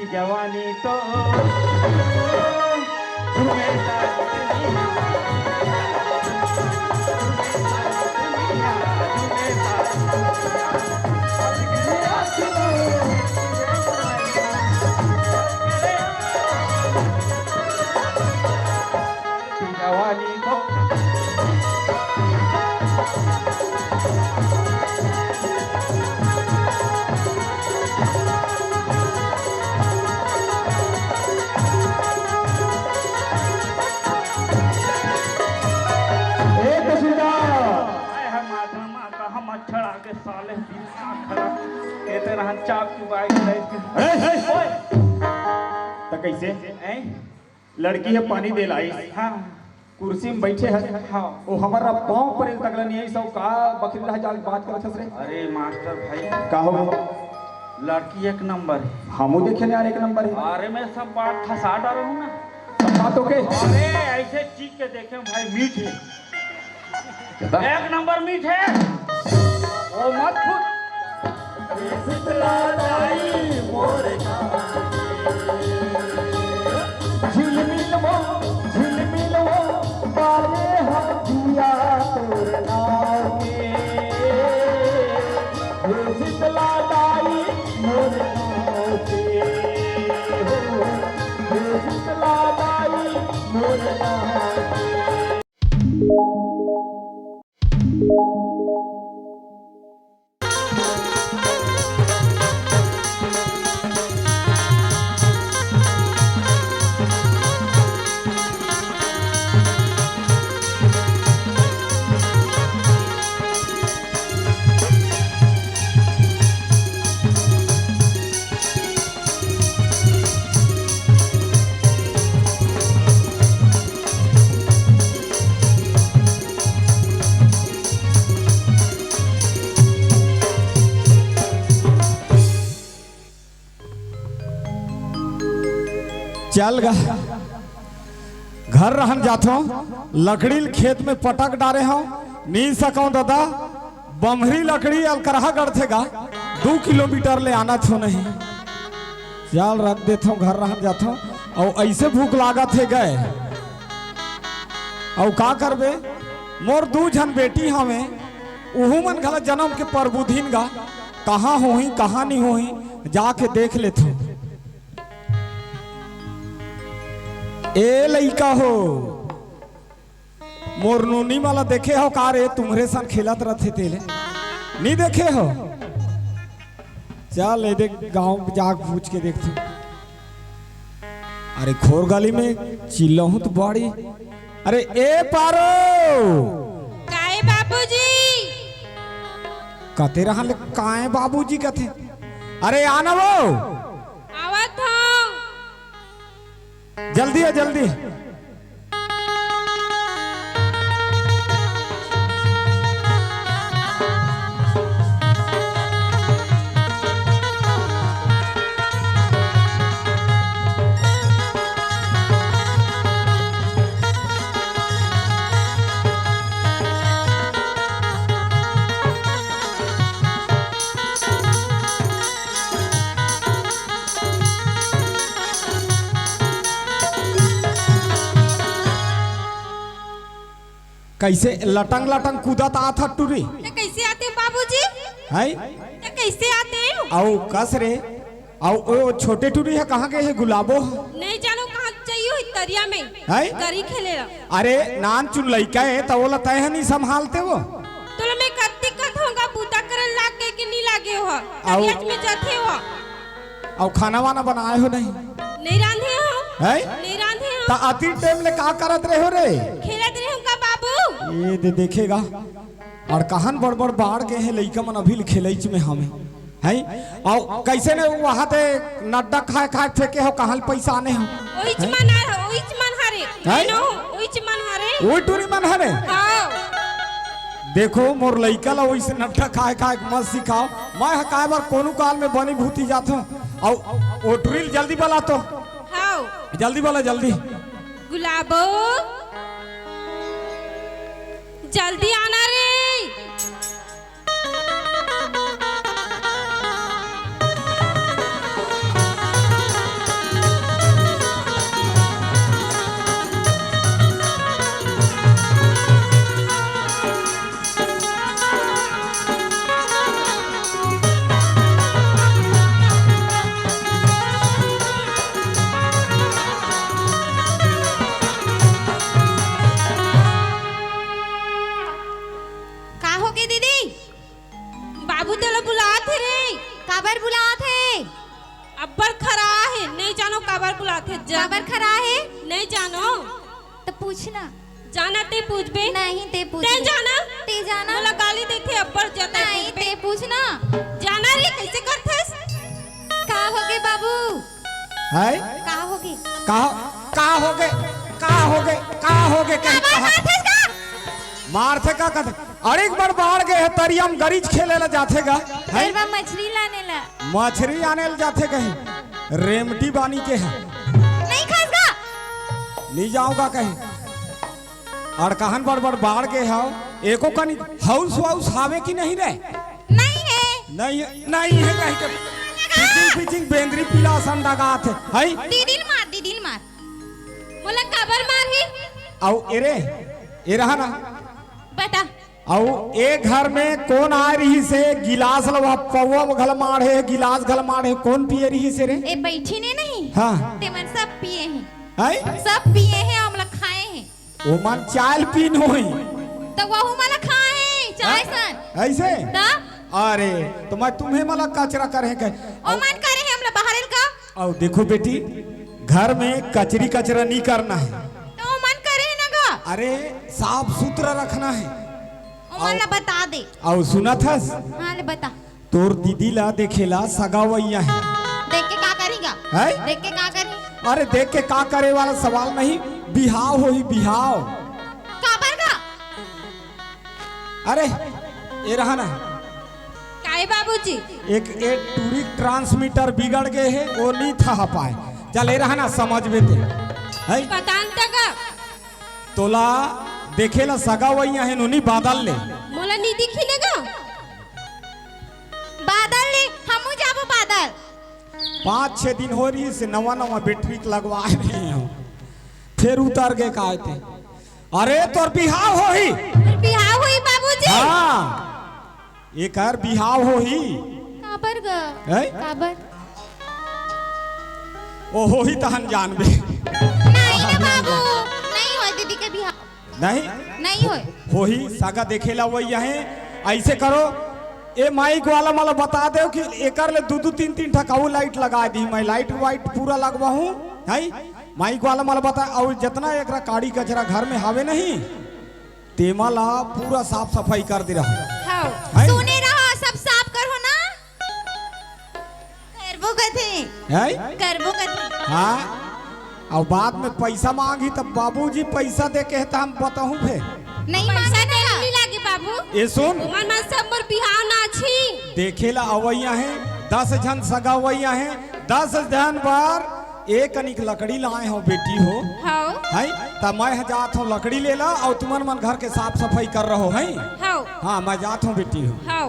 की जवानी तो तुम्हें जवानी तो साले चाकू कैसे लड़की है पानी दे लाई। हाँ कुर्सी में बैठे है। हाँ वो हमारा पाँव पर तगला नहीं है सब का बकरी रह जाल बात करत हस रे। अरे मास्टर भाई का हो लड़की एक नंबर है। हमू देखे यार एक नंबर है। अरे मैं सब बात फंसा डालू ना सब बातों के। अरे ऐसे चीज के देखे भाई मीठ है एक नंबर मीठ है ओ मत फुट झिलमिल वो बारे हथिया तोर नाव के शीतला दाई मोर नाव के शीतला दाई मोर नाव के। चल गा घर रहन जातो लकड़ी खेत में पटक डारे हो नी सको दादा बमहरी लकड़ी अलकरहा गढ़ थे गा 2 किलोमीटर ले आना थो नहीं। चल रख देता घर रहन जातो और ऐसे भूख लागा थे गए और का करबे मोर 2 जन बेटी हमें उहू मन गलत जन्म के प्रबुधिन गा कहाँ होही कहाँ नहीं होही जाके देख लेते। ए लइका हो मोर नूनी वाला देखे हो का रे तुम्हारे संग खेलत रहते तेले नहीं देखे हो। चल ले देख गांव जाग पूछ के देखते। अरे खोर गली में चिल्लाहूं तो बड़ी। अरे ए पारो काहे बाबूजी कते रहा ले काहे बाबूजी कथे। अरे आना वो आवत हूं जल्दी है जल्दी। कैसे लटंग लटंग कूदत आता टूरी कैसे आते हैं बाबूजी है कैसे आते हैं आओ कस रे आओ ओ छोटे टूरी है कहाँ गए है गुलाबो नहीं जानो कहाँ चाहिए तरिया में है गरी खेले अरे नान चुन लइका है तो वो लता है नहीं संभालते वो तो मैं कत्ती कत होगा बूता करन लाग के कि नहीं लागे हो तरिया में जाते हो और खाना वाना बनाए हो नहीं रांधे हो है नहीं रांधे हो ता अति टाइम ले का करत रहे हो रे खेलत रहे का बाबू ये देखेगा और कहां बड़ बड़ बाढ़ के है लइका मन अभी खेलैच में हमें है और कैसे ने वहां ते नड्डा खाए खाए फेंके हो कहां पैसा आने हो ओइच मन हारे नो ओइच मन हारे ओई टूरी मन हारे हां देखो मोर लइका ला ओइसे नड्डा खाए खाए मत सिखाओ मैं हकाय बार कोनो काल में बनी भूती जातो और ओ टूरी जल्दी बोला तो हां जल्दी बोला जल्दी गुलाबो जल्दी आना रे थे जा खबर खरा है नहीं जानो तो पूछना जाना ते पूछबे नहीं ते पूछ ते जाना ते जाना मला गाली देथे अब्बर जाता नहीं ते पूछना जाना रे कैसे करथस का होगे बाबू है का होगे का हो गए कहीं कहा मारथे का कहते अरे एक बार बाढ़ गए है तरियम गरीज खेले ला जाते गा है गरबा मछली लाने ला मछली आने ला जाते कहीं रेमटी बानी के है नहीं खाएगा नहीं जाऊंगा कहीं और कहन बड़ बाढ़ गए हो एको कनी हाउस हावे की नहीं रे नहीं है नहीं है कहीं के पिचिंग बेंद्री पीला संडा का थे है दीदिल मार मला खबर मार ही औ एरे ए रहा ना बेटा औ एक घर में कौन आ रही से गिलास लवा पौवा घल माढ़े गिलास घल माढ़े कौन पिए रही से रे ए बैठी ने नहीं हाँ ते मन सब पिए हैं है सब पिए हैं हम लोग खाए हैं ओ मन चाल पीन होई तो वहु मला खाए हैं चाय सन ऐसे ता अरे तो मैं तुम्हें मला कचरा करे के ओ मन करे हैं हम लोग बाहर का औ देखो बेटी घर में कचरा नहीं करना है तो मन करे ना गा अरे साफ सुथरा रखना है ओ मन ला बता दे और सुना था हां ले बता तोर दीदी ला देखेला सगावैया है देख के का करेगा है देख के का करी अरे देख के का करे वाला सवाल नहीं बिहाव होई बिहाव का पर का अरे ये रहा ना काय बाबूजी एक टूरिक ट्रांसमीटर बिगड़ गए है वो नहीं था पाए चल ये रहा ना समझ में ते है पतान तक तोला देखेला सगावैया है नुनी बादल ले मोला नी दिखिलेगा बादल ले हमू जाबो बादल 5-6 दिन हो रही से नवा बैटरी लगवा रही हूँ फिर उतर गए का थे अरे तोर बिहाव हो ही बिहाव हुई बाबूजी हाँ एक और बिहाव हो ही का पर गा है का पर ओ हो ही तहन जानबे नहीं ना बाबू नहीं होय दीदी के बिहाव नहीं होय हो ही सागा देखेला वही है ऐसे करो ए माइक वाला मला बता दो कि एकर ले 2-3 ठकाऊ लाइट लगा दी मैं लाइट वाइट पूरा लगवा हूँ है माइक वाला मला बता और जितना एकरा काड़ी कचरा घर में हावे नहीं तेमाला पूरा साफ सफाई कर दे रहा हां सुने रहा सब साफ करो ना करबो कथे हाँ और बाद में पैसा मांगी तब बाबूजी पैसा दे के तो हम बताऊं फिर नहीं पैसा मांगा दे नी लागे बाबू ये सुन मन मन सब मोर बिहाव ना छी देखेला अवैया है 10 जन सगावैया है 10 जन बार एक अनिक लकड़ी लाए हो बेटी हो हां है तब मैं जात हूँ लकड़ी ले ला और तुमन मन घर के साफ सफाई कर रहो है हां हाँ मैं जात हूँ बेटी हो हां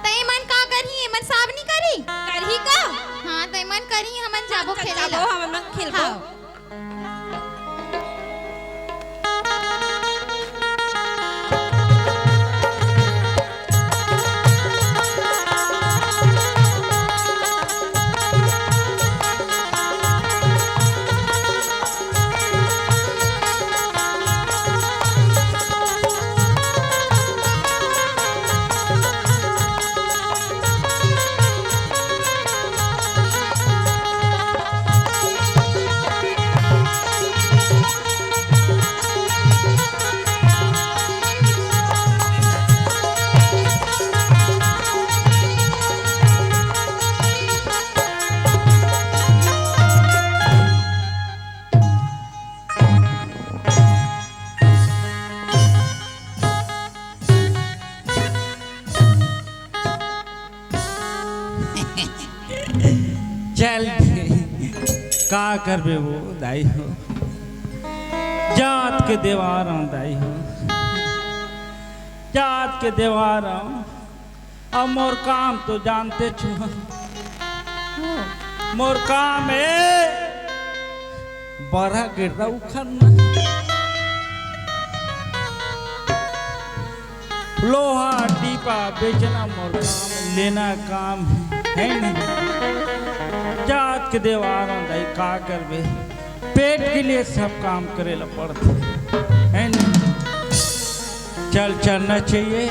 तई मन का करही मन साफ नहीं करी करही का हां तई मन करी हमन जाबो खेले जाबो हम मन खेलबो चल का करबे वो दाई हो जात के देवार हूँ दाई हो जात के देवार हूँ अब मोर काम तो जानते छो मोर काम है बड़ा गिरदा उखड़ना लोहा टीपा बेचना मोर काम लेना काम है नहीं जात के देवारों दाई का करबे पेट के लिए सब काम करेला पड़ता है नहीं चल चलना चाहिए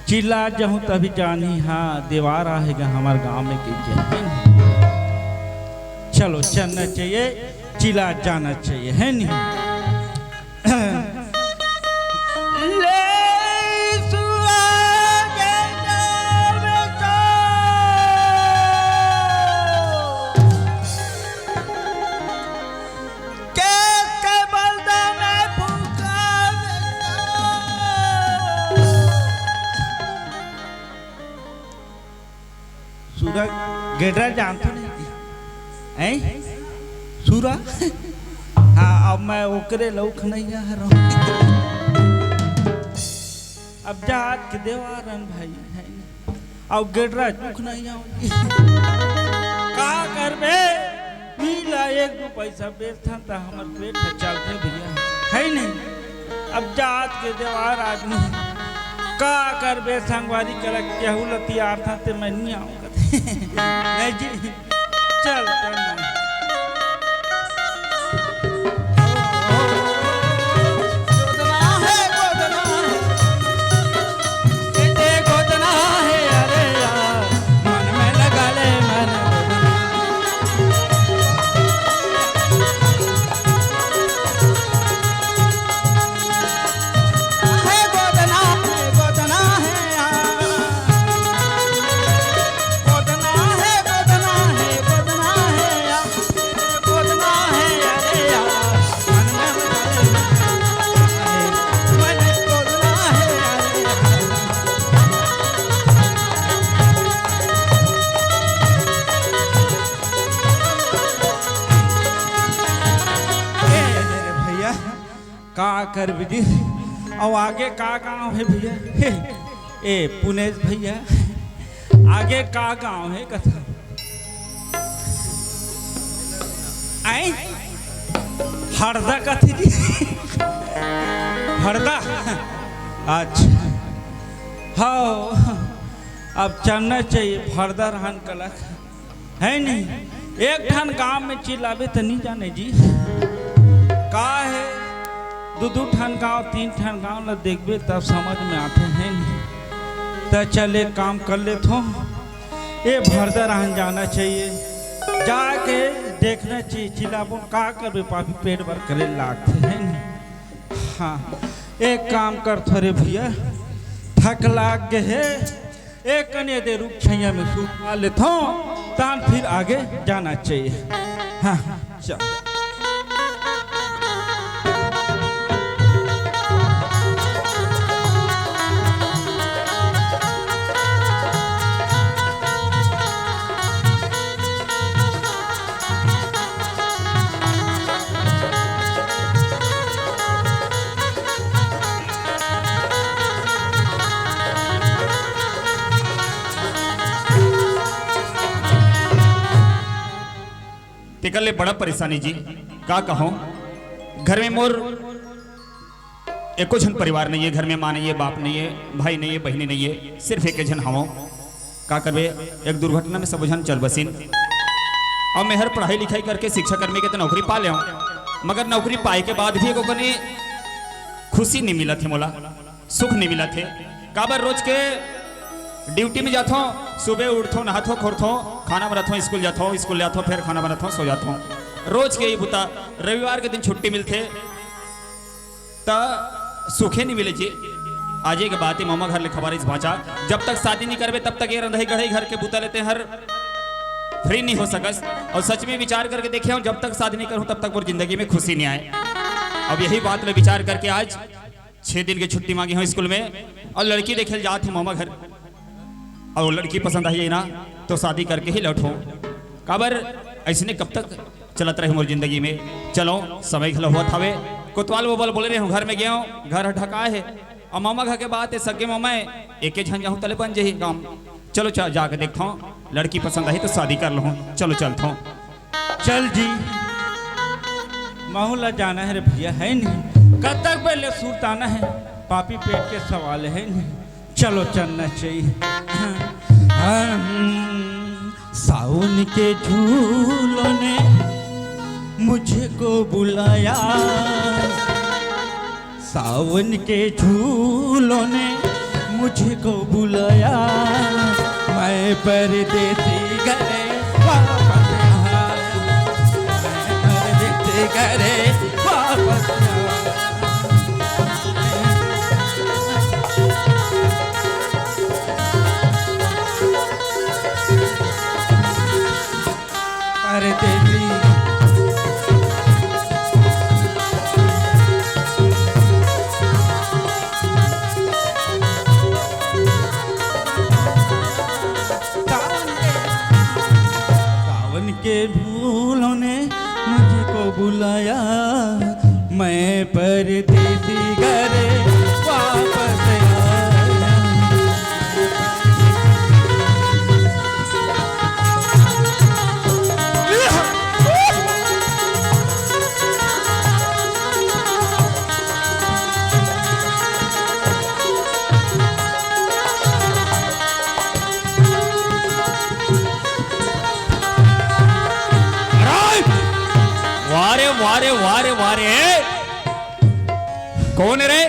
चिल्ला जाऊं तभी जानी हाँ दीवार आएगा हमारे गांव में की चलो चलना चाहिए, चिला जाना चाहिए, है नहीं? सूरा गेडरा जानते नहीं हैं? सूरा हाँ, अब मैं ओकरे लौक नहीं आ रहा हूँ। अब जात के देवारन भाई है, अब गेडरा चुक नहीं आऊंगी। का करबे? मिला एक दो पैसा बेचता था, हमार पेट चलते भैया, है नहीं? अब जात के देवार आदमी का करबे? संगवारी कर केहू लतियार था ते मैं नहीं आऊंगा। नहीं जी, चल का कर विधि। और आगे का गांव है भैया? ए पुनेश भैया, आगे का गांव है कथा? आई हरदा कथी जी? हरदा, अच्छा हाँ, अब चलना चाहिए हरदा रहन कलक, है नहीं? एक ठन गांव में चिल्लावे तो नहीं जाने जी का है, दो ठन गाँव तीन ठन गाँव न देखबे तब समझ में आते हैं। तो चले काम कर ले थो, ये भरदा रहन जाना चाहिए, जाके देखना चाहिए, चिल्लाबो का करबे? पापी पेट भर करे लागते हैं। हाँ, एक काम कर थोड़े भैया, थक लाग गए है, एक कने दे रुक छैया में सूखा ले थो, तान फिर आगे जाना चाहिए। हाँ चल। तिकल्ले बड़ा परेशानी जी, का कहो? घर में मोर एको जन परिवार नहीं है, घर में माँ नहीं है, बाप नहीं है, भाई नहीं है, बहनी नहीं है, सिर्फ एक जन हम का करबे? एक दुर्घटना में सब जन चल बसिन, और मैं हर पढ़ाई लिखाई करके शिक्षा कर्मी के तो नौकरी पा ले, मगर नौकरी पाए के बाद भी एको कने खुशी नहीं मिला थे, मोला सुख नहीं मिला थे। काबर रोज के ड्यूटी में जाता हूँ, सुबह उठता नहाता खोरता खाना बनाता हूँ, स्कूल जाता हूँ, स्कूल जाता हूँ, फिर खाना बनाता हूँ, सो जाता हूँ, रोज के ही बुता। रविवार के दिन छुट्टी मिलते तो सुखे नहीं मिले जी। आज के बात ही मामा घर ले खबर इस भाषा, जब तक शादी नहीं करबे तब तक ये रंधाई गढ़ाई घर के बुता लेते हैं, हर फ्री नहीं हो सकस। और सच में विचार करके देखे हूँ, जब तक शादी नहीं करूँ तब तक वो जिंदगी में खुशी नहीं आए। अब यही बात में विचार करके आज 6 दिन की छुट्टी मांगी हूँ स्कूल में, और लड़की देखे जात हूँ मामा घर, और लड़की पसंद आई ना तो शादी करके ही लौटो। काबर ऐसने कब तक चलत रहे मोर जिंदगी में? चलो समय खिला हुआ थावे, कोतवाल वो बोले रहे हूँ, घर में गया हूँ, घर ढका है, और मामा घर के बात है, सगे मामा एक झन जाऊँ तले बन जाही काम। चलो जाके देखता हूँ, लड़की पसंद आई तो शादी कर लो, चलो चलता हूँ। चल जी, माहौला जाना है रे भैया, है नहीं? कब तक पहले सुरताना है, पापी पेट के सवाल है नहीं? चलो चलना चाहिए। सावन के झूलों ने मुझको बुलाया, सावन के झूलों ने मुझको बुलाया, मैं परदेसी घरे वापस आया। परदेसी सावन के फूलों ने मुझको बुलाया, मैं परदेसी घर वापस आया। वारे वारे वारे वारे कौन रे?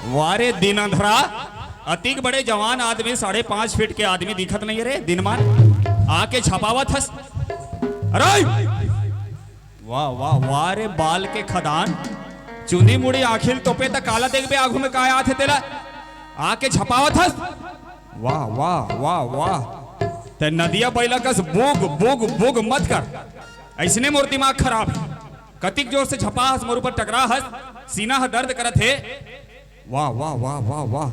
वारे दिन अंधरा अतिक बड़े जवान आदमी 5.5 फीट के आदमी दिखत नहीं रे दिनमान आके छपावत हस। अरे वाह वाह वाह रे बाल के खदान चुनी मुड़ी आखिर तोपे तक काला देख बे आगू में काय आथे तेरा आके छपावत हस। वाह वाह वाह वाह ते नदिया बैला कस बोग बोग बोग मत कर, ऐसने मोर दिमाग खराब है। कतिक जोर से झपा हस मोर ऊपर टकरा हस, सीना ह दर्द करत है। वाह वाह वाह वाह वाह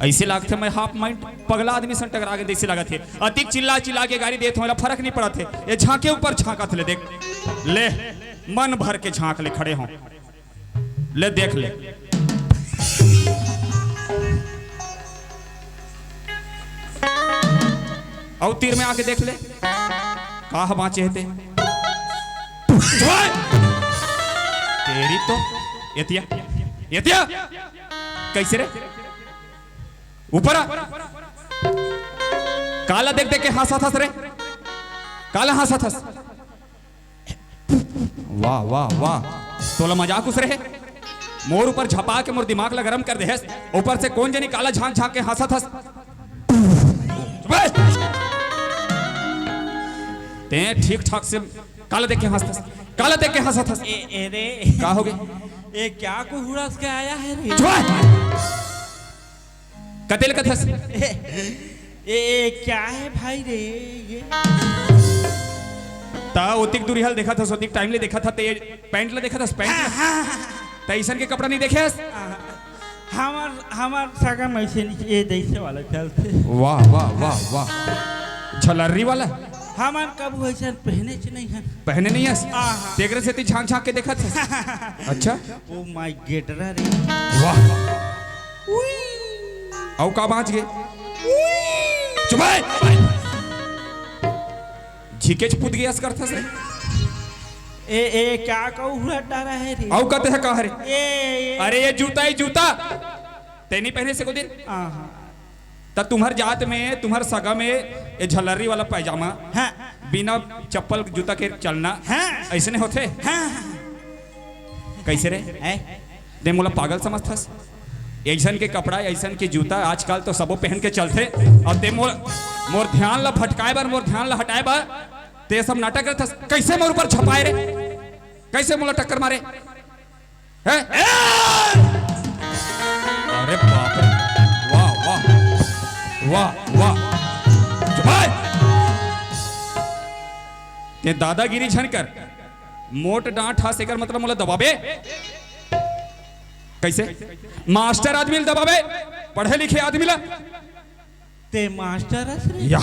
ऐसे लागते मैं हाफ माइंड पगला आदमी से टकरा के जैसे लागत है। अतिक चिल्ला चिल्ला के गाड़ी देत होला फर्क नहीं पड़त है। ये झांके ऊपर झांकत ले देख ले मन भर के झांक ले खड़े हो ले देख ले। और तीर में आके देख ले कहा बाँचे थे तेरी तो यतिया यतिया कैसे रे ऊपर आ काला देख देख के हंसा थस रे काला हंसा थस। वाह वाह वाह तोला मजाक उस रहे मोर ऊपर झपा के मोर दिमाग ला गरम कर दे ऊपर से कौन जनी काला झांक झांक के हंसा थस। ते ठीक ठाक से काला देख के हंसतस काला देख के हंसतस। ए रे का हो गए ये क्या को हुड़स के आया है रे? कतेल कथस ए क्या है भाई रे ये? ता ओतिक दूरी हल देखा था सोतिक टाइम ले देखा था ते पैंट ले देखा था पैंट तैसन के कपड़ा नहीं देखे हमार सगा में से ये जैसे वाला चलते। वाह वाह वाह वाह झलर्री वाला हमार कब वैसे पहने च नहीं है पहने नहीं है तेगरे से ती झांक झांक के देखा था। अच्छा ओ माय गेटरा रे वाह औ का बाँच गए चुप झिके पुत गया करता से ए क्या कहू हुआ डरा है रे? औ कहते है कहा रे ए अरे ये जूता ही जूता तेनी पहने से को दिन तब तुम्हार जात में तुम्हार सगा में ये झलरी वाला पैजामा हाँ। बिना चप्पल जूता के चलना हाँ। ऐसे नहीं होते हाँ। कैसे रे दे मोला पागल समझथस ऐसन के कपड़ा ऐसन के जूता आजकल तो सबो पहन के चलते और ते मोर ध्यान ला भटकाए बार मोर ध्यान ला हटाए बार ते सब नाटक करथस। कैसे मोर ऊपर छपाए रे कैसे मोला टक्कर मारे है? अरे बाप रे वाह वाह वाह वाह ते दादागिरी झनकर मोट डांट हाथ सेकर मतलब मोला दबाबे कैसे मास्टर आदमी दबाबे पढ़े लिखे आदमी ला ते मास्टर या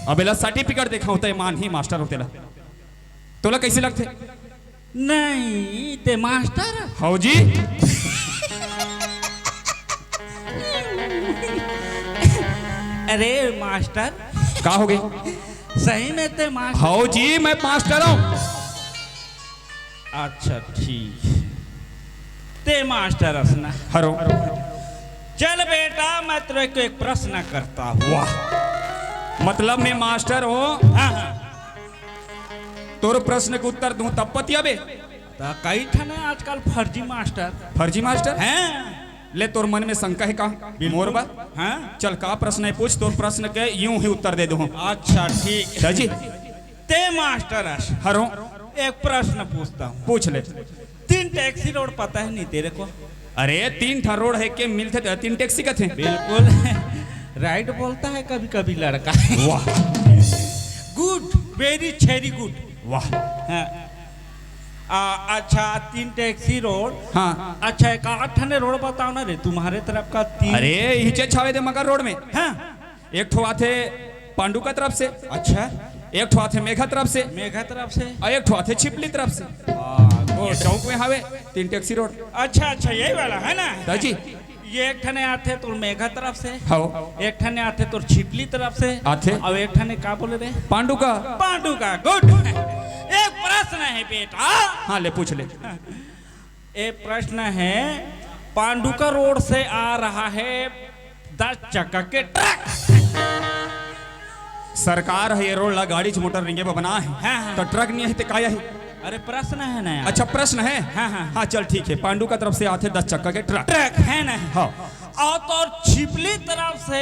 अबेला सर्टिफिकेट देखा होता है मान ही मास्टर होते ला तोला कैसे लगते? नहीं ते मास्टर हाउ जी अरे मास्टर का हो गई सही में ते मास्टर? हाउ जी मैं मास्टर हूँ। अच्छा ठीक ते मास्टर असना हरो चल बेटा मैं तेरे को एक प्रश्न करता हूँ। वाह मतलब मैं मास्टर हूँ हाँ हाँ तोर प्रश्न के उत्तर दूं तब पतियाबे तो कई ठने आजकल फर्जी मास्टर हैं ले तोर मन में शंका है का मोर बा हाँ चल का प्रश्न है पूछ तोर प्रश्न के यूं ही उत्तर दे दूं। अच्छा ठीक है जी ते मास्टर हरो एक प्रश्न पूछता हूँ पूछ ले 3 टैक्सी रोड पता है नहीं तेरे को? अरे 3 ठा रोड है के मिलते 3 टैक्सी का थे बिल्कुल राइट बोलता है कभी कभी लड़का। वाह गुड, वेरी छेरी गुड। वाह। हाँ। अच्छा 3 टैक्सी रोड। हाँ। अच्छा एक 8 ठने रोड बताओ ना रे तुम्हारे तरफ का 3। अरे हिचे छावे दे मगर रोड में। हाँ। एक ठो आथे पांडु का तरफ से, अच्छा एक ठो आथे मेघा तरफ से, मेघा तरफ से, और एक ठो आथे छिपली तरफ से। ये चौक में हावे 3 टैक्सी रोड। अच्छा यही वाला है ना दाजी। ये एक ठने आते तो मेघा तरफ से, हाँ। एक ठने आते तो छिपली तरफ से आते, और एक ठने का बोले रे पांडु का। पांडु का। गुड। एक प्रश्न है बेटा। हाँ ले पूछ ले। एक प्रश्न है, पांडु का रोड से आ रहा है 10 चक्का के ट्रक। सरकार है ये रोड ला गाड़ी मोटर रिंगे पे बना है। हाँ। तो ट्रक नहीं है तो काया है। अरे प्रश्न है ना यार। अच्छा प्रश्न है। हाँ। चल ठीक है, पांडु का तरफ से आते 10 चक्का के ट्रक है ना। हाँ। और तो छिपली तरफ से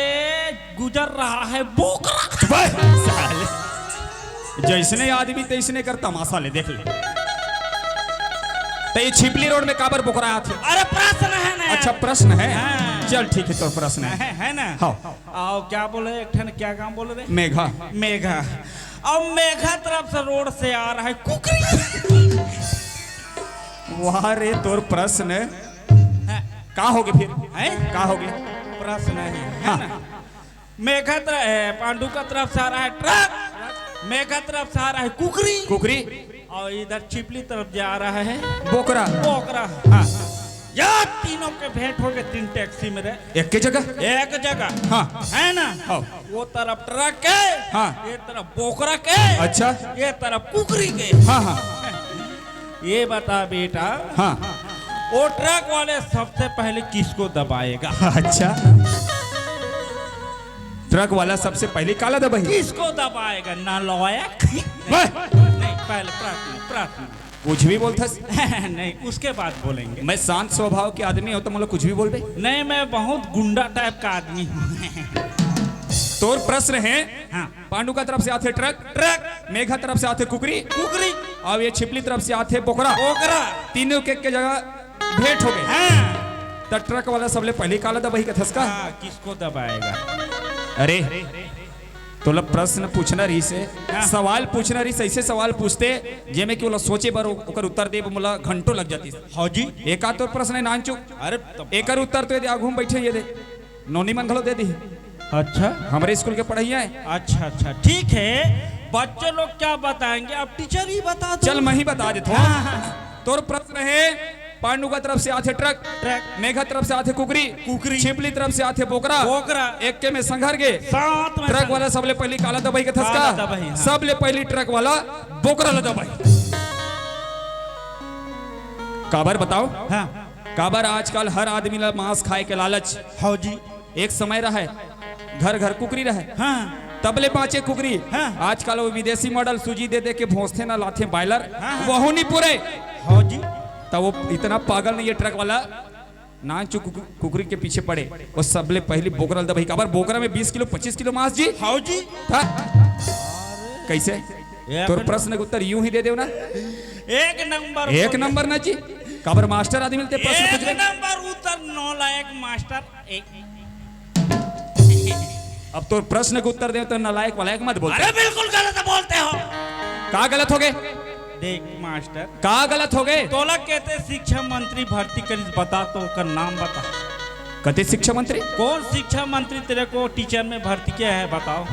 गुजर रहा है बोकरा। जैसने आदमी तैसने कर तमाशा ले देख ले। तो ये छिपली रोड में काबर बोकरा आते? अरे प्रश्न है ना। अच्छा प्रश्न है। हाँ। चल ठीक है, तो प्रश्न है ना। हाँ। आओ क्या बोले एक ठन, क्या काम बोले रे? मेघा। मेघा। और मेघा तरफ से रोड से आ रहा है कुकरी। वाह रे तोर प्रश्न का होगे फिर? का होगे? प्रश्न है हाँ। ना? मेघा पांडु का तरफ से आ रहा है ट्रक, मेघा तरफ से आ रहा है कुकरी, कुकरी, और इधर छिपली तरफ जा रहा है बोकरा। बोकरा। हाँ। यार तीनों के भेंट हो गए 3 टैक्सी में रे। एक के जगह। एक जगह। हाँ। है ना। हाँ। वो तरफ ट्रक के, हाँ। ये तरफ बोकरा के, अच्छा। ये तरफ कुकरी के। हाँ हाँ। ये बता बेटा। हाँ। वो ट्रक वाले सबसे पहले किसको दबाएगा? अच्छा ट्रक वाला सबसे पहले काला दबाई किसको दबाएगा? नालायक। मैं नहीं पहले प्रार्थना कुछ भी बोलता। नहीं उसके बाद बोलेंगे। मैं शांत स्वभाव के आदमी हूँ तो मतलब कुछ भी बोल दे। नहीं मैं बहुत गुंडा टाइप का आदमी हूँ। तोर प्रश्न है। हाँ। पांडु का तरफ से आते ट्रक, मेघा तरफ से आते कुकरी, कुकरी, और ये छिपली तरफ से आते बोकरा। बोकरा। तीनों के जगह भेंट हो गए। हाँ। तो ट्रक वाला सबले पहले काला दबाई का थसका। हाँ, किसको दबाएगा? अरे तोला प्रश्न पूछना रही से, हाँ। सवाल पूछना रही से, ऐसे सवाल पूछते जेमे कि वो सोचे बार ओकर उत्तर दे मोला घंटों लग जाती। हाँ जी। एक आध तो प्रश्न है नानचू। अरे एकर उत्तर तो ये आगू में बैठे ये दे नौनी मन घलो दे दी। अच्छा हमारे स्कूल के पढ़ाइया है। अच्छा ठीक है। बच्चे लोग क्या बताएंगे अब टीचर ही बता दो। चल मैं ही बता देता हूँ। हाँ। तोर प्रश्न है, पांडु का तरफ से आते ट्रक, मेघा तरफ से आते कुकरी, छिपली तरफ से आते बोकरा, एक के में संघर के साथ में ट्रक वाला सबले पहली काला दबाई का काला थसका। दबाई, हाँ। सबले पहली ट्रक वाला बोकरा ला दबाई। काबर बताओ। हाँ। काबर आजकल हर आदमी ला मांस खाए के लालच। हाँ जी। एक समय रहा घर घर कुकरी रहे। हाँ। तबले 5 कुकरी। हाँ। आजकल वो विदेशी मॉडल सूजी दे दे के भोंसते ना लाते बॉयलर। हाँ। वहू नहीं पूरे। हाँ जी। तब वो इतना पागल नहीं है ट्रक वाला ना चुक कुकरी के पीछे पड़े। वो सबले पहली बोकरा दबाई। काबर बोकरा में 20 किलो 25 किलो मांस जी। हाँ जी। था? कैसे? तो प्रश्न का उत्तर यूं ही दे दो ना। एक नंबर ना जी। काबर मास्टर आदमी मिलते प्रश्न पूछ रहे। एक नंबर उत्तर नालायक मास्टर। अब तो प्रश्न का उत्तर दे तो नालायक वालायक मत बोल। अरे बिल्कुल गलत बोलते हो। का गलत हो गए? देख मास्टर का गलत हो गए? तोला कहते शिक्षा मंत्री भर्ती करिस बता तो उसका नाम बता। कहते शिक्षा मंत्री? कौन शिक्षा मंत्री तेरे को टीचर में भर्ती किया है बताओ।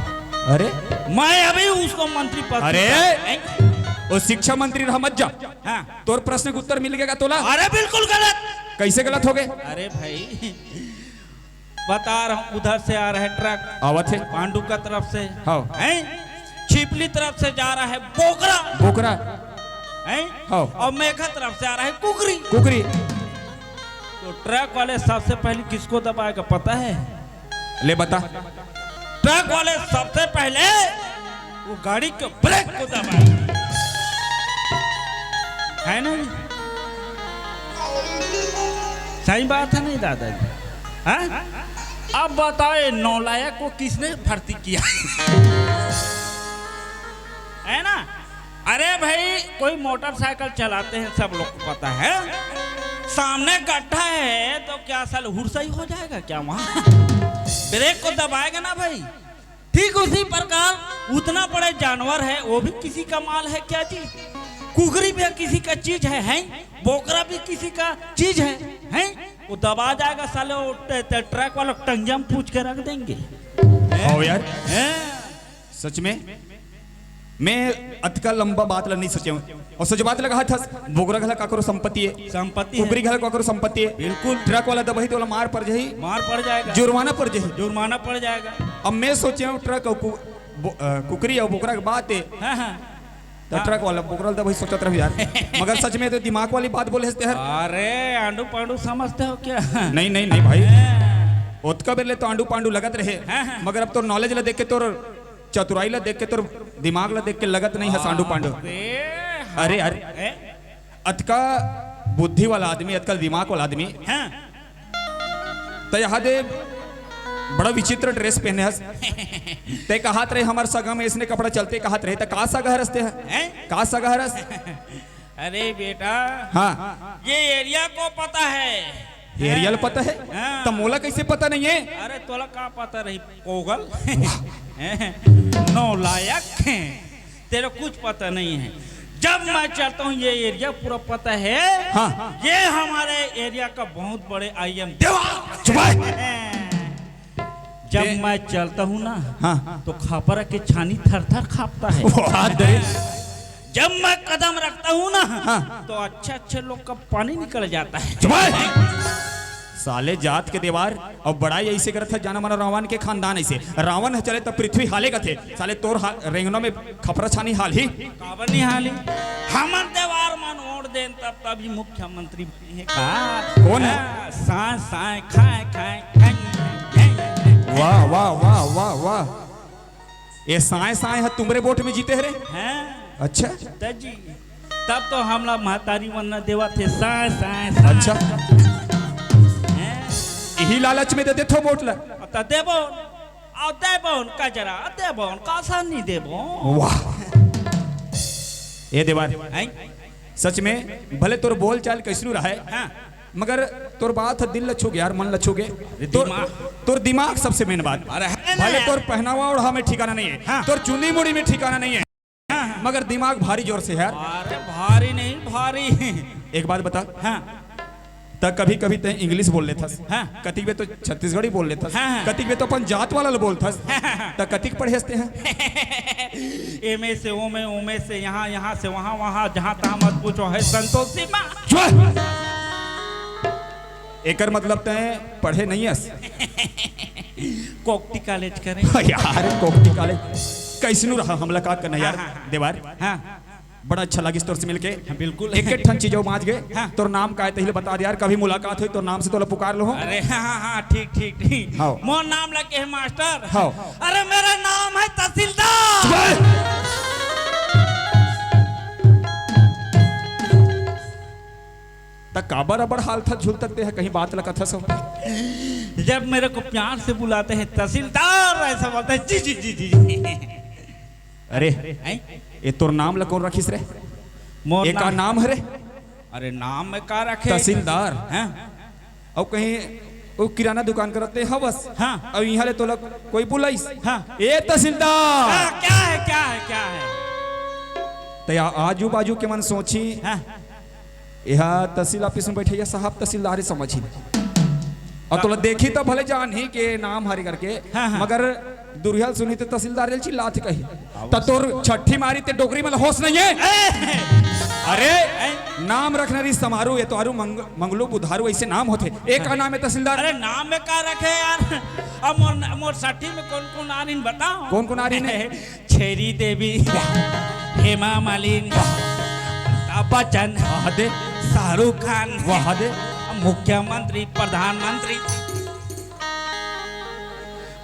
अरे मैं अभी उसको मंत्री पद। अरे वो शिक्षा मंत्री रहा मत जा। हाँ। तोर प्रश्न का उत्तर मिल गया तोला। अरे बिल्कुल गलत। कैसे गलत हो गए? अरे भाई बता रहा हूँ उधर से आ रहा है ट्रक आवत है पांडु का तरफ से। हाँ। हैं छिपली तरफ से जा रहा है बोकरा। बोकरा हैं हाँ। और मेघा तरफ से आ रहा है कुकरी। कुकरी। तो ट्रक वाले सबसे पहले किसको दबाएगा पता है? ले बता। ट्रक वाले सबसे पहले वो गाड़ी के ब्रेक को दबाएगा। है ना? सही बात है नहीं दादाजी? हाँ? अब बताओ नालायक को किसने भर्ती किया? है ना? अरे भाई कोई मोटरसाइकिल चलाते हैं सब लोग को पता है। सामने गड्ढा है तो क्या साल हुरसई हो जाएगा क्या वहां? ब्रेक को दबाएगा ना भाई। ठीक उसी प्रकार उतना बड़े जानवर है वो भी किसी का माल है क्या जी? कुकरी भी किसी का चीज है हैं? बोकरा भी किसी का चीज है हैं? वो दबा जाएगा साले, वो ट्रक वाला टंजम पूछ के रख देंगे। आओ यार, हैं? सच में मैं अतका लंबा बात नहीं सोचे हूँ। और सच बात लगा था, बोगरा घला काकरो संपत्ति है, संपत्ति है। कुकरी घला काकरो संपत्ति है। बिल्कुल। ट्रक वाला दबही तो मार पड़ जाही, मार पड़ जाएगा, जुर्माना पड़ जाही। जुर्माना पड़ जाएगा। अब मैं सोचे हूँ ट्रक और कुकरी और बोकरा की बात है, हाँ हाँ। तो ट्रक वाला बोकरा दबही सोचत रह यार। मगर सच में तो दिमाग वाली बात बोले हंसते हैं। अरे आंडू पांडू समझते हो क्या? नहीं नहीं नहीं भाई, ओतका बेले तो आंडू पांडू लगत रहे, मगर अब तो नॉलेज ला देख के तो चतुराई ला देख के तो दिमाग ला देख के लगत नहीं है सांडू पांडू। अरे अरे अतका बुद्धि वाला आदमी, अतका दिमाग वाला आदमी तो यहाँ दे बड़ा विचित्र ड्रेस पहने हस। ते कहात रहे हमार सगा में इसने कपड़ा चलते कहात रहे, तो का सगा रस्ते हैं, का सगा रस? अरे बेटा, हाँ ये एरिया को पता है, एरियल पता है, हाँ। तो मोला कैसे पता नहीं है? अरे तोला का पता रही कोगल? नो लायक तेरे कुछ पता नहीं है। जब मैं चलता हूँ ये एरिया पूरा पता है। हाँ। ये हमारे एरिया का बहुत बड़े IM देवा। जब मैं चलता हूँ ना, हाँ। तो खापरा के छानी थर थर कांपता है। जब मैं कदम रखता हूँ ना, तो अच्छे अच्छे लोग का पानी निकल जाता है। साले जात के देवार और बड़ाई ऐसे करत था, जाना माना रावण के खानदान ऐसे। रावण चले तब पृथ्वी हाले का थे, साले तोर रेंगनों में खपरा छानी हाल ही काबर नहीं हाली। हमर देवार मन ओढ़ देन तब तभी मुख्यमंत्री बने हैं का। कौन है? साए साए खाए खाए खाए। वाह वाह वाह वाह वाह, ये साए साए है तुमरे वोट में जीते रे? हैं? अच्छा तजी तब तो हमला महतारी वन्ना देवा थे साए साए। अच्छा, यही लालच में दे देथो वोट ला। तो देबो और देबो का जरा देबो का सान नहीं देबो। वाह ये देवार, सच में भले तोर बोल चाल कैसरू रहा है, हाँ। मगर तोर बात है दिल लछोगे यार, मन लछोगे। तोर दिमाग सबसे मेन बात। अरे है ना भले यार। तोर पहनावा ओढ़ा में ठिकाना नहीं है, हाँ। तोर चुंदी मुड़ी में ठिकाना नहीं है, मगर दिमाग भारी जोर से है यार। अरे भारी नहीं भारी। एक बात बता, हाँ तक कभी कभी ते इंग्लिश बोल लेता, हाँ। कतिक में तो छत्तीसगढ़ी बोल लेता, हाँ। कतिक में तो अपन जात वाला बोलता, तक कतिक पढ़े हंसते हैं। एमे से ओमे, ओमे से यहाँ, यहाँ से वहाँ, वहाँ जहाँ तहाँ मत पूछो है संतोषी माँ। एकर मतलब ते पढ़े नहीं हस। कोक्टी कॉलेज करें यार कोक्टी कॉलेज कैसनू रहा हमला का करना यार। हाँ। देवार हाँ बड़ा अच्छा लगी तोर से मिलके। बिल्कुल। एक एक ठन चीजों माज गए। हाँ। तोर नाम का है तहिले बता दे यार, कभी मुलाकात हुई तो नाम से तोला पुकार लो। अरे हाँ हाँ हाँ ठीक ठीक ठीक। हाँ। मोर नाम लगे है मास्टर। हाँ। अरे मेरा नाम है तहसीलदार। तक काबर अबर हाल था झूल तक है, कहीं बात लगा था सब। जब मेरे को प्यार से बुलाते हैं तहसीलदार, ऐसा बोलते हैं जी जी जी जी। अरे हैं? ये तोर नाम ला कौन रखिस रे? मोर एक का नाम है रे अरे नाम में का रखे? तहसीलदार। हैं? और कहीं वो किराना दुकान करते हैं बस। हाँ। और यहाँ ले तो लग कोई बुलाइस। हाँ। ए तहसीलदार। हाँ, क्या है क्या है क्या है? तो आजू बाजू के मन सोची हाँ। यहाँ तहसील ऑफिस में बैठे साहब तहसीलदार ही समझी, और तो देखी तो भले जान ही के नाम हारी करके। हाँ, हाँ। मगर दुरियल सुनी तो तहसीलदार जल चिल्लात कही तो तोर छठी मारी ते डोगरी में होश नहीं है। अरे नाम रखना रही समारोह ये तो आरु मंगलू बुधारू ऐसे नाम होते। एक का नाम है तहसीलदार। अरे नाम में का रखे यार? अब मोर साठी में कौन कौन आ रही बताओ। कौन कौन आ रही है? छेरी देवी, हेमा मालिनी, अमिताभ बच्चन, दे शाहरुख खान, वाह दे मुख्यमंत्री, प्रधानमंत्री।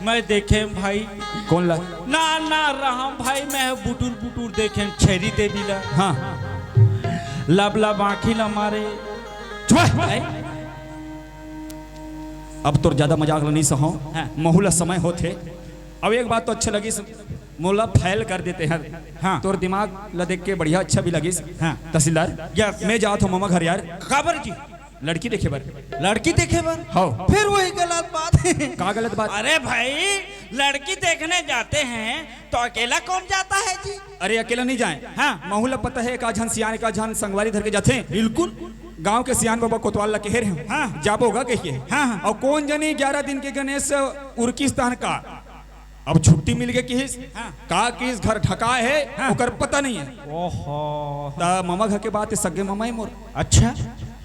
मैं देखे भाई कौन ला? ना ना रहा भाई, मैं बुटुर बुटुर देखे छेरी देवी ला। हाँ लब लब आँखी ला मारे। अब तो ज्यादा मजाक नहीं सहो। हाँ। महुला समय होते। अब एक बात तो अच्छा लगी, मोला फैल कर देते हैं। हाँ। तोर दिमाग ला देख के बढ़िया अच्छा भी लगी। हाँ। तहसीलदार यस। मैं जात हूँ मामा घर यार। खबर जी लड़की देखे बर। लड़की देखे बर हाँ। फिर वही गलत बात है। का गलत बात? अरे भाई लड़की देखने जाते हैं तो अकेला कौन जाता है जी? अरे अकेला नहीं जाए। हाँ। माहौल पता है, एक आझन सियान एक आझन संगवारी धर के जाते हैं। बिल्कुल गांव के सियान बाबा कोतवाल के हेर हैं। हाँ। जाबोगा कहिए। हाँ, हाँ। और कौन जनी 11 दिन के गणेश उर्किस्तान का अब छुट्टी मिल गई किस हाँ। का किस घर ठका है हाँ। ओकर पता नहीं है। ओहो ता मामा घर के बात है, सगे मामा ही मोर। अच्छा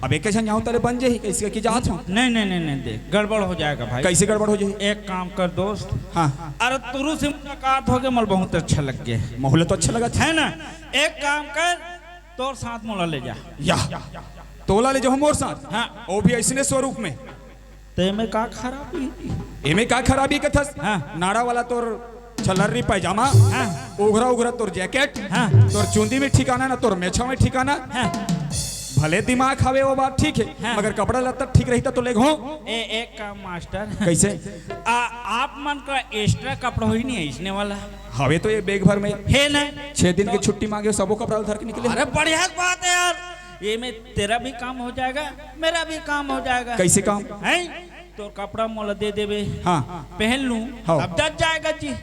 अब एक जन यहाँ तले बन जाही कैसे की जात हो। नहीं नहीं नहीं नहीं देख गड़बड़ हो जाएगा भाई। कैसे गड़बड़ हो जाही? एक काम कर दोस्त। हाँ। अरे तुरु से मुलाकात हो गए मल बहुत अच्छा लग गया माहौल तो अच्छा लगा है ना। एक काम कर तोर साथ मोला ले जा। या तोला ले जाओ मोर साथ। हाँ। वो भी ऐसने स्वरूप में। ते में का खराबी? एमे का खराबी के थस? हाँ। नाड़ा वाला तोर छलर्री पैजामा। हाँ। उघरा उघरा तोर जैकेट। हाँ। तोर चुंदी में ठिकाना ना तोर मेछा में ठिकाना। हाँ। भले दिमाग हवे वो बात ठीक है। हाँ। मगर कपड़ा लत्ता ठीक रही तो ले घो। एक काम मास्टर कैसे? आप मन का एक्स्ट्रा कपड़ा ही नहीं है इसने वाला हवे तो ये बैग भर में है ना। 6 दिन की छुट्टी मांगे सबो कपड़ा उधर के निकले। अरे बढ़िया बात है यार, ये में तेरा भी काम हो जाएगा मेरा भी काम हो जाएगा। कैसे काम? है तो कपड़ा मोला दे देवे। हाँ। पहन लूं हाँ। अब जज जाएगा जी।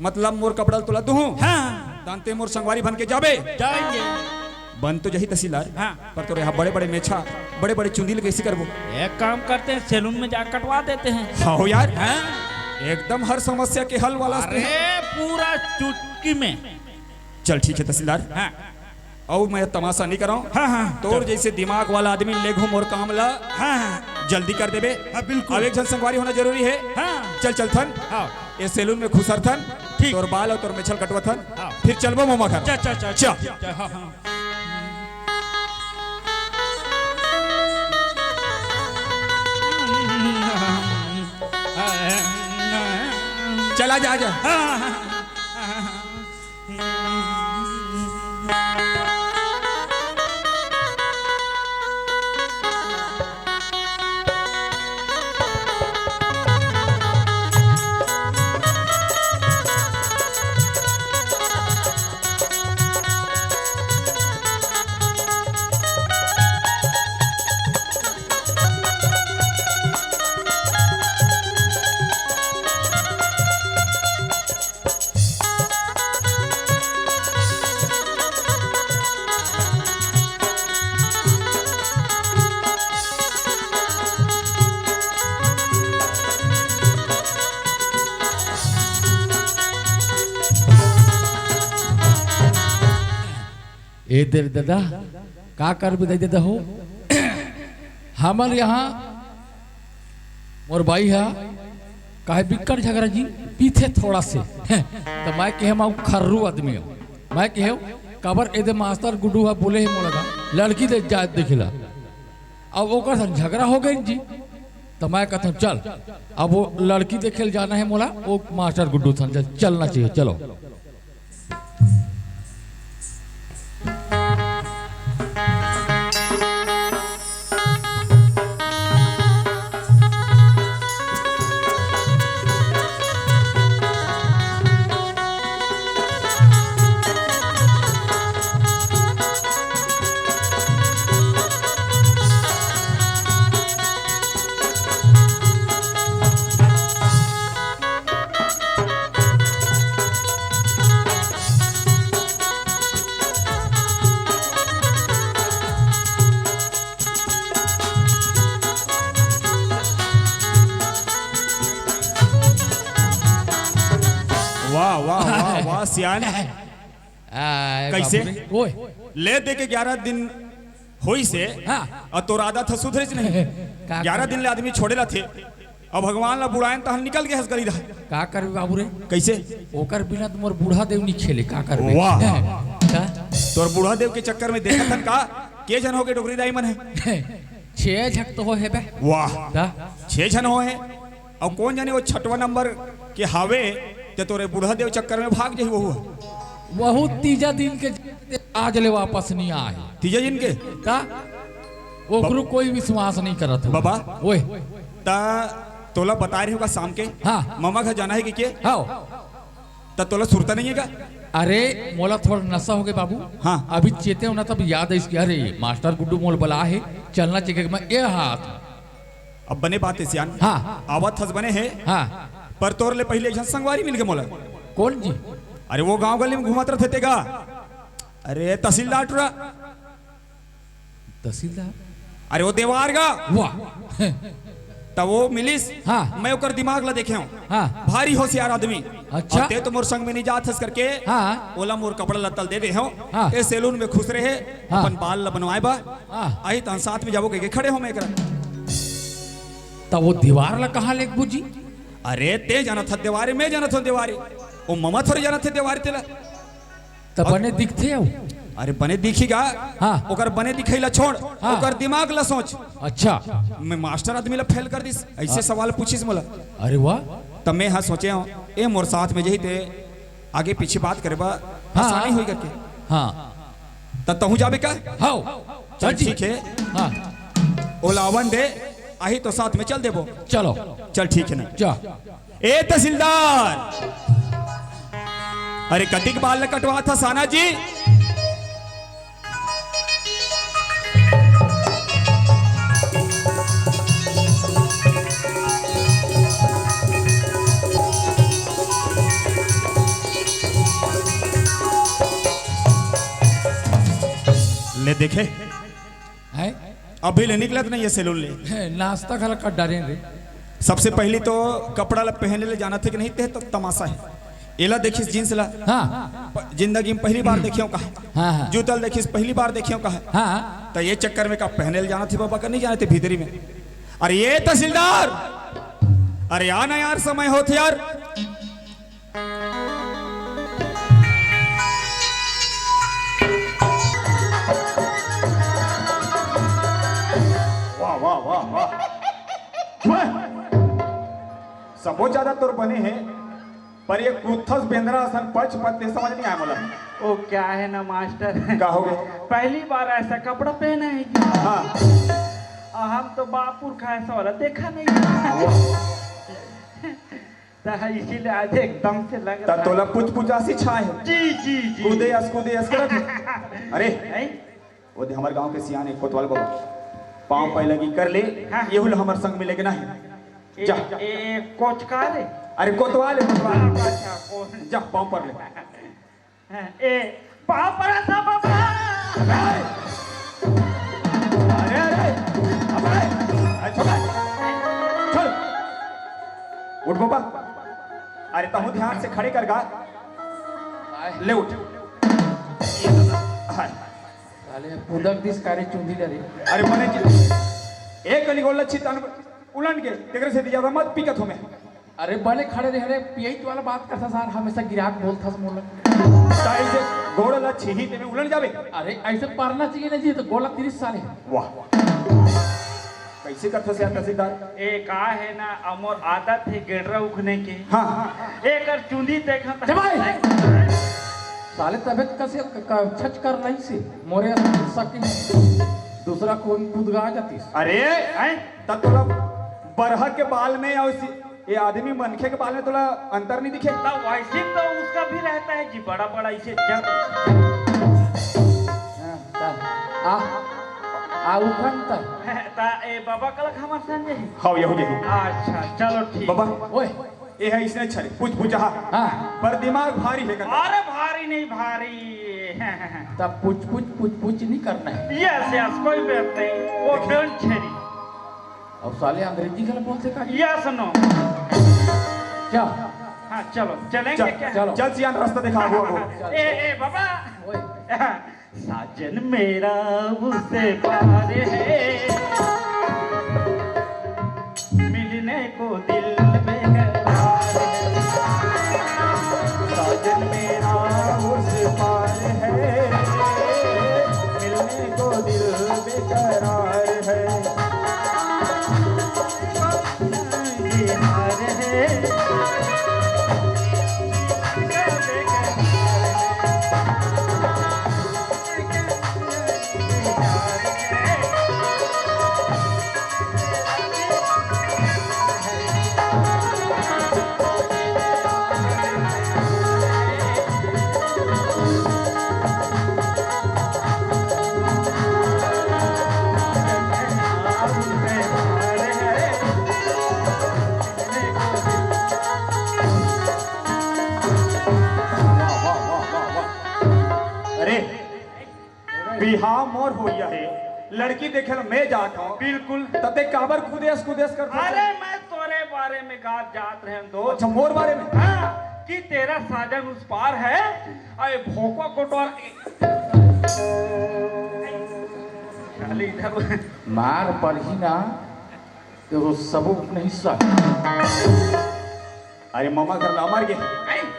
मतलब मोर कपड़ा तोला दूं। हाँ दांते मोर संगवारी बन के जाबे। जाएंगे। बन तो जही तहसीलदार। हाँ। पर तोरे यहाँ बड़े बड़े मेछा बड़े बड़े चुंदी कैसे करबो? एक काम करते हैं सैलून में जा कटवा देते हैं। हाँ हो यार। हाँ? एकदम हर समस्या के हल वाला अरे पूरा चुटकी में। चल ठीक है तहसीलदार। हाँ और मैं तमाशा नहीं कराऊं। हाँ हाँ तोर जैसे दिमाग वाला आदमी ले घूम और काम ला हाँ हाँ जल्दी कर देबे। हाँ, बिल्कुल। अब एक जन संगवारी होना जरूरी है। हाँ चल चल थन। हाँ ये सैलून में खुसर थन। ठीक। तोर बाल और तोर मेछल कटवा थन। हाँ। फिर चलबो मामा घर। चल चल चल चल। चल, हाँ हाँ चला जा जा। ए देर दादा का कर भी दादा हो। हमारे यहाँ मोर भाई है काहे बिक्कट झगड़ा जी पीछे थोड़ा से तो मैं कहे मैं खर्रू आदमी हूँ। मैं कहे कबर एदे मास्टर गुड्डू है बोले ही मोला लड़की दे जात देखिला। अब ओकर संग झगड़ा हो गई जी तो मैं कहता हूँ चल अब वो लड़की देखे जाना है मोला वो मास्टर गुड्डू संग चलना चाहिए चलो। वाह वाह वाह वाह सियान। कैसे? ओए ले दे के 11 दिन होई से। हाँ। और तोर आदत है सुधरे नहीं। का 11 दिन ले आदमी छोड़ेला थे और भगवान ला बुढ़ाएन तहन निकल गए हंस गली रहा। का कर बाबू रे कैसे? ओकर बिना तो मोर बूढ़ा देव नहीं खेले का करबे। वाह। का तोर बूढ़ा देव के चक्कर में देखत हन का के जन हो के डोगरी दाई मन है। 6 झक तो हो है बे। वाह। का 6 जन हो है और कौन जाने वो 6वां नंबर के हावे ते तोरे बूढ़ा देव चक्कर में भाग जाई वो। बहुत तीजा दिन के आज ले वापस नहीं आए। तीजे दिन के का ओकरो कोई विश्वास नहीं करत हो बाबा। ओए ता तोला बता रही होगा शाम के। हाँ। मामा घर जाना है कि के? आओ ता तोला सुरता नहीं है का? अरे मोला थोड़ा नशा हो गए बाबू। हाँ। अभी चेते हो ना तब याद है इसकी अरे मास्टर गुड्डू मोल बला है चलना चाहिए मैं ये हाथ। अब बने बात है सियान। हाँ आवत हस बने है हाँ। पर तोर ले पहले ऐसा संगवारी मिल गए मोला। कौन जी? अरे वो गांव गली में घुमात रहते तेगा। अरे तहसीलदार टुरा। तहसीलदार? अरे वो देवार गा। वाह। तब वो मिलिस। हाँ। मैं ओकर दिमाग ला देखे हूँ। हाँ। भारी होशियार आदमी। अच्छा। और ते तो मोर संग में नहीं जात हस करके। हाँ। ओला मोर कपड़ा लत्तल दे दे हो। हाँ। ए सैलून में खुश रहे। हाँ। अपन बाल ला बनवाए बा। हाँ। आई तन साथ में जाबो के खड़े हो मैं एकरा। तब वो दीवार ला कहाँ ले बूजी? अरे ते जाना था दीवारे में जाना था दीवारे। ओ ममा थोड़ी जाना थे दीवारे तेला। तब बने दिखते हो? अरे बने दिखेगा। हाँ। ओकर बने दिखैला छोड़। हाँ। ओकर दिमाग ला सोच। अच्छा। मैं मास्टर आदमी ला फेल कर दिस ऐसे सवाल पूछिस मोला। अरे वाह। तब मैं हाँ सोचे हूँ ए मोर साथ में जही ते आगे पीछे बात करे बा आसानी होई करके। हाँ तब तहु जाबे का? हाँ चल ठीक है। हाँ ओलावन दे आही तो साथ में चल देबो। चलो चल ठीक है ना। जा। ए तहसीलदार। अरे कतिक बाल न कटवा था साना जी। ले देखे है अभी ले निकलत नहीं है सैलून ले। नाश्ता खा कर डाले रे। सबसे पहली तो कपड़ा ला पहनने ले जाना थे कि नहीं थे तो तमाशा है। एला देखिस जींस ला। हाँ जिंदगी में पहली बार देखियो कहा। हाँ हाँ जूतल देखिस पहली बार देखियो कहा। हाँ। तो ये चक्कर में का पहने ले जाना थे बाबा का नहीं जाना थे भीतरी में। अरे ये तहसीलदार। अरे आना यार समय होते यार। वाह वाह वाह वाह। सबो ज्यादा तोर बने हैं पर ये क्रूथस बेंद्रा असन पच पत्ते समझ नहीं आया मोला। ओ क्या है ना मास्टर। क्या हो गया? पहली बार ऐसा कपड़ा पहना है जी। हाँ। हम तो बापुर का ऐसा वाला देखा नहीं। तो इसीलिए आज एकदम से लग रहा है। तोला पुछ पुचासी छाए है। जी जी जी। कूदे यस करत। अरे वो दे हमारे गांव के सियाने कोतवाल बाबा पांव पे लगी कर ले। हाँ। ये हुल हमारे संग मिलेगा नहीं। जा। कोच का रे। अरे कोतवाल है कोतवाल। अच्छा कौन? जा पांव पर ले। ए पाँव पड़ा था बाबा। अरे अरे छोड़ उठ बाबा। अरे तहु ध्यान से खड़े कर गा। ले उठ। साले पुदक दिस कार्य चुंदी डरे। अरे मने एक गली गोल अच्छी तन उलट के तेरे से दिया मत पिकत हो मैं। अरे बने खड़े रहे पियत वाला बात करता सार हमेशा गिराक बोलता मोला। ताई से गोड़ अच्छी ही ते में उलट जावे। अरे ऐसे पढ़ना चाहिए ना जी तो गोला 30 साल है। वाह कैसे करता से तहसीलदार। ए का है ना अमोर आदत है गेडरा उखने की। हाँ हाँ। एक और चुंदी देखा साले तबियत कैसे छच कर रही से मोरे सकी दूसरा कौन कूदगा जाती। अरे तब तोला बरह के बाल में या ये आदमी मनखे के बाल में थोड़ा अंतर नहीं दिखे। तो वैसे तो उसका भी रहता है जी बड़ा बड़ा इसे जग। ता ए बाबा कल हमार संजय। हाँ यहू यही। अच्छा चलो ठीक। बाबा ओए ये है इसने छड़े पूछ पूछा। हाँ पर दिमाग भारी है। अरे भारी नहीं भारी। तब पूछ नहीं करना है। यस यस कोई बात नहीं वो डोंट छेरी। अब साले अंग्रेजी का बोलते का। Yes no. क्या? हाँ चलो चलेंगे क्या? चलो चल सियान रास्ता दिखा वो। ए बाबा। ओए साजन मेरा उससे पार है मिलने को दिल बेकरार है। साजन मेरा उससे पार है मिलने को दिल बेकरार है। ये हार है बिहाव मोर होइया है लड़की देखे मैं जाता हूँ बिल्कुल। तब देख काबर कुदेस करता है। अरे मैं तोरे बारे में गात जात रहे दो। अच्छा मोर बारे में हाँ, कि तेरा साजन उस पार है। अरे भोको कोटोर खाली इधर मार पर ही ना तो सबूत नहीं सक। अरे मामा घर ला मार गए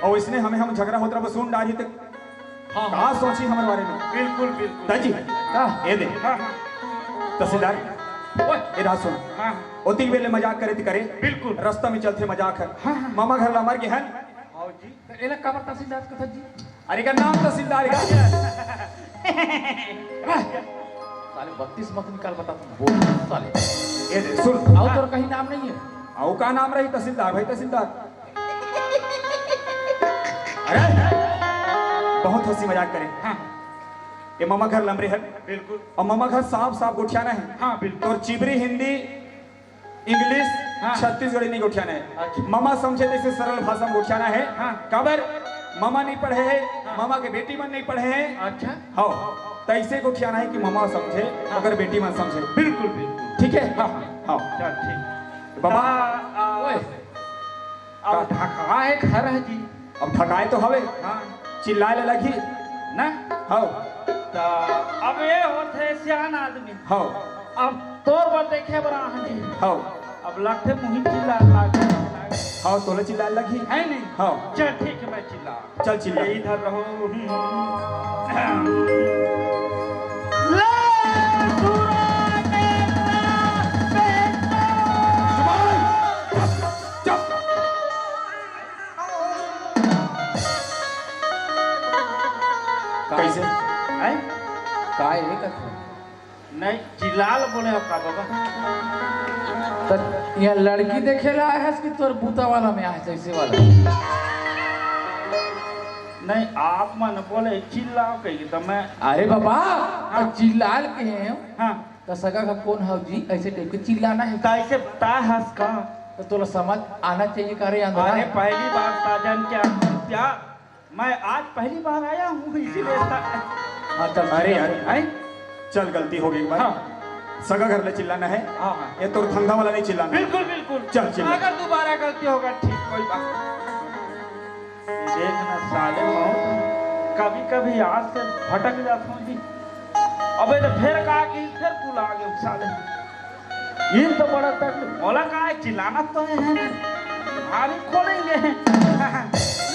और इसने हमें हम झगड़ा होता बस सुन डाली तक हाँ कहा सोची हमारे बारे में। बिल्कुल बिल्कुल दाजी ये दे हाँ हाँ तहसीलदार ये रात सुन हाँ ओती वेले मजाक करे ती करे बिल्कुल। रास्ता में चलते मजाक है हाँ, हाँ। मामा घर ला मार गए हैं। आओ जी। एला काबर तहसीलदार कथा जी अरे का नाम तहसीलदार का साले 32 मत निकाल बता तुम बोल साले। ये दे सुन आओ तो कहीं नाम नहीं है। आओ का नाम रही तहसीलदार भाई तहसीलदार। अरे बहुत हंसी मजाक करे। हाँ ये मामा घर लमरे है बिल्कुल। और मामा घर साफ गुठियाना है। हाँ बिल्कुल। और चिबरी हिंदी इंग्लिश हाँ। छत्तीसगढ़ी नहीं गुठियाना है। अच्छा। मामा समझे जैसे सरल भाषा में गुठियाना है। हाँ। काबर मामा नहीं पढ़े हैं मामा के बेटी मन नहीं पढ़े हैं। अच्छा हाँ तैसे गुठियाना है कि मामा समझे अगर बेटी मन समझे। बिल्कुल बिल्कुल। ठीक है हाँ हाँ चल ठीक। बाबा ओए अब ढका है घर है जी। अब ठकाए तो हवे हाँ चिल्लाए ले लगी ना हाँ तो अब ये होते सियान आदमी। हाँ अब तोर बार देखे बरा जी। हाँ अब लगते मुहिम चिल्ला लागे हाँ तोले चिल्लाए लगी है नहीं। हाँ चल ठीक है मैं चिल्ला। चल चिल्ला ये इधर रहो। कैसे हैं? काय है कथा नहीं चिल्लाल बोले हो का बाबा। तो ये लड़की देखे ला है कि तोर बूता वाला में है जैसे वाला। नहीं आप मन बोले चिल्लाओ कही तो मैं। अरे बाबा अब चिल्लाल के हैं हाँ तो सगा का कौन है जी ऐसे टाइप के चिल्लाना है कैसे बता हंस का। तो तोला समझ आना चाहिए करे अरे अंदर। पहली बार साजन क्या मैं आज पहली बार आया हूँ इसीलिए हाँ चल अरे यार हैं? चल गलती हो गई एक बार। हाँ सगा घर ले चिल्लाना है हाँ हाँ ये तो धंधा वाला नहीं चिल्लाना। बिल्कुल बिल्कुल। चल, चिल्ला। अगर दोबारा गलती होगा ठीक कोई बात। ये देखना साले मौत कभी कभी आज से भटक जाता हूँ जी। अबे तो फिर कहा कि फिर पुल आ गए साले। ये तो बड़ा तक बोला कहा है चिल्लाना तो है ना भारी खोलेंगे।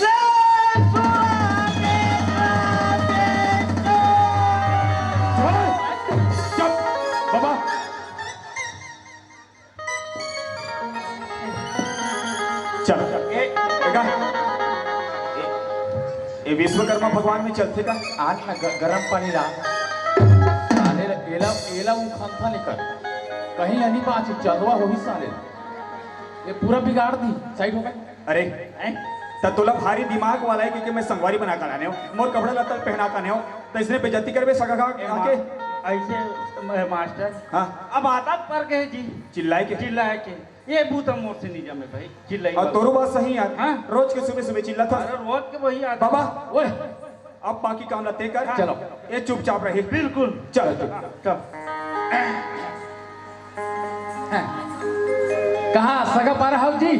ले बाबा चल बेटा ये विश्वकर्मा भगवान में चलते का आज ना गरम पानी ला साले एला एला वो खंथा निकल कहीं अनी बात चंदवा हो ही साले ये पूरा बिगाड़ दी साइड हो गए। अरे तब तोला भारी दिमाग वाला है क्योंकि मैं संगवारी बना कर आने हो मोर कपड़ा लत्ता पहना कर आने हो तो इसने बेइज्जती करबे सगा का आके ऐसे मास्टर हाँ अब आदत पर गए जी चिल्लाए के चिल्लाए के ये भूत मोर से नहीं जमे भाई चिल्लाई। और तोरो बात सही यार हाँ। रोज के सुबह सुबह चिल्ला था। अरे रोज के वही आता। बाबा ओए अब बाकी काम लते कर चलो। ये चुपचाप रही बिल्कुल चल चल। कहाँ सगा पारा हाउ जी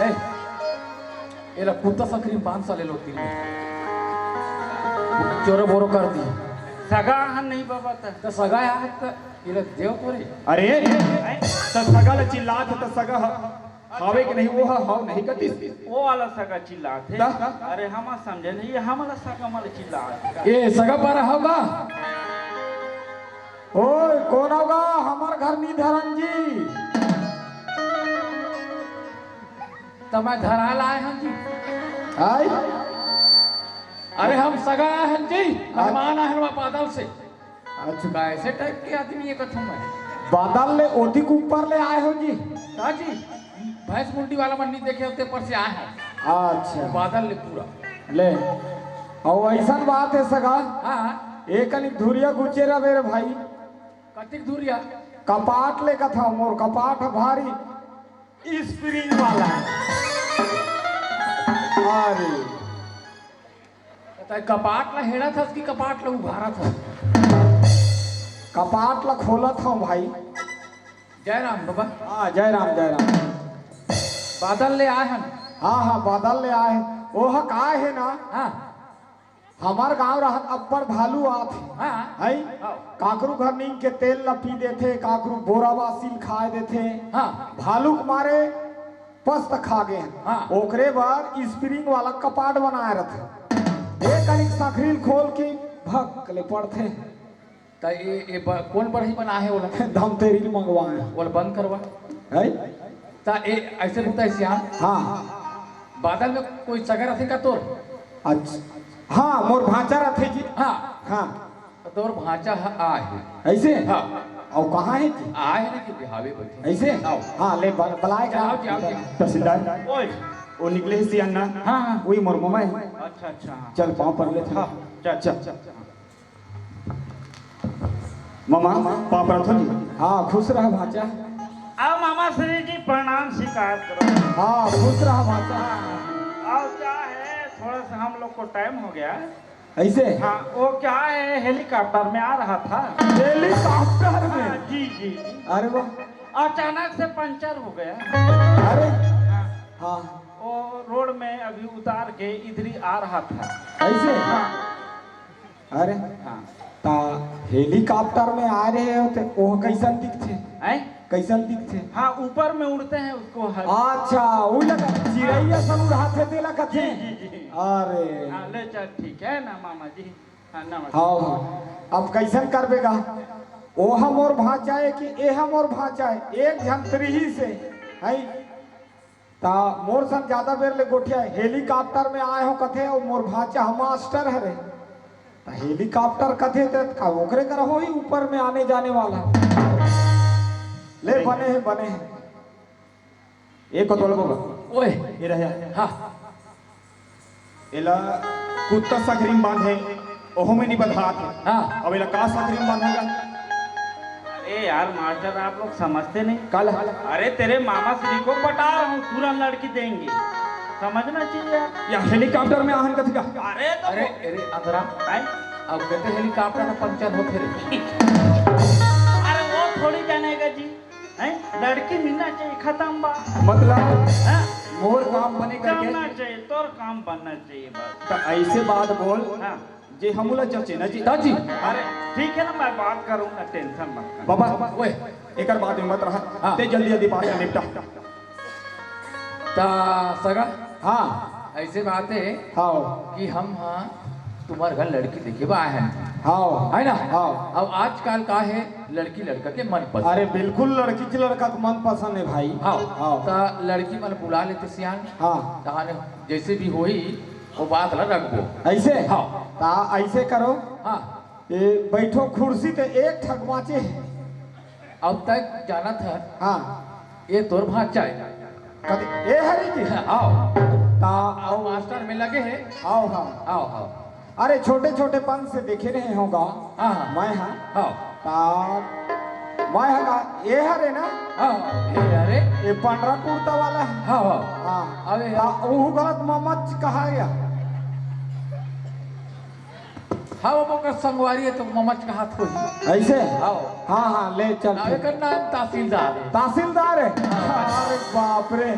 ए एला कुत्ता सकरी 5 साले लोग तीन चोरो बोरो कर दी सगा हन नहीं बाबा था। तो सगा है तो ये देव तोरे अरे तो सगा ले चिल्ला था तो सगा हावे के नहीं वो हाव नहीं कती वो वाला सगा चिल्ला थे। दा? अरे हम समझे नहीं ये हमारा सगा वाला चिल्ला। ये सगा पारा होगा ओए कौन होगा हमार घर निधरन जी। तो मैं धरा लाए हैं जी। आई अरे हम सगा आए हैं जी मेहमान आए हैं बादल से। अच्छा कैसे टाइप के आदमी ये कथू मैं बादल ले ओधी के ऊपर ले आए हो जी। हाँ जी भैंस मुंडी वाला मंडी देखे होते पर से आए हैं अच्छा बादल ले पूरा ले और ऐसा बात है सगा हाँ एक अनिक धुरिया गुचेरा मेरे भाई कतिक दूरिया कपाट ले का था मोर कपाट भारी स्प्रिंग वाला अरे तो कपाट ला हेड़ा था कि कपाट ला उभारा था? कपाट ला खोला था भाई। जय राम बाबा। हाँ जय राम जय राम। बादल ले आए हैं। हाँ हाँ बादल ले आए। ओह का है ना, हाँ हमार गांव रहत अब्बड़ भालू आथे। हाँ है काकरू घर नीम के तेल ला पी देथे, काकरू बोरावा सील खाए देथे। हाँ भालू के मारे पस्त खा गए। हाँ। ओकरे बार स्प्रिंग वाला कपाट बनाए रहते। एक कनिक सखरील खोल के भक ले पड़थे। तो ये कौन बढ़ी बना है बोला? धम तेरी मंगवाए बोला बंद करवा है। तो ये ऐसे होता है श्याम। हाँ बादल में कोई सगर रथे का तोर? अच्छा हाँ मोर भांचा रहते जी। हाँ हाँ तो तोर भांचा आए ऐसे। हाँ और कहाँ है जी? आए ना कि बिहावे बैठे ऐसे। हाँ ले बलाए का। आओ जी, आओ जी। तहसीलदार ओए वो निकले ही सियाना। हाँ हाँ वही मोर ममा है। अच्छा अच्छा हाँ चल पाँव पर ले था। चल चल मामा पाप रथो जी। हाँ खुश रहा भांचा। आओ मामा श्री जी प्रणाम शिकायत करो। हाँ खुश रहा भांचा। आओ क्या है, थोड़ा सा हम लोग को टाइम हो गया। ऐसे। हाँ वो क्या है, हेलीकॉप्टर में आ रहा था। हेलीकॉप्टर हाँ, में? जी जी जी। अरे वाह। अचानक से पंचर हो गया। अरे हाँ, हाँ वो रोड में अभी उतार के इधर ही आ रहा था। ऐसे। हाँ अरे हाँ ता हेलीकॉप्टर में आ रहे हो तो वो कैसन दिखते? हैं? कैसन दिखते? हाँ ऊपर में उड़ते हैं उसको अच्छा वो लगा चिड़ैया सन उड़ाते थे लगा थे। जी जी जी। अरे हाँ ले चल ठीक है ना मामा जी। हाँ नमस्ते। हाँ अब कैसन करबेगा? ओ हम और भांचा है कि ए हम और भांचा है? एक झंतरी ही से है ता मोर सन ज्यादा बेर ले गोठिया हेलीकॉप्टर में आए हो कथे और मोर भांचा हम मास्टर है रे। हेलीकॉप्टर कथे तो ओकरे कर हो ही ऊपर में आने जाने वाला। ले बने हैं एक को तोल बाबा ओए ये रहे। हाँ एला कुत्ता सकरीम बांधे ओहो में नहीं बधात है। हाँ अब एला का सकरीम बांधेगा? अरे यार मास्टर आप लोग समझते नहीं। कल अरे तेरे मामा श्री को बता रहा हूँ, तुरंत लड़की देंगे, समझना चाहिए यार। या हेलीकॉप्टर में आहन कथी का? अरे तो अरे अरे अंदरा हैं? अब कहते हेलीकॉप्टर में पंचर होते रहे। अरे वो थोड़ी जानेगा जी। हैं? लड़की मिलना चाहिए, खत्म बात। मतलब हाँ? मोर काम बने करके बनना चाहिए, तोर काम बनना चाहिए बस। तो ऐसे बात बोल हाँ जे हमला चचे ना जी। दादी अरे ठीक है ना, मैं बात करूंगा, टेंशन मत कर। बाबा ओए एकर बात में मत रहा। हाँ। ते जल्दी जल्दी बात निपटा। ता सगा हाँ ऐसे बात है हाँ कि हम हाँ तुम्हारे घर लड़की देखे बा आए हैं हाँ है ना? हाँ। अब आजकल का है लड़की लड़का के मन पसंद। अरे बिल्कुल लड़की की लड़का का मन पसंद है भाई। हाँ हाँ ता लड़की मन बुला लेते सियान। हाँ तहाने जैसे भी होई वो बात ला रखबो। ऐसे। हाँ ता ऐसे करो हाँ ये बैठो कुर्सी पे एक ठगमाचे है। अब तक जाना था हाँ ये तोर भांचा है। कभी ए हरी की आओ ता आओ मास्टर में लगे हैं। आओ हाँ। आओ आओ अरे छोटे छोटे पन से देखे रहे होगा। हाँ हाँ मैं हाँ आओ ता मैं हाँ ये हरे ना आओ ये अरे ये पंडरा कुर्ता वाला है। हाँ हाँ हाँ अबे ता वो गलत ममच कहा गया। हाँ वो का संगवारी है तो ममच का हाथ हो ही। ऐसे। आओ हाँ हाँ ले चल नावे का नाम तहसीलदार है। तहसीलदार है। अरे बाप रे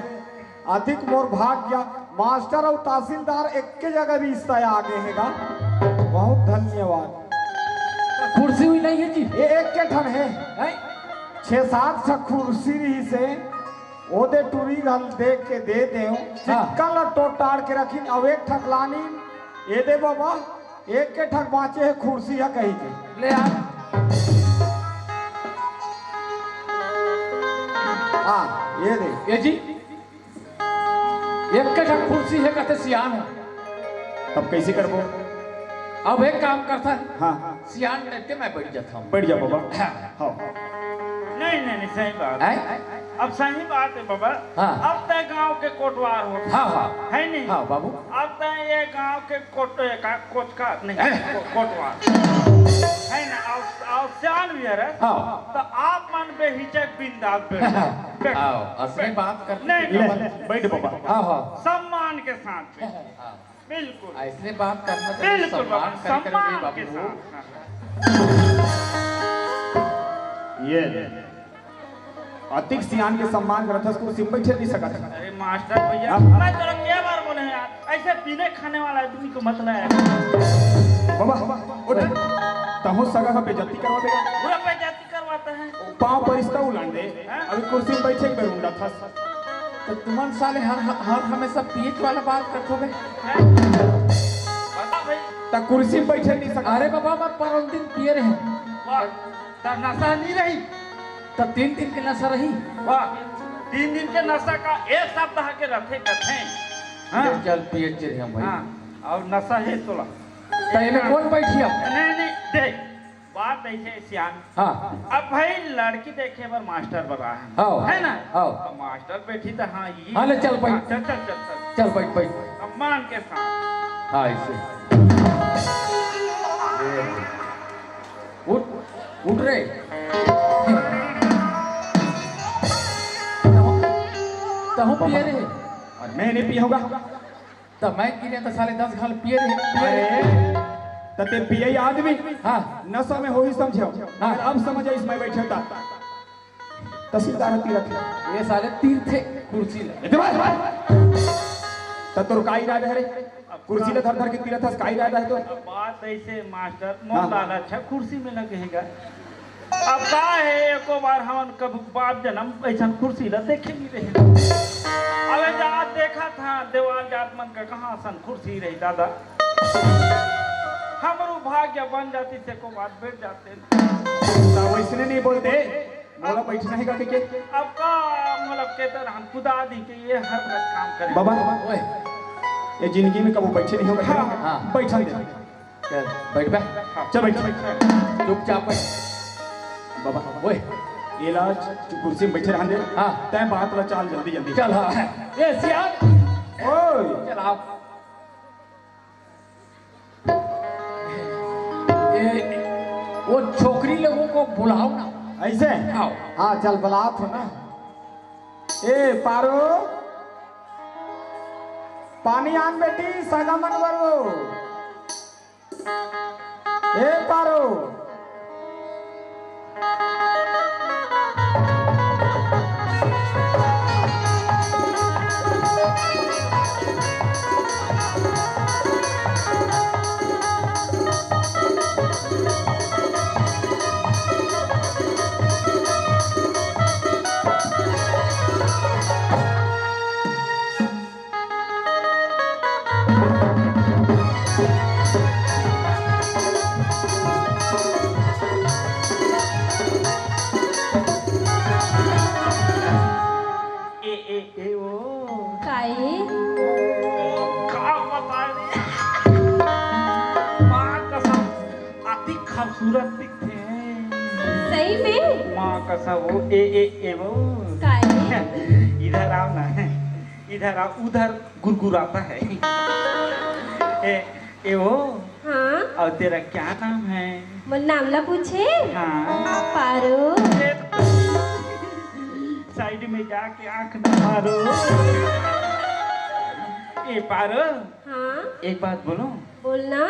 अधिक मोर भाग गया। मास्टर और तहसीलदार एक के जगह रिश्ता आगे हैगा। बहुत धन्यवाद। कुर्सी हुई नहीं है जी। ये एक के ठन है हैं? 6-7 छह कुर्सी रही से ओदे टूरी घल देख के दे दे चिक्कल टोटाड़ के रखी। अब एक ठकलानी ये दे बाबा एक के ठक बाँचे है कुर्सी है कहीं के ले आ हाँ ये दे। ये जी एक के ठक कुर्सी है कहते सियान है। तब कैसे करबो? अब एक काम करता है हाँ सियान लेके मैं बैठ जाता हूँ। बैठ जा बाबा। हाँ। हाँ नहीं नहीं नहीं, सही बात। हैं? अब सही बात है बाबा। हाँ। अब तय गांव के कोटवार हो हाँ हाँ है नहीं। हाँ बाबू अब तय ये गांव के कोटका नहीं कोटवार है ना। अब सियान भी है हाँ तो आप मन बेहिचक बिंदास बैठ आओ असली बात करते नहीं बैठ बाबा। हाँ हाँ सम्मान के साथ बैठ। बिल्कुल ऐसे बात करना तो बिल्कुल बाबा, सम्मान कर सम्मान के बाबू साथ। ये अतिक सियान के सम्मान करत हस कुर्सी में बैठे नहीं सकत। अरे मास्टर भैया मैं तेरा क्या बार बोले हैं यार, ऐसे पीने खाने वाला आदमी को मत लाया बाबा उठ तहो सगा का बेइज्जती करवा देगा। पूरा बेइज्जती करवाता है। पांव पर इसका उलान दे अभी कुर्सी में बैठे के बेरुंडा था। तो तुमन साले हर हमेशा पीएच वाला बात करते हो बता भाई ता कुर्सी में बैठे नहीं सकत। अरे बाबा मैं पर दिन पिए रहे वाह तर नशा नहीं रही। तो 3 दिन के नशा रही वाह 3 दिन के नशा का एक सप्ताह के रखे कथे। हाँ चल पीएच रहे हम भाई हाँ और नशा है तोला तो इन्हें कौन बैठी अब नहीं देख बात ऐसे सियान। हाँ अब भाई लड़की देखे पर मास्टर बना आओ, है ना। आओ। तो मास्टर बैठी तो हाँ ये हाँ, ले चल भाई। हाँ, चल चल बैठ बैठ सम्मान के साथ। हाँ ऐसे उठ उठ रे तो हम पिए रहे और मैं नहीं पियूंगा। तो मैं गिने तो साले 10 घाल पिए रहे अरे तते पिए आदमी हाँ नशा में हो ही समझो। हाँ। अब समझ इसमें बैठे था तहसीलदार तीरथ ये साले 3 थे कुर्सी ले तोर काई राय रहे कुर्सी ले धर धर के तीरथ काई राय रहे तो अब बात ऐसे मास्टर मोर लाल अच्छा कुर्सी में लगेगा। अब का है एको बार हम कब बाप जन्म ऐसा कुर्सी ला देखे नहीं रहे। अबे जात देखा था देवाल जात मन का कहाँ सन कुर्सी रही दादा। हमरो भाग्य बन जाती से को बात बैठ जाते। वैसने नहीं बोलते मोला बैठना है का के अब का मतलब के तरह हम खुदा दी के ये हर वक्त काम करे। बाबा ओए ये जिंदगी में कबो बैठे नहीं हो बैठे हाँ। बैठा दे चल बैठ बे चल बैठ चुपचाप बैठ बाबा ओए इलाज कुर्सी में बैठे रहने दे। हाँ। तय बात ला चाल जल्दी जल्दी चल हाँ ये सियान ओए चल आओ ये वो छोकरी लोगों को बुलाओ ना ऐसे आओ हाँ चल बुलाओ तो ना। ए पारो पानी आन बेटी सगा मन बरो। ए पारो ए ओ काय का बता रही माँ कसम अति खूबसूरत दिखते हैं। सही में माँ कसम वो ए वो काय इधर आओ ना इधर आओ उधर गुरगुराता है। ए वो हाँ और तेरा क्या नाम है? मोर नाम ला पूछे हाँ पारो साइड में जाके आंख न मारो। ए पारो हाँ एक बात बोलो। बोलना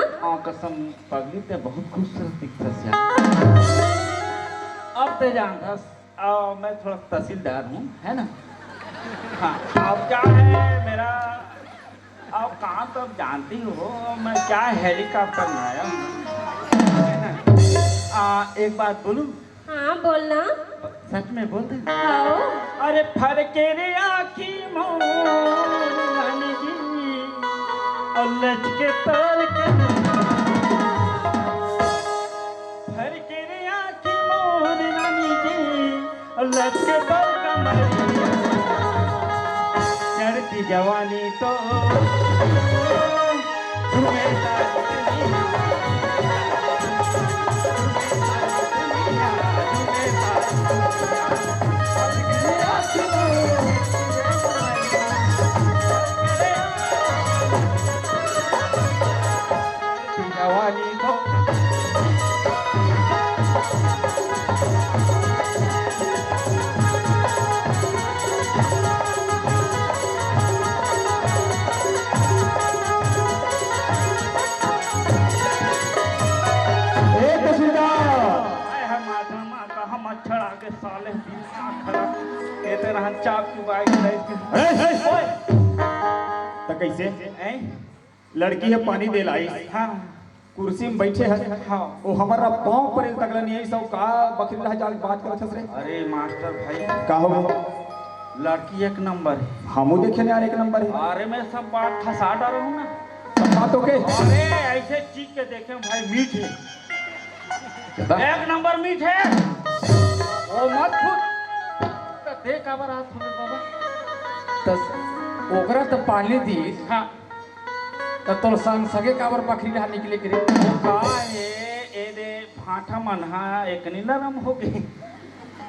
कसम पगली ते बहुत खूबसूरत दिखता है। अब ते जानता मैं थोड़ा तहसीलदार हूँ है ना। हाँ अब क्या है मेरा अब कहाँ तो अब जानती हो मैं क्या हेलीकॉप्टर में आया हूँ। एक बात बोलूं हाँ बोलना सच में बोल दे। आओ अरे फरके रे आखी मोनी जी और लचके तोर के फरके रे आखी मोनी जी और लचके तोर कमरिया चढ़ती जवानी तो तुम्हें साथ तो कैसे लड़की है पानी दे लाई, हाँ कुर्सी में बैठे है, हाँ वो हमारा पाँव पर तकला नहीं है, सब का बकरी रहा जाल बात करत रे। अरे मास्टर भाई का हो लड़की एक नंबर है। हमू देखे यार एक नंबर है। अरे मैं सब बात फंसा डाला हूँ ना। सब बातों के अरे ऐसे चीज के देखे भाई मीठ है, एक नंबर मीठ है। ओ मत फुट तो देख आवर हाथ में बाबा तो ओकरा तो पानी दी हाँ तो तोर संग सगे काबर बकरी रहा निकले करे वो का है ए दे भाटा मन हाँ एक नीलम हो गई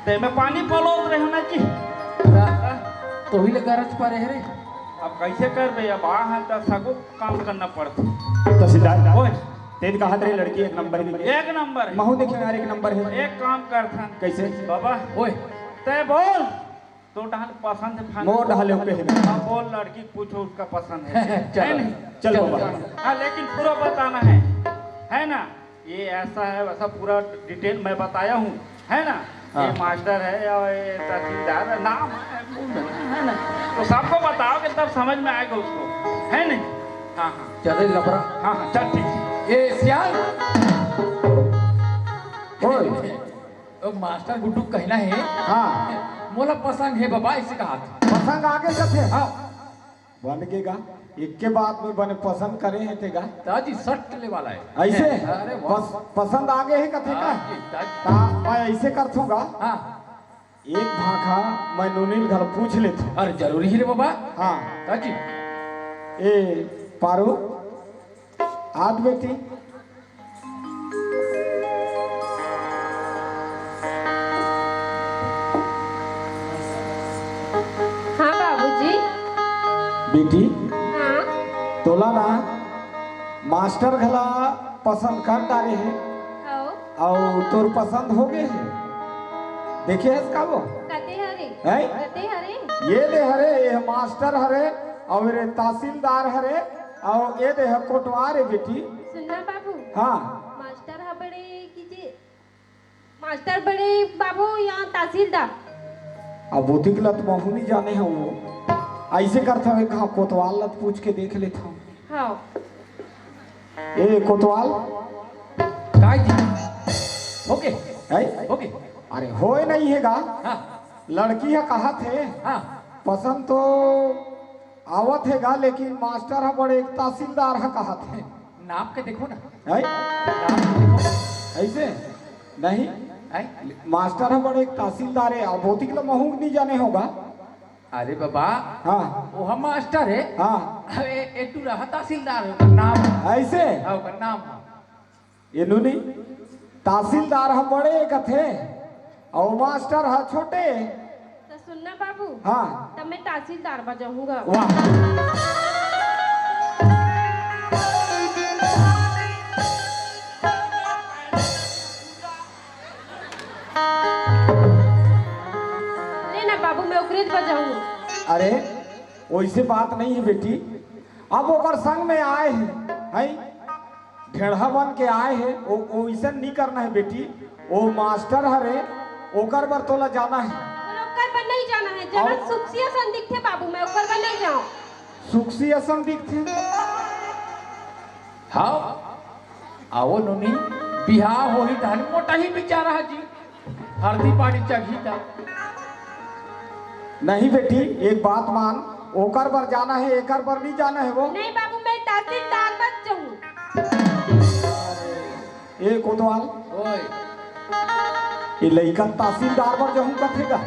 ते में पानी पलोत रहे ना जी। तो ही लगा रच पा रहे रे। अब कैसे कर बे अब आ तो सगो काम करना पड़ता। तहसीलदार ओए तेज कहा तेरी लड़की एक नंबर है, एक नंबर है। महू देखे यार एक नंबर है। एक काम करता कैसे बाबा ओए ते बोल तो डाल पसंद है मोर ढाले पे है। हाँ बोल लड़की पूछो उसका पसंद है चल नहीं? चल बाबा। हाँ लेकिन पूरा बताना है ना, ये ऐसा है वैसा पूरा डिटेल मैं बताया हूँ है ना। ये मास्टर है या ये तहसीलदार है, नाम है ना, तो सबको बताओगे तब समझ में आएगा उसको है नहीं। हाँ हाँ चल लबरा हाँ हाँ चल ठीक है। ए सियाल ओए ओ मास्टर गुड्डू कहना है हाँ मोला पसंद है बाबा इसे कहा था। पसंद आगे कथे हाँ बन गेगा एक के बाद में बने पसंद करे हैं तेगा ताजी सट ले वाला है ऐसे अरे वाह पसंद आगे है कथे का ता मैं ऐसे करथूंगा हाँ एक भाखा मैं नुनील घर पूछ लेता अरे जरूरी है रे बाबा। हाँ ताजी ए पारो आज बेटी हाँ बाबूजी। बेटी हाँ तोला ना मास्टर घला पसंद कर डाले है आओ और तोर पसंद हो गए है देखे है इसका वो कते हरे है कते हरे ये दे हरे ये मास्टर हरे और ये तहसीलदार हरे और ये दे कोटवार है बेटी। सुनना बाबू हाँ मास्टर हा बड़े कीजिए मास्टर बड़े बाबू यहाँ तहसीलदार। अब बुद्धिक लत महू नहीं जाने हैं वो ऐसे करता है कहाँ कोतवाल लत पूछ के देख लेता हूँ। हाँ ए कोतवाल काय जी ओके है ओके अरे होए नहीं हैगा हाँ लड़की है कहा थे हाँ पसंद तो आवत हैगा लेकिन मास्टर है बड़े एक तहसीलदार है कहा थे नाप के देखो ना है नाप के देखो ऐसे नहीं है मास्टर है बड़े एक तहसीलदार है और भौतिक तो महू नहीं जाने होगा। अरे बाबा हाँ वो हम मास्टर है हाँ अरे एटू रहा तहसीलदार है ओकर नाम ऐसे हाँ ओकर नाम ये नुनी तहसीलदार है बड़े एक थे और मास्टर है छोटे। तो सुनना बाबू हाँ तब मैं तहसीलदार बजाऊंगा। वाह लेना बाबू मैं उकरेज बजाऊंगा। अरे वैसे बात नहीं है बेटी अब ओकर संग में आए हैं ढेढ़ा बन के आए हैं वो वैसे नहीं करना है बेटी वो मास्टर हरे ओकर बर तोला जाना है। और ओकर पर नहीं जाना है जब और- सुखसिया सन दिखते बाबू मैं ओकर पर नहीं जाऊं। सुखसी असम दिखते हाँ आओ नोनी बिहार हो ही धन मोटा ही बेचारा है जी हल्दी पानी चाहिए था। नहीं बेटी एक बात मान ओकर बर जाना है एकर बर नहीं जाना है वो। नहीं बाबू मैं तहसीलदार बन जाऊं। ए कोतवाल ओए ये लइकन तहसीलदार बर जहूं कथेगा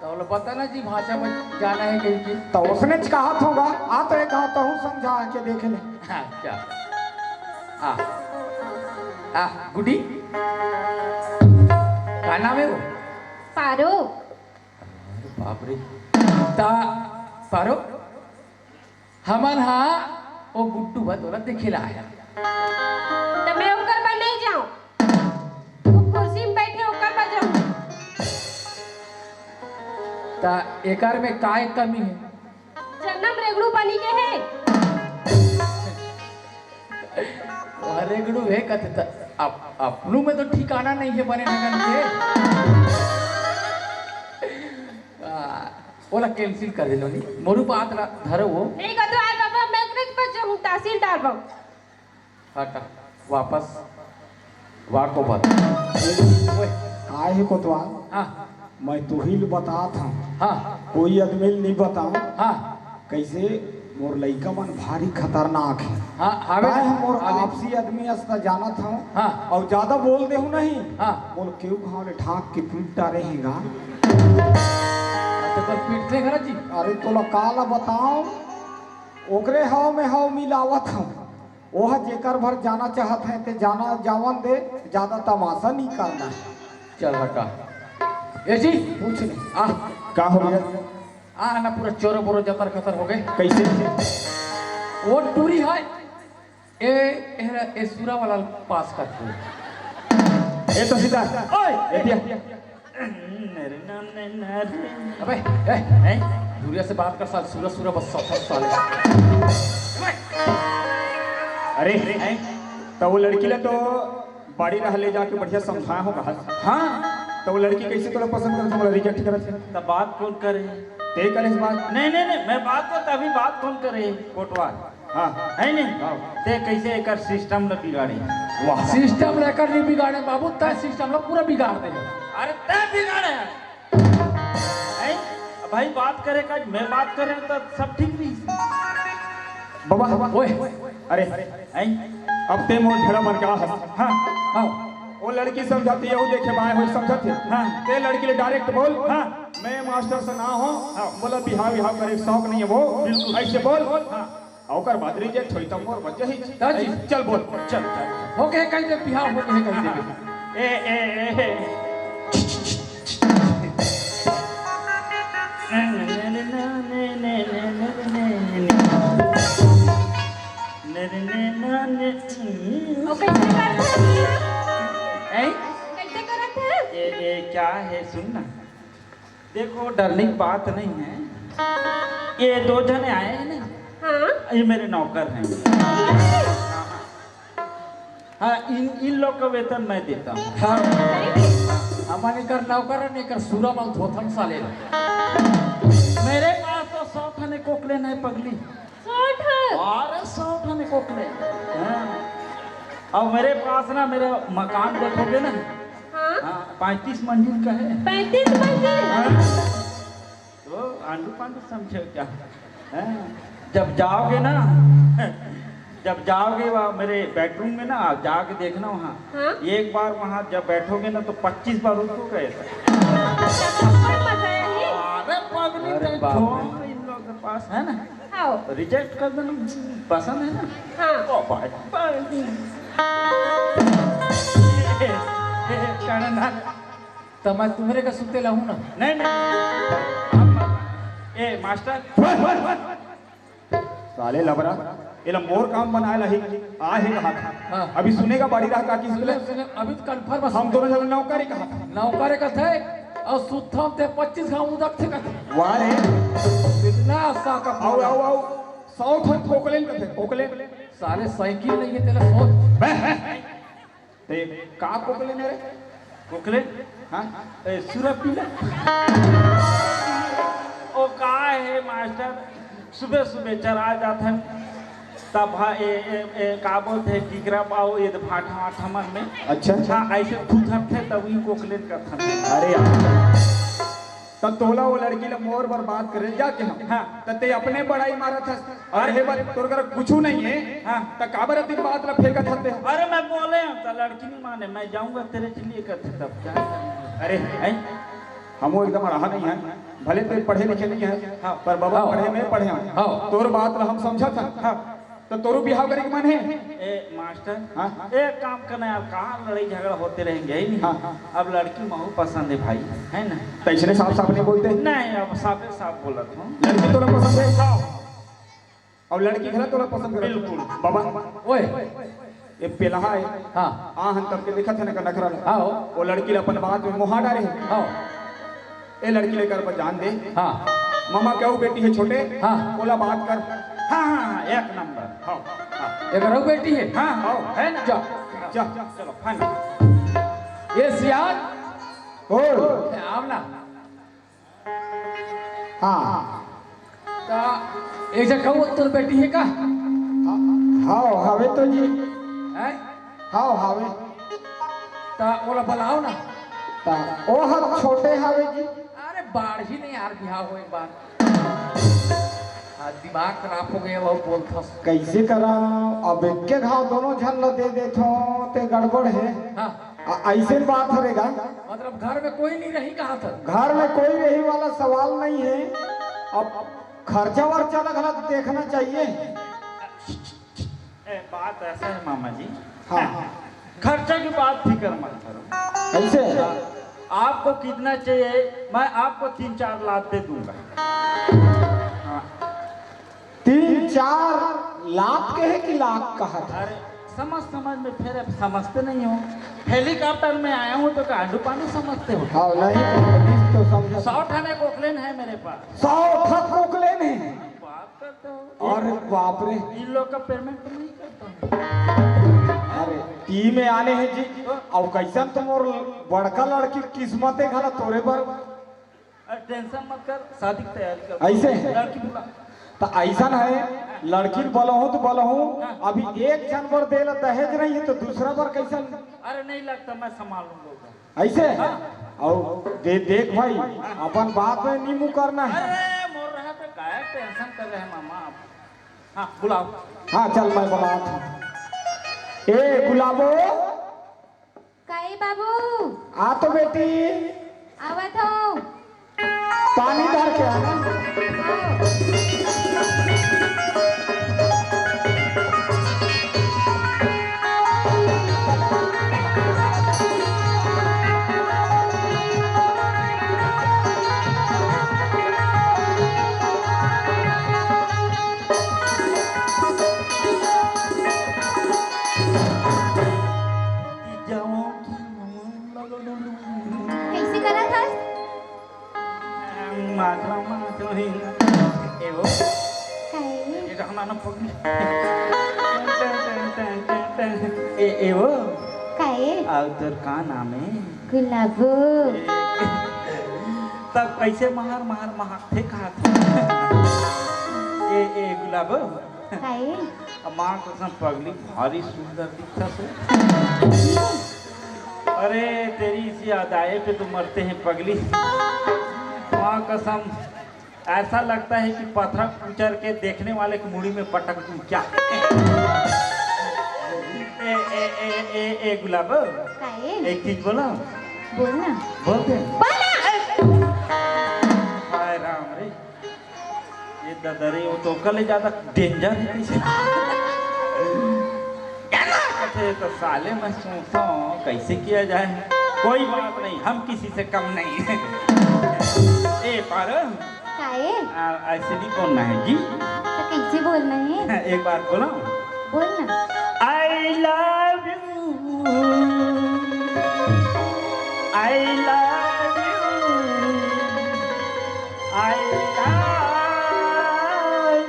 तो पता ना जी भाषा में जाना है कहीं की तो उसने कहा होगा आ तो एक तो हूँ समझा के देख ले। अच्छा आ आ गुडी क्या नाम है वो पारो अरे बाप रे ता पारो हमन हाँ वो गुड्डू बा तोरा देखेला आया तो मैं ओकर पर नहीं जाऊं। वो कुर्सी में बैठे ओकर पर जाऊं। ता एकर में काय कमी है जन्म रेगड़ू बनी के है। रेगड़ू है कथे ता अपनों में तो ठिकाना नहीं है बने नगन के ओला कैंसिल कर देलो नी मोरू बात धरो वो नहीं का तो आज बाबा मैं एक पर जो तहसीलदार बाबू हटा वापस वाको बात आए है कोतवाल हाँ मैं तो ही बता था हाँ कोई आदमी नहीं बताऊं हाँ कैसे मोर लइका मन भारी खतरनाक है हाँ आवे आए हम और आपसी आदमी अस्ता जाना था हाँ और ज्यादा बोल दे हूं नहीं हाँ बोल क्यों घाव ले ठाक के पीट रहेगा तो कर पीटते घर जी अरे तोला काला बताओ ओकरे हाव में हाव मिलावत हूं ओह जेकर भर जाना चाहत है ते जाना जावन दे ज्यादा तमाशा नहीं करना है चल हटा ये जी पूछ ले आ का हो गया आ ना पूरा चोरो बोरो जतर खतर हो गए कैसे वो टूरी है ए सूरा वाला पास कर दो ए तो सीधा ओए ए दिया अबे ए दूरिया से बात कर साल सूरा सूरा बस साल अरे तो वो लड़की ला तो बाड़ी रह ले जाके बढ़िया समझाया होगा। हाँ तो वो लड़की कैसे तोला पसंद करत मोला रिजेक्ट करत है तब बात कौन करे? ते करे इस बात नहीं मैं बात को तभी बात कौन करे कोटवाल हाँ है नहीं ते कैसे एक सिस्टम ल बिगाड़े वाह सिस्टम लेकर नहीं बिगाड़े बाबू तय सिस्टम लोग पूरा बिगाड़ दे अरे ते बिगाड़े है भाई बात करे का मैं बात करे तो सब ठीक नहीं बाबा ओए अरे है अब ते मोर ढेड़ा मन का हंस हाँ हाँ वो लड़की समझाती है वो देखे बाएं हो समझती है हाँ ते लड़की ले डायरेक्ट बोल हाँ मैं मास्टर से ना हो बोला बिहाव विहाव करे शौक नहीं है वो बिल्कुल ऐसे बोल हाँ औकर बाद रिजेक्ट होई त मोर बच्चा ही दादी चल बोल चल हो गए कहीं दे बिहार हो गए कहीं दे ए कैसे करत है ये क्या है सुनना देखो डरने की बात नहीं है ये दो जने आए हैं ना हाँ ये मेरे नौकर हैं हाँ इन लोग का वेतन मैं देता हूँ हाँ हमारे कर नौकर नहीं कर सूरा माल धोथन साले मेरे पास तो 100 थाने कोकले नहीं पगली 100 थाने कोकले हाँ। और मेरे पास ना मेरा मकान देखोगे ना हाँ 35 मंजिल का है 35 मंजिल हाँ? तो आंडू पांडू समझे क्या हाँ? जब जाओगे ना जब जाओगे वहाँ मेरे बेडरूम में ना जाके देखना वहाँ हाँ? एक बार वहाँ जब बैठोगे ना तो 25 बार उसको गए अरे पगली अरे तो बाप छोड़ इन लोगों के पास है ना हाँ रिजेक्ट कर देना पसंद है ना हाँ ओ भाई तो मैं तुम्हारे का सुते लाऊं ना नहीं ए मास्टर साले लबरा ये मोर काम बनाए लही आ ही कहा था हाँ। अभी सुनेगा बाड़ी रहा का किस सुने सुने अभी तो कंफर्म हम दोनों जन नौकरी कहा था नौकर का थे और सुथम थे 25 गांव उदक थे का वाह रे इतना आशा का आओ आओ आओ साउथ हम कोकले में थे कोकले साले साइकिल नहीं है तेरा सोच ते का कोकले ने रे कोकले हां सूरज पीला ओ का है मास्टर सुबह सुबह चला जाता है तब का बोलते हैं टिकरा पाओ ये भाटा वाटा मन में अच्छा हाँ ऐसे खुद हटते तब ही कोकलेट का था अरे यार तब तोला वो लड़की ला मोर बर्बाद करे जाके हम हाँ तते अपने बड़ाई मारा था अरे हे बात तोर कर कुछ नहीं है हाँ त काबर दिन बात ला फेंका था अरे मैं बोले तो लड़की नहीं माने मैं जाऊंगा तेरे लिए करते तब क्या अरे है हम वो एकदम रहा नहीं है भले तो पढ़े लिखे नहीं है हाँ। पर बाबा हाँ। पढ़े में पढ़े हैं हाँ। तोर बात ला हम समझा था हाँ तो तोरू बिहाव करे के मन है ए मास्टर हाँ। एक काम करना है, अब कहाँ लड़ाई झगड़ा होते रहेंगे ही नहीं हाँ। अब लड़की महू पसंद है भाई है ना तैसने साफ साफ नहीं बोलते नहीं अब साफे साफ बोला था लड़की तोरा पसंद है और लड़की घर तोरा पसंद करे बिल्कुल। बाबा ओए ये पेलहा है हाँ आ हम तब के देखा थे ना का नखरा हाँ वो लड़की ला अपन बात में मुहा डाले है हाँ ए लड़की लेकर पर जान दे हाँ मामा क्या बेटी है छोटे हाँ। बोला बात कर हाँ हाँ एक नंबर हाँ हाँ एक रहो बेटी है हाँ हाँ है ना जा जा चलो फाइनल ये सियान बोल आव ना हाँ ता एक जगह कहू तोर बेटी है का हाँ हवे तो जी है हाँ हवे ता ओला बुलाओ ना ता ओ हम छोटे हवे जी अरे बाढ़ ही नहीं यार बिहार हो एक बार दिमाग खराब हो गया वो बोलता कैसे करा अब एक के घाव दोनों झन ल दे देथो ते गड़बड़ है हाँ ऐसे बात हरेगा मतलब घर में कोई नहीं रही कहाँ था घर में कोई रही वाला सवाल नहीं है अब खर्चा वर्चा लगना देखना चाहिए बात ऐसा है मामा जी, हाँ खर्चा की बात फिक्र मत करो। ऐसे आपको कितना चाहिए, मैं आपको 3-4 लाख दे दूंगा। 3-4 लाख के है कि लाख कहा था? अरे समझ में फिर अब समझते नहीं हो, हेलीकॉप्टर में आया हूँ तो कांडू पानी समझते हो। हाँ नहीं तो समझो 100 ठाने कोकलेन है मेरे पास। 100 ठक कोकलेन है। बात करते हो। अरे बाप रे, इन लोग का पेमेंट तो नहीं करता हूँ। अरे टी में आने हैं जी। अब कैसा तुम और बड़का लड़की किस्मते घला तोरे पर। टेंशन मत कर, शादी की तैयारी कर। ऐसे लड़की बुला तो ऐसा है, लड़की बोलहूँ तो बोलहूँ अभी एक जानवर दे ला दहेज नहीं है तो दूसरा बार कैसा? अरे नहीं लगता, मैं संभाल लूंगा। ऐसे और देख भाई अपन बात में नींबू करना है। अरे मोर रहा तो क्या टेंशन कर रहे हैं मामा आप। हाँ बुलाओ। हाँ चल मैं बुलाता हूँ। ए गुलाबो, काहे बाबू आ तो बेटी, आवत हो पानी डाल के आना। कैसे करा था एवो काहे ये रहना ना पकड़ी एवो काहे और तेर का नाम है? गुलाबो तब कैसे महार थे कहा था? ए गुलाब काहे माँ कसम पगली भारी सुंदर दिखता से। अरे तेरी इसी अदाए पे तो मरते हैं पगली। माँ कसम ऐसा लगता है कि पत्थर कुचर के देखने वाले की मुड़ी में पटक दूं क्या। ए गुलाब काहे एक चीज बोला, बोलना बोलते बोलना हाय राम रे, ये ददरे वो तो कल ज्यादा डेंजर है कैसे तो साले मैं सोचता हूँ कैसे किया जाए। कोई बात नहीं, हम किसी से कम नहीं है। ए पर काहे ऐसे नहीं बोलना है जी। तो कैसे बोलना है एक बार बोलो, बोलना I love you, I love you, I love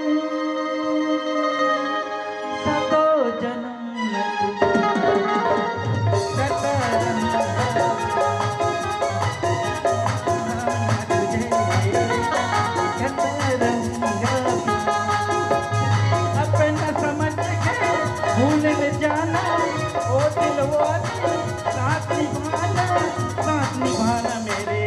you, सतो जन्म अपना समझ के भूल न जाना, ओ दिल वो साथ निभाना मेरे।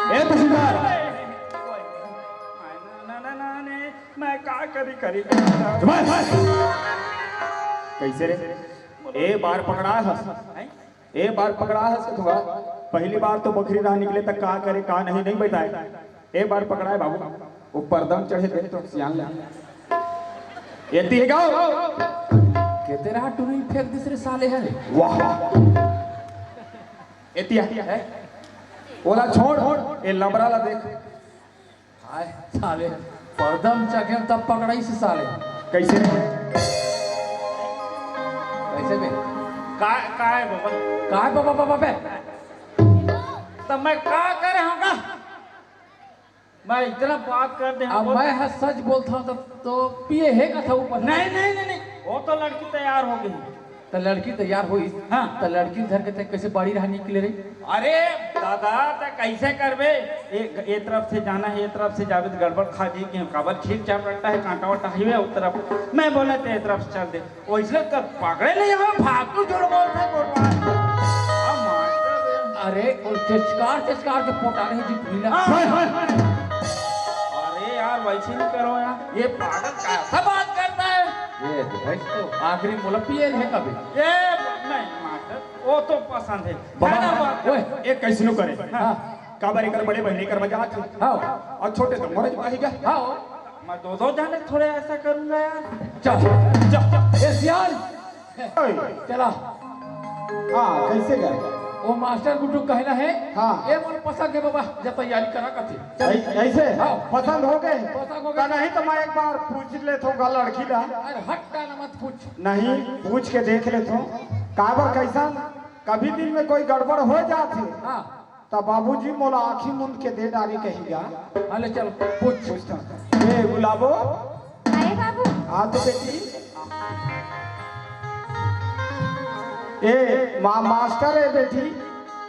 ए तहसीलदार, मैं का करी कैसे रे? ए बार पकड़ा है, ए बार पकड़ा है सतुआ। पहली बार तो बकरी राह निकले तक का करे का नहीं बताए। ए बार पकड़ा है बाबू, ऊपर दम चढ़े थे तो सियान ले एती है गाओ के तेरा टुरी फेंक दूसरे साले है वाह एती है ओला छोड़ ए लबरा ला देख हाय साले परदम चके तब पकड़ाई से साले कैसे रे? कैसे बे का है बाबा? काहे बाबा बाबा बे तो मैं का करे होगा? मैं इतना बात कर दे अब मैं है सच बोलता हूँ तो पिए है का था ऊपर नहीं नहीं नहीं नहीं वो तो लड़की तैयार हो गई। तो लड़की तैयार हुई। हाँ। तो लड़की घर के तक कैसे बाड़ी रहा निकले रही। अरे दादा तो कैसे करबे, एक तरफ से जाना है, एक तरफ से जावे तो गड़बड़ खा जी के काबर ठीक चाप रखता है, कांटा वाटा हिवे उस तरफ मैं बोले तो एक तरफ से चल दे वैसे कर पकड़े नहीं हम फालतू जोड़ बोलता है बोलवा। अरे चचकार के पोटा रही जी भूला। अरे यार वैसे नहीं करो यार, ये पागल कैसा बात करता है। ये भाई तो आखिरी मोला पिए है कभी। ये नहीं मास्टर वो तो पसंद है ना बात। ओए एक कैसे नु करे हाँ काबर कर बड़े बहनी कर मजाक हाँ और छोटे तो मरज पाही गया। हाँ मैं दो जाने थोड़े ऐसा करूंगा यार। चल ये सियाल चला। हाँ कैसे गए? वो मास्टर गुड्डू कहना है। हाँ। ये मोर पसंद है बाबा जब तैयारी करा करते। ऐसे हाँ। पसंद हो गए? पसंद हो गए। नहीं तो मैं एक बार पूछ लेता हूँ लड़की ला। अरे हट्टा न मत पूछ। नहीं पूछ के देख लेता हूँ काबर कैसा कभी दिन में कोई गड़बड़ हो जाती हाँ तब बाबूजी मोला आँखी मुंद के दे डाली कहेगा। अरे चल पूछ। पूछता ए गुलाबो अरे बाबू आ तो बेटी ए मास्टर है बेटी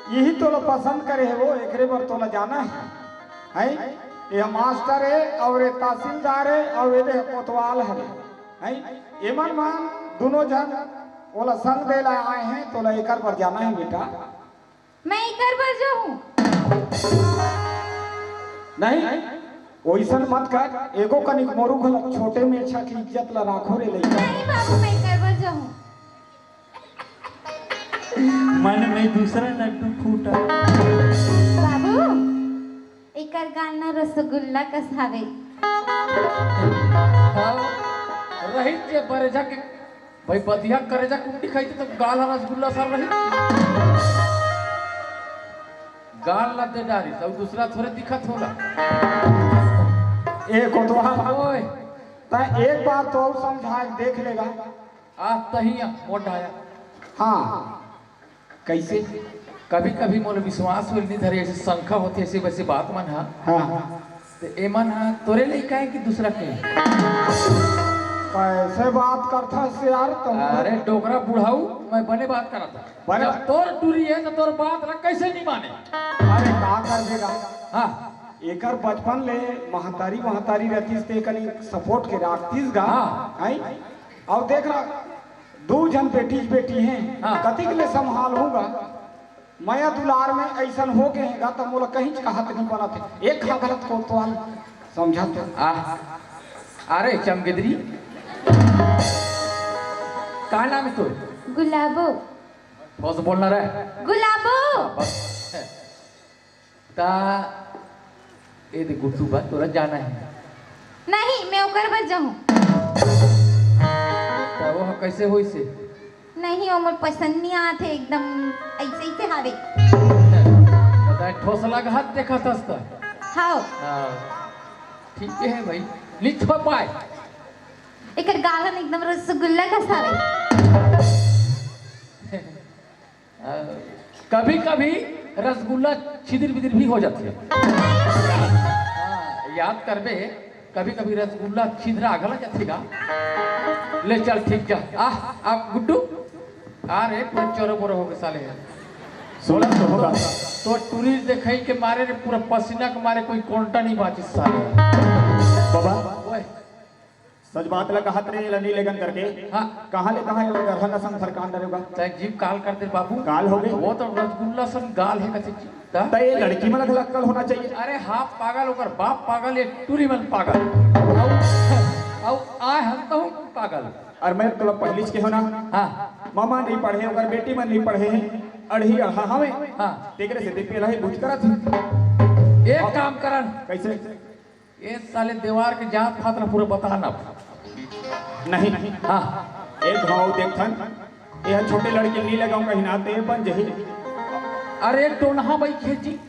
यही तोला पसंद करे है वो एकरे बार तोला जाना है ये मास्टर है और ये तहसीलदार है और ये कोतवाल है एमन मान दोनों जन ओला संग दे ला आए हैं तोला एकर पर जाना है बेटा। मैं इकर पर जाऊं। नहीं वैसन मत कर एको कनिक मोरू घलक छोटे में अच्छा की इज्जत ला राखो रे ले। नहीं बाबू मैं इकर पर जाऊं। मन में दूसरा लड्डू फूटा। बाबू इकर गाना रसगुल्ला कसावे। हाँ रही जे बरेजा के भाई बदिया करेजा कुंडी खाई तो गाल रसगुल्ला साल रही। गाल ला दे डारी सब दूसरा थोड़े दिखत होला। ए कोतवाल ओए ता एक बार तो और समझा देख लेगा। आज तहिया मोटाया। हाँ कैसे कभी कभी मोल विश्वास हो नहीं धरे ऐसे संख्या होती ऐसे वैसे बात मन हा। हाँ तो ए मन हा तोरे ले का है कि दूसरा के। कैसे बात करता से यार तुम। अरे डोकरा बुढ़ाऊ मैं बने बात करा था। बने जब तोर टूरी है तो तोर बात रख कैसे नहीं माने। अरे का कर देगा हाँ एकर बचपन ले महतारी रहतीस ते कनी सपोर्ट के राखतीस गा। हाँ। हैं और देख रहा दो जन बेटी हैं। हाँ। कति के लिए संभालूंगा माया दुलार में ऐसन हो गए हैगा तो मोला कहीं का हाथ नहीं बनाते एक खा गलत कोतवाल समझा तो। अरे चमगिदरी का नाम है तू। गुलाबो बहुत बोलना रहे। गुलाबो ता ए दे गुड्डू बा तोरा जाना है। नहीं मैं ओकर पर जाऊं। ता वो कैसे होई से। नहीं ओमर पसंद नहीं आते एकदम ऐसे ही से हावे। बता ठोसला का हाथ देखा था उसका। हाँ ठीक है भाई लिखो पाए। एकर गालन एकदम रसगुल्ला कसावे। कभी कभी रसगुल्ला छिदिर बिदिर भी हो जाती है। याद करबे कभी कभी रसगुल्ला छिदरा गला जातेगा। ले चल ठीक जा आप गुड्डू आ रे पूरा चोरो बोरो हो गए साले। सोलह तो होगा तो टूरी देखाई के मारे रे पूरा पसीना के मारे कोई कोंटा नहीं बाची साले। बाबा ओए सच बात लगा हाथ रे लनी लगन करके। हाँ कहाँ ले कहाँ गरहन असम सरकार डरेगा चाहे जीप काल करते बाबू। काल हो गई वो तो रसगुल्ला सन गाल है कथे ता? तो ये लड़की में लक्कल होना चाहिए। अरे हाथ पागल होकर बाप पागल ये टूरी मन पागल आओ आए हम तो पागल। और मैं तो पहली के होना हाँ मामा नहीं पढ़े अगर बेटी में नहीं पढ़े हैं अढ़ी हमें हाँ तेरे से देख पहला ही बुझ करा थी। एक काम करन कैसे ये साले दीवार के जात फात पूरा बताना। नहीं हाँ एक घाव देखथन यह छोटे लड़के नहीं लगाऊं कहीं नाते बन जही अरे एक टोनहा भाई खेची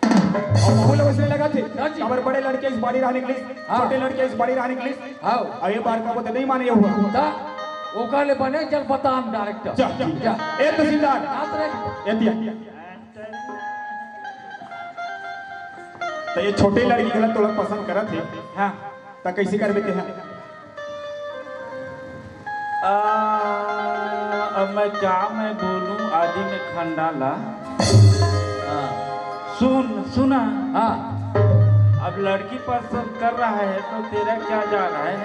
और माहौल वैसे लगा थे हाँ जी। अगर बड़े लड़के इस बाड़ी रहने के लिए हाँ। छोटे लड़के इस बाड़ी रहने के लिए आओ और ये बार का बोलते नहीं माने ये हुआ ता ओकाले बने चल बताम डायरेक्टर जा जा ए तहसीलदार हाथ रे ये दिया तो ये छोटी लड़की गलत तो लोग पसंद करत थे हाँ तो कैसे कर देते हैं? अब मैं क्या मैं बोलूं, आदि में खंडाला। सुना हाँ अब लड़की पसंद कर रहा है तो तेरा क्या जा रहा है?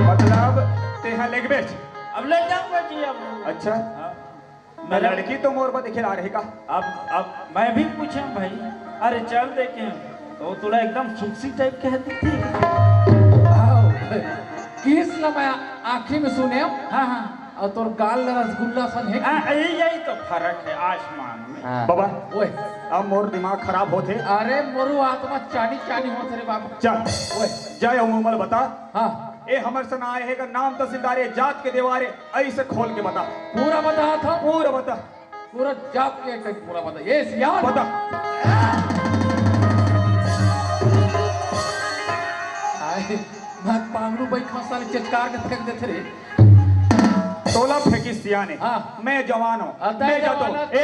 मतलब तेहा लेग बेच। अब ले जाऊंगा जी अब। अच्छा हाँ। मैं लड़की तो मोर पर दिखला रहेगा। अब मैं भी पूछा भाई, अरे चल देखे तो तुला एकदम सुक्सी टाइप के दिखती है। किस मैं आँखी में सुने हाँ हाँ और तोर गाल रसगुल्ला सन है। यही तो फर्क है आसमान में। बाबा ओए अब मोर दिमाग खराब होते। अरे मोरू आत्मा चानी चानी होते रे बाबू। चल ओए जय उमल बता। हाँ ए हमर सना आए है का नाम तहसीलदार है, जात के देवारे ऐसे खोल के बता। पूरा बता था, पूरा बता। पूरा जाप के कहीं पूरा बता। ये याद बता। आए मैं पांगरू भाई खासा ले चचकार के फेंक देते रे। तोला फेंकी सियाने। हाँ। मैं जवान हूँ। अतः मैं जातो। जवान ए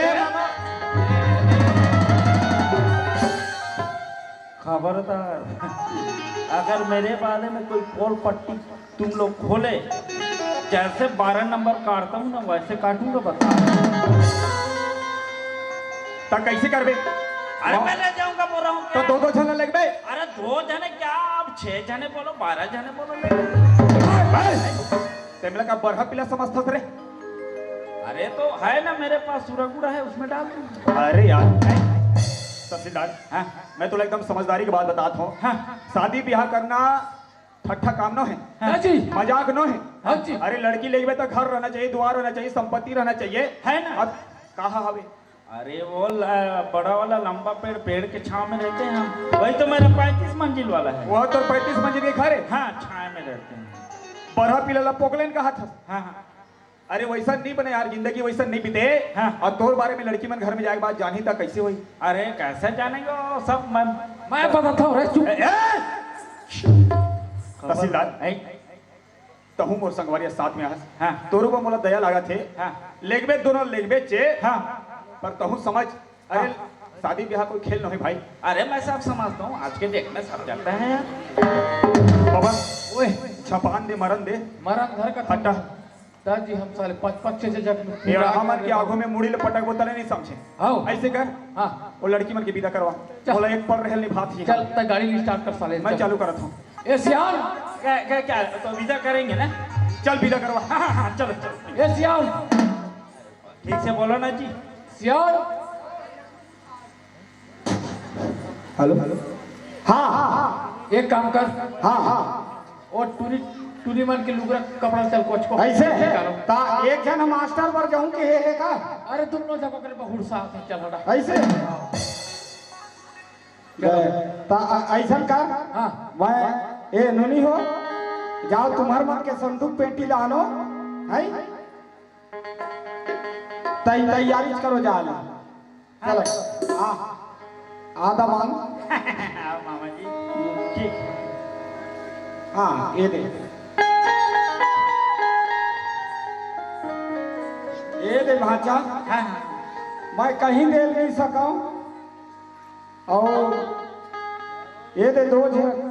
खबरदार, अगर मेरे बारे में कोई पोल पट्टी तुम लोग खोले, जैसे 12 नंबर काटता हूँ ना वैसे काटूंगा, बता। तब कैसे कर बे? अरे मैं ले जाऊंगा बोल रहा हूँ। तो दो दो जने लग बे। अरे 2 जने क्या, अब 6 जने बोलो, 12 जने बोलो ले। तेमला का बरहा पिला समझता रे। अरे तो है ना मेरे पास सुरगुड़ा है, उसमें डाल दूँ। अरे यार तहसीलदार, हाँ मैं तुला एकदम समझदारी की बात बताता हूँ। हाँ शादी ब्याह करना ठट्ठा काम न है, हाँ जी मजाक न है। हाँ जी। अरे लड़की लेगे तो घर रहना चाहिए, द्वार रहना चाहिए, संपत्ति रहना चाहिए, है ना? अब कहा हवे? अरे वो बड़ा वाला लंबा पेड़ के छांव में रहते हैं हम, वही तो मेरा 35 मंजिल वाला है। वो तो 35 मंजिल के घर है। हाँ छाया में रहते हैं। बरहा पिला पोकलेन कहा था। हाँ हाँ अरे वैसा नहीं बने यार, जिंदगी वैसा नहीं बीते। हाँ। और तोर बारे में लड़की मन घर में जाए बात जानी था कैसे हुई? अरे कैसे जानेंगे वो सब मैं बताता हूँ रे चुप। तहसीलदार तहु मोर संगवारिया साथ में आस। हाँ। तोरो को मोला दया लागा थे। हाँ। लेगबे दोनों लेगबे चे। हाँ पर तहु समझ, अरे शादी ब्याह कोई खेल नहीं भाई। अरे मैं सब समझता हूँ, आज के डेट में सब जाता है यार। बाबा ओए छपान दे मरन दे मरण घर का हटा। दादी हम साले 5-5 6 जग ये हमन के आंखों में मुड़ी लपटक वो तले नहीं समझे। आओ ऐसे कर हाँ वो लड़की मन के विदा करवा। चल। बोला एक पल रहल निभात ही। चल तय गाड़ी स्टार्ट कर साले। मैं चालू करत हूँ। ए सियाल क्या तो विदा करेंगे ना? चल विदा करवा। हाँ हाँ हाँ चलो चलो, ए सियाल ठीक से बोलो ना जी। सियाल हेलो हाँ हाँ हाँ एक काम कर हाँ हाँ और टूरी मन के लुगरा कपड़ा चल कोच को ऐसे है निकालो। ता एक जन मास्टर पर जाऊं के है का अरे तुम लोग जब कर बहुत साथ है चल हटा ऐसे ता ऐसा कर हाँ मैं ए नुनी हो जाओ तुम्हार मन के संदूक पेटी लानो है तैयारी करो जाना चलो हाँ आधा मांग मामा जी ठीक है। हाँ ये दे भाचा। हाँ हाँ मैं कहीं दे नहीं सका और ये दे दो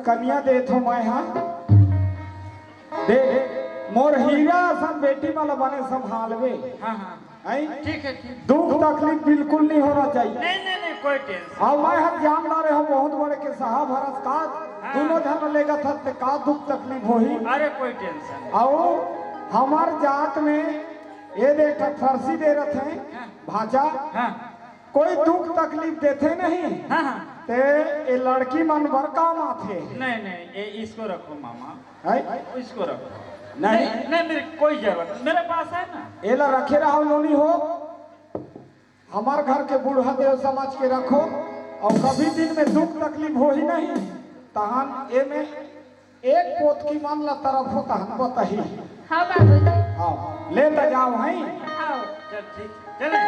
कन्या दे थो मैं हाँ दे मोर हीरा सब बेटी वाला बने संभालवे हाँ हाँ हैं? ठीक है ठीक। दुख तकलीफ बिल्कुल नहीं होना चाहिए। नहीं कोई टेंशन। और मैं हम जान ला रहे हो बहुत बड़े के साहब हरस का दोनों धन लेगा था ते का दुख तकलीफ होही। अरे कोई टेंशन नहीं। और हमार जात में ये देख फर्सी दे रहे हैं भाचा हाँ कोई दुख तकलीफ देते नहीं हाँ हाँ ते ये लड़की मन भर काम आते नहीं ये इसको रखो मामा, है इसको रखो। नहीं नहीं मेरी कोई जरूरत नहीं, मेरे पास है ना। ये ला रखे रहो लोनी हो हमार घर के बूढ़ा देव समझ के रखो और कभी दिन में दुख तकलीफ हो ही नहीं तहन ए में एक पोत की मान ला तरफ हो तहन बताही। हाँ बाबूजी। आओ ले तो जाओ हैं। आओ चल ठीक चले।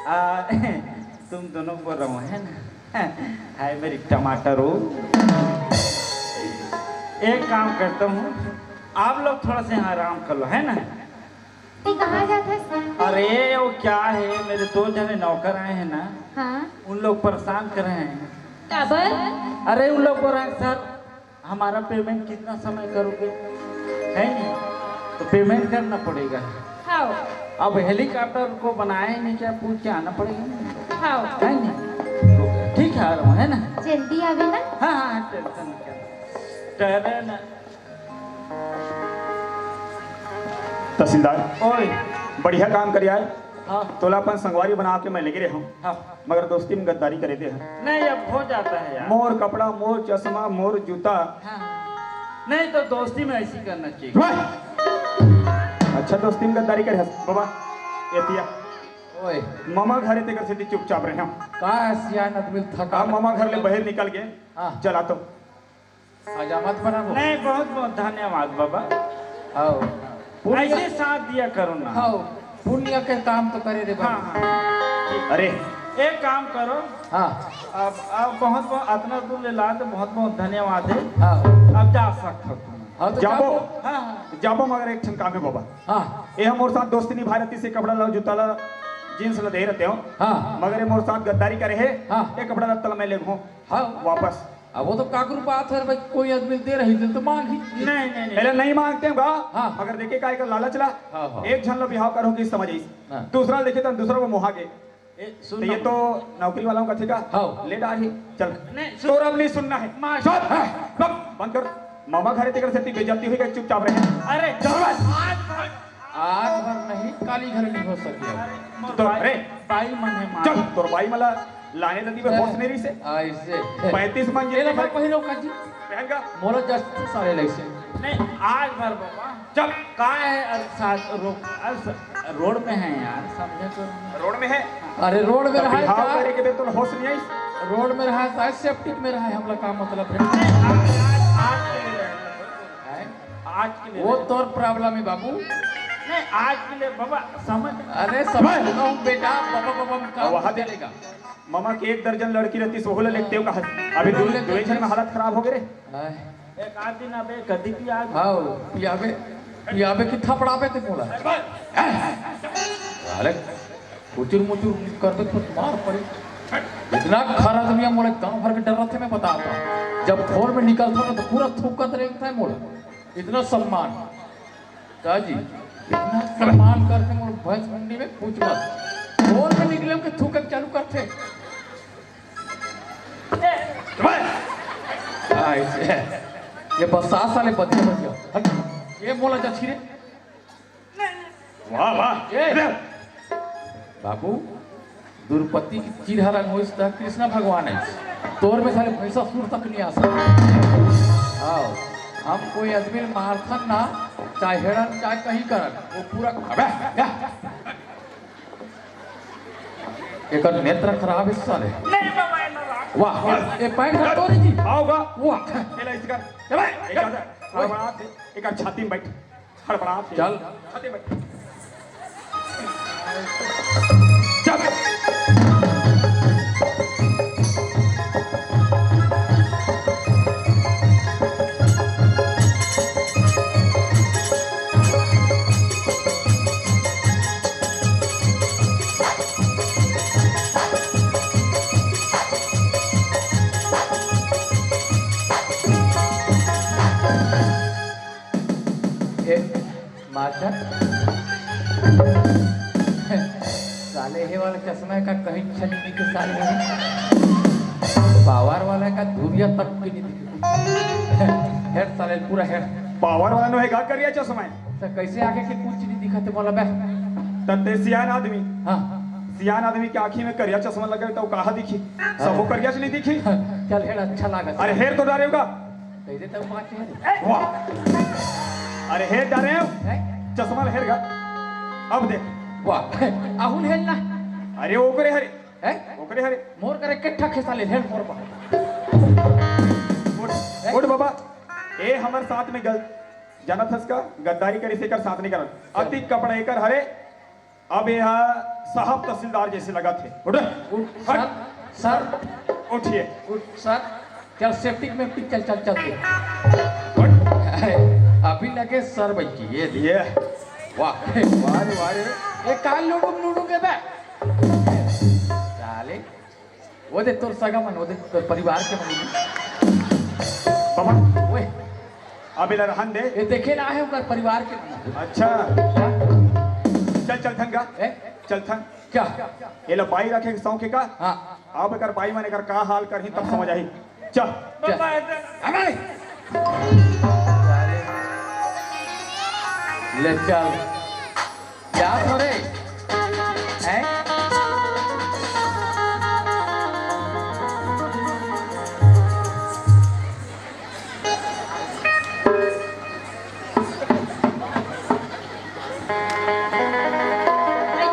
तुम दोनों बोल रहा हूँ है ना। हाय मेरी टमाटर हो। एक काम करता हूँ, आप लोग थोड़ा सा यहाँ आराम कर लो है ना। तू कहाँ जाता है? अरे वो क्या है, मेरे 2 जने नौकर आए हैं ना, हाँ उन लोग परेशान कर रहे हैं। काबर? अरे उन लोग बोल रहे हैं सर हमारा पेमेंट कितना समय करोगे, है नहीं तो पेमेंट करना पड़ेगा। हाँ अब हेलीकॉप्टर को बनाए नहीं, क्या पूछ के आना पड़ेगा, हाँ है नहीं। ठीक है आ रहा हूँ है ना। जल्दी आवे ना। हाँ हाँ टेंशन मत कर। ट्रेन तहसीलदार ओए बढ़िया काम करिया है। हाँ तोलापन संगवारी बना के मैं लेके रहा हूँ, हाँ मगर दोस्ती में गद्दारी करे दे हैं। नहीं अब हो जाता है यार। मोर कपड़ा, मोर चश्मा, मोर जूता। हाँ नहीं तो दोस्ती में ऐसी करना चाहिए। अच्छा दोस्ती में गद्दारी करे बाबा। ये पिया ओए मामा घरे ते से चुपचाप रहे हम। का सियान आदमी थका आप मामा घर ले बाहर निकल के हाँ। चला तो हजामत बना वो। नहीं बहुत बहुत धन्यवाद बाबा, आओ ऐसे साथ दिया करो ना। आओ पुण्य के काम तो करे रे हाँ बाबा। हाँ अरे एक काम करो, हाँ अब बहुत बहुत इतना दूर ले ला तो बहुत बहुत धन्यवाद है। हाँ अब जा सकते हो तुम। हाँ तो जाबो जाबो। हाँ हाँ जाबो मगर एक ठन काम है बाबा। हाँ ये हम और साथ दोस्ती निभा रहती से कपड़ा ला जूता ला जींस ला दे रहते हो, हाँ मगर ये मोर साथ गद्दारी करे है। हाँ। ये कपड़ा लत्ता मैं ले घूम हाँ वापस। अब वो तो काकरू बात है भाई, कोई आदमी दे रही थी तो मांग ही। नहीं नहीं नहीं पहले नहीं मांगते हैं गा, हाँ। मगर देखे काय का लालच ला। हाँ, हाँ। एक झन लो बिहाव करो कि समझ आई, हाँ। दूसरा देखे तो दूसरा को मुहा के। ए, तो सुन ये तो नौकरी वालों का ठीक है। हाँ। ले डाल ही चल। नहीं, सुन- तो अब नहीं सुनना है। मार- चल, कब बंद कर। मामा घरे तेकर से बेइज्जती हुई कि चुपचाप रहे। अरे चल बस। आज भर नहीं काली घर नहीं हो सकी अब। तो अरे बाई मन है मार। चल तोर बाई मला लाने नदी में होश नहीं रही से ऐसे 35 मन ये ये ले भाई पहिरो का जी पहन का। मोरो जस्ट सारे लैसे नहीं आज भर बाबा चल कहाँ है साथ रोड में है यार, समझे तो। रोड में है। अरे रोड में रहा है बिहाव क्या? करे के बे तो होश नहीं आई। रोड में रहा है शायद सेफ्टी में रहा है, हमला का मतलब है आज के लिए हैं? आज के लिए वो तोर प्रॉब्लम है बाबू। नहीं आज के लिए बाबा समझ। अरे समझ लो बेटा, बाबा बाबा का वहाँ दे चलेगा। मामा की 1 दर्जन लड़की रहती सोहला लिखते हो कहा। अभी दो जन में हालत खराब हो गए रे। आय, एक आध दिन अबे कदी भी आज आओ पियाबे पियाबे की थपड़ाबे ते बोला अरे मुचुर मुचुर कर दे तो मार पड़े। इतना खरा दुनिया मोड़े गांव भर के डर रहे थे, मैं बताता हूँ। जब फोर में निकलता ना तो पूरा थूकत रहता है मोड़ा। इतना सम्मान जी, इतना सम्मान करते मोड़ भैंस मंडी में पूछ मत। फोर में निकले के थूकत चालू करते ऐसे ये बस 7 साल बच्चे बच्चे ये मोला जा छिरे वाह वाह ए! बाबू दुर्पति की चिरहरण हो इस तरह कृष्ण भगवान है तोर में सारे पैसा सुर तक नहीं आ सकता। आओ हम कोई आदमी मारथन ना, चाहे हेड़न चाहे कहीं करन वो पूरा अबे एक नेत्र खराब है साले। नहीं बाबा ये ना राख। वाह ये पैंट हटो रे जी। आओगा वाह चला इसका एक आधा हड़बड़ा से एक छाती में बैठ हड़बड़ा से चल छाती में बैठ चल। मास्टर साले हे वाला चश्मा का कहीं छलनी के साले में पावर वाला का धुरिया तक की नहीं दिखती। हेड साले पूरा हेड पावर वाला नो है गा करिया चश्मा है तो कैसे आगे के कुछ नहीं दिखाते बोला बे। तते सियान आदमी हाँ सियान आदमी के आँखी में करिया चश्मा लगा तो कहा दिखी सबको करिया से नहीं दिखी। चल हेड अच्छा लगा। अरे हेर तो डारे होगा। कैसे तब बात है वाह अरे हेर डारे हो चश्मा हेर गा। अब देख वाह आहुन हेड ना अरे ओकरे हरे है ओकरे हरे मोर करे केठा खेसा ले हेड मोर पा उठ बाबा ए हमर साथ में गल जाना थस का गद्दारी करी से कर साथ नहीं करत अति कपड़ा एकर हरे अब यह साहब तहसीलदार जैसे लगा थे। उठे सर सर उठिए। सर चल सेफ्टी में चल चल चलते अभी लगे सर बच्ची ये वाह वारे वारे ये काल लूडू के बे साले वो दे तोर सगा मन वो दे तोर परिवार के मन बाबा ओए अब इला रहन दे। ये देखे ना है उनका परिवार के मन अच्छा चल थंगा चल थंग क्या ये लो बाई रखे सौंके का। हाँ अब अगर बाई माने कर का हाल करही तब समझ आई। चल ले चल क्या हो रे हैं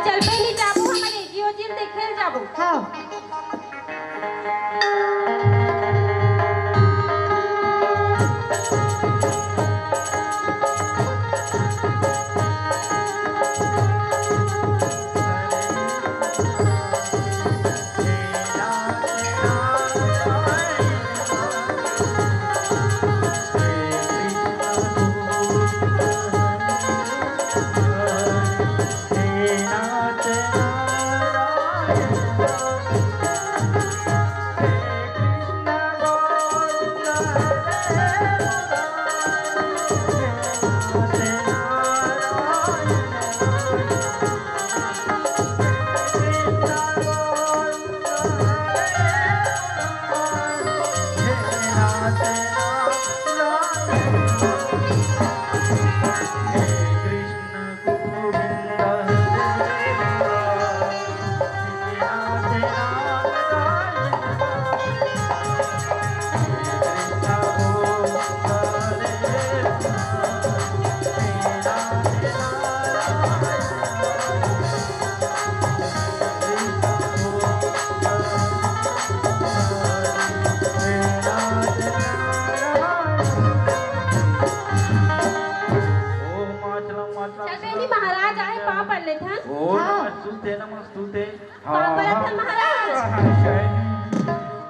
चल पहले जाबो हमारे जियो जिल देखे जाबो। हाँ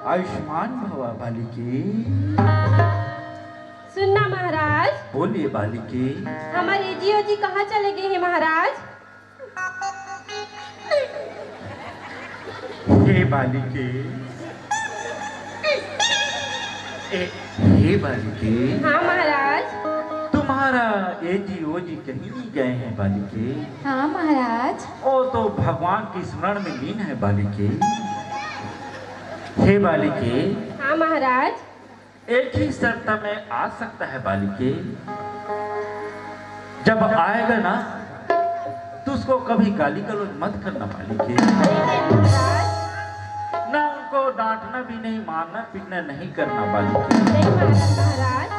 आयुष्मान भवा बालिके। सुनना महाराज। बोलिए बालिके। हमारे जियो जी कहाँ चले गए हैं महाराज? हे बालिके हे बालिके। हाँ महाराज। तुम्हारा एजी ओजी कहीं नहीं गए हैं बालिके? हाँ महाराज। ओ तो भगवान की स्मरण में लीन है बालिके। हे बालिके। हाँ महाराज। एक ही शर्त में आ सकता है बालिके, जब आएगा ना तो उसको कभी गाली गलौज मत करना बालिके। ना उनको डांटना भी नहीं, मारना पीटना नहीं करना बालिके। महाराज।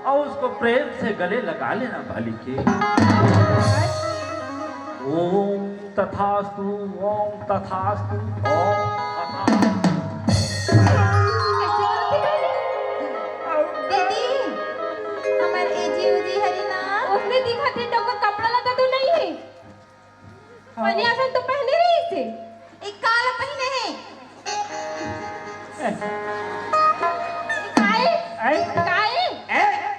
और उसको प्रेम से गले लगा लेना बालिके। ओम तथास्तु ओम तथास्तु ओम दीदी हमार एजी उजी हरी ना उसने दिखा थे तो कपड़ा लता तो नहीं है। पनियासन तो पहने रही थे। एक काला पहने है। काए काए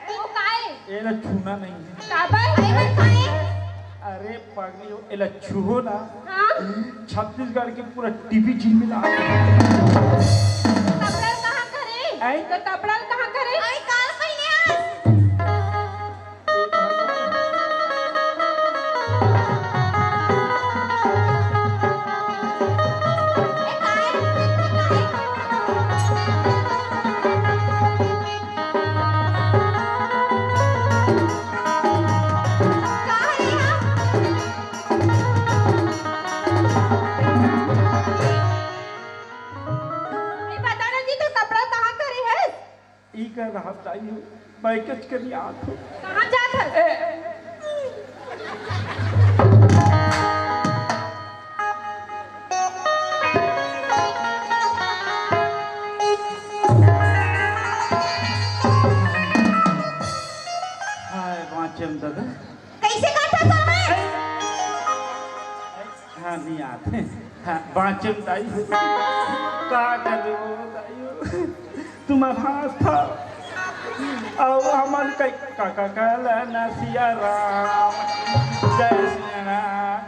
वो काए ये ना छूना नहीं है। काबर अरे मत खाए। अरे पागली हो एला छूहो ना। हाँ छत्तीसगढ़ के पूरा टीवी झिलमिला कपड़ा कहाँ करे? तो कपड़ा कहाँ करे? अरे काला पहने है। कर रहा चाहिए बैकच के लिए आत हो। कहाँ जात है? हाय वाचम दादा कैसे काटा था मैं? हाँ बाँचम दाई का कर दाई तुम भास था और हमन कई काका कहला नसिया राम जय श्री राम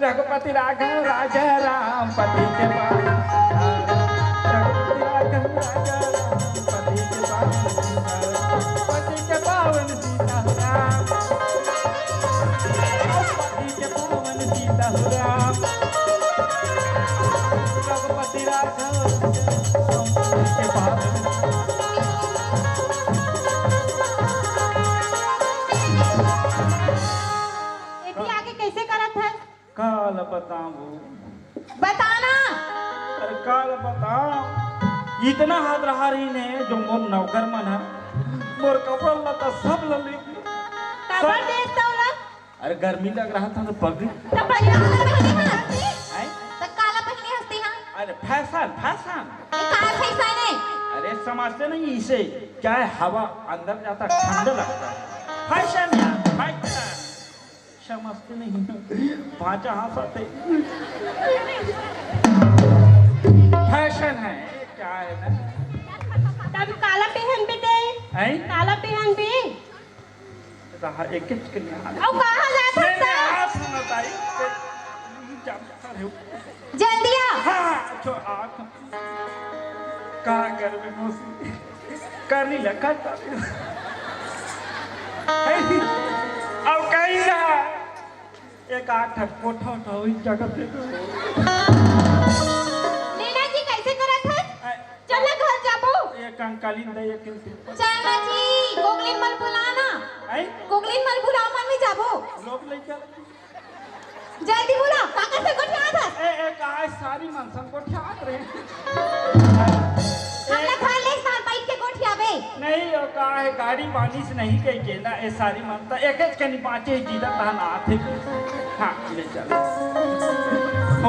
रघुपति राघव राजा राम पति के पास रघुपति राघव राजा राम पति के पास पति के पावन सीता राम पति के पावन सीता राम रघुपति राघव राम पति के पावन काल बताऊं बताना। अरे काल बताऊं इतना हाथ रहा रही ने जो मोर नौकर मन है मोर कपड़ा लता सब ले कबर देख तो ला। अरे गर्मी लग रहा था तो पगड़ी तो पहले हंसती हैं तो काला पहले हंसती हां। अरे फैशन फैशन ये का फैशन है? अरे समझते नहीं इसे क्या है हवा अंदर जाता ठंडा लगता है फैशन यार फैशन समझते नहीं पांचा हाथ आते फैशन है क्या है ना तब काला पहन भी दे हैं काला पहन भी रहा एक एक के लिए और कहां जाता नहीं है? आप सुनो ताई जानता रहो जल्दी आ। हाँ जो आँख का कर में मौसी करनी लगा था अब कहीं रहा एक आठ कोठा उठा हुई जगह पे नीना जी कैसे करत है? चल घर जाबो। एक अंकालीन दे एक चल जी गोगलिन मल बुलाना। आई गोगलिन मल बुलाओ मन में जाबो। लोग लेके जल्दी बुला काका से गोठिया था। एक आज सारी मनसन को ठाक रहे हमला घर ले साथ बैठ के गोठिया बे। नहीं और का है गाड़ी पानी से नहीं कही के ना ये सारी मनता एक एक कनी पांचे जीदा तहन आथे हाँ ले चल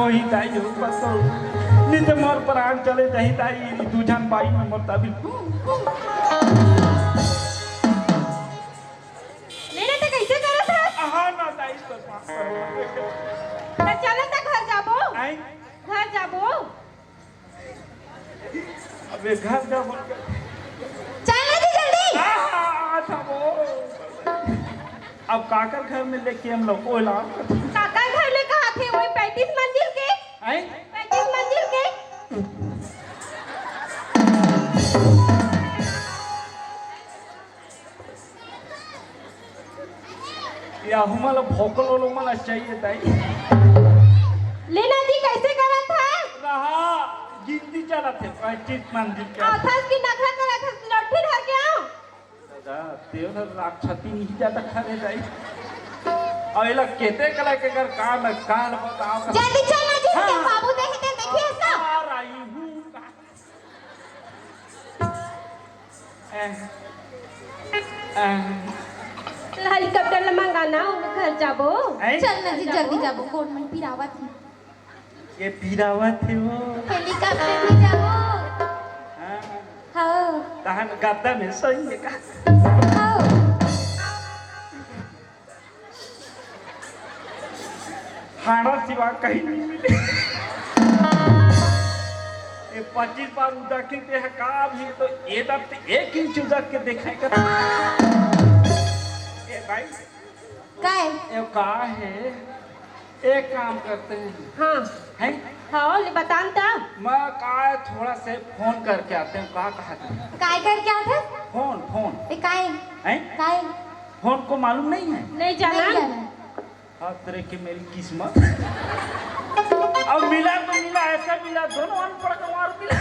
ओही ताई जो पतो नहीं तो मोर प्राण चले दही ताई दू जन बाई में मोर तभी लेने तो कैसे करत है? हाँ ना ताई तो तो चल त घर जाबो आई घर जाबो अबे घर जा बोल चल जी जल्दी। अच्छा वो अब काकर घर में लेके हम लोग ओला काका घर ले कहा थे वही 35 मंजिल के आई 35 मंजिल के या हमारा भोकल वालों मला चाहिए ताई लेना जी कैसे करत है? रहा गिनती चला थे 35 मंजिल के आथस की नखरा करत है लट्ठी धर के आओ दादा तेरे राक्षसी नहीं जाता खरे जाई अइला केते कला के कर कान बताओ जल्दी चल ना जी हाँ। बाबू देखे देखिए सब। आ रही हूं हेलीकॉप्टर ले मंगाना घर जाबो चल ना जी जल्दी जाबो गवर्नमेंट पिरावा थी। ये पीरावत है वो हेलीकॉप्टर में जाबो। हाँ हां तहन गद्दा में सही का हां हाड़ा सिवा कहीं नहीं मिले ये 25 बार उदक के है का भी तो ये दब एक इंच उदक के देखेगा ए भाई काय ये का है एक काम करते हैं हाँ हैं हाँ ले बतान ता मैं का थोड़ा से फोन करके आते हैं का कहा था काय कर क्या था? फोन फोन ए काय हैं काय फोन को मालूम नहीं है नहीं जाना नहीं जाना। हाँ तेरे की मेरी किस्मत अब मिला तो मिला ऐसा मिला दोनों अनपढ़ गंवार मिला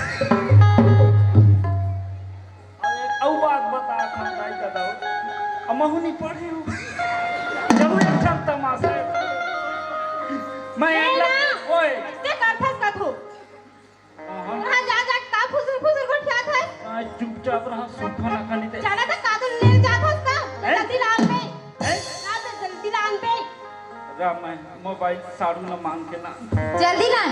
अब एक और बात बता खंडाई दादा अब महू नहीं पढ़े हो जब एक क्षण तमाशा मैं ओए से करथस कथो वहां जा जा का फुसुर फुसुर को क्या था? चुपचाप रहा सुखा ना खानी दे जाना था कादुल ले जाथस का हैं? जल्दी लान पे हैं? ना तो जल्दी लान पे राम मैं मोबाइल साड़ू ना मांग के ना जल्दी ला।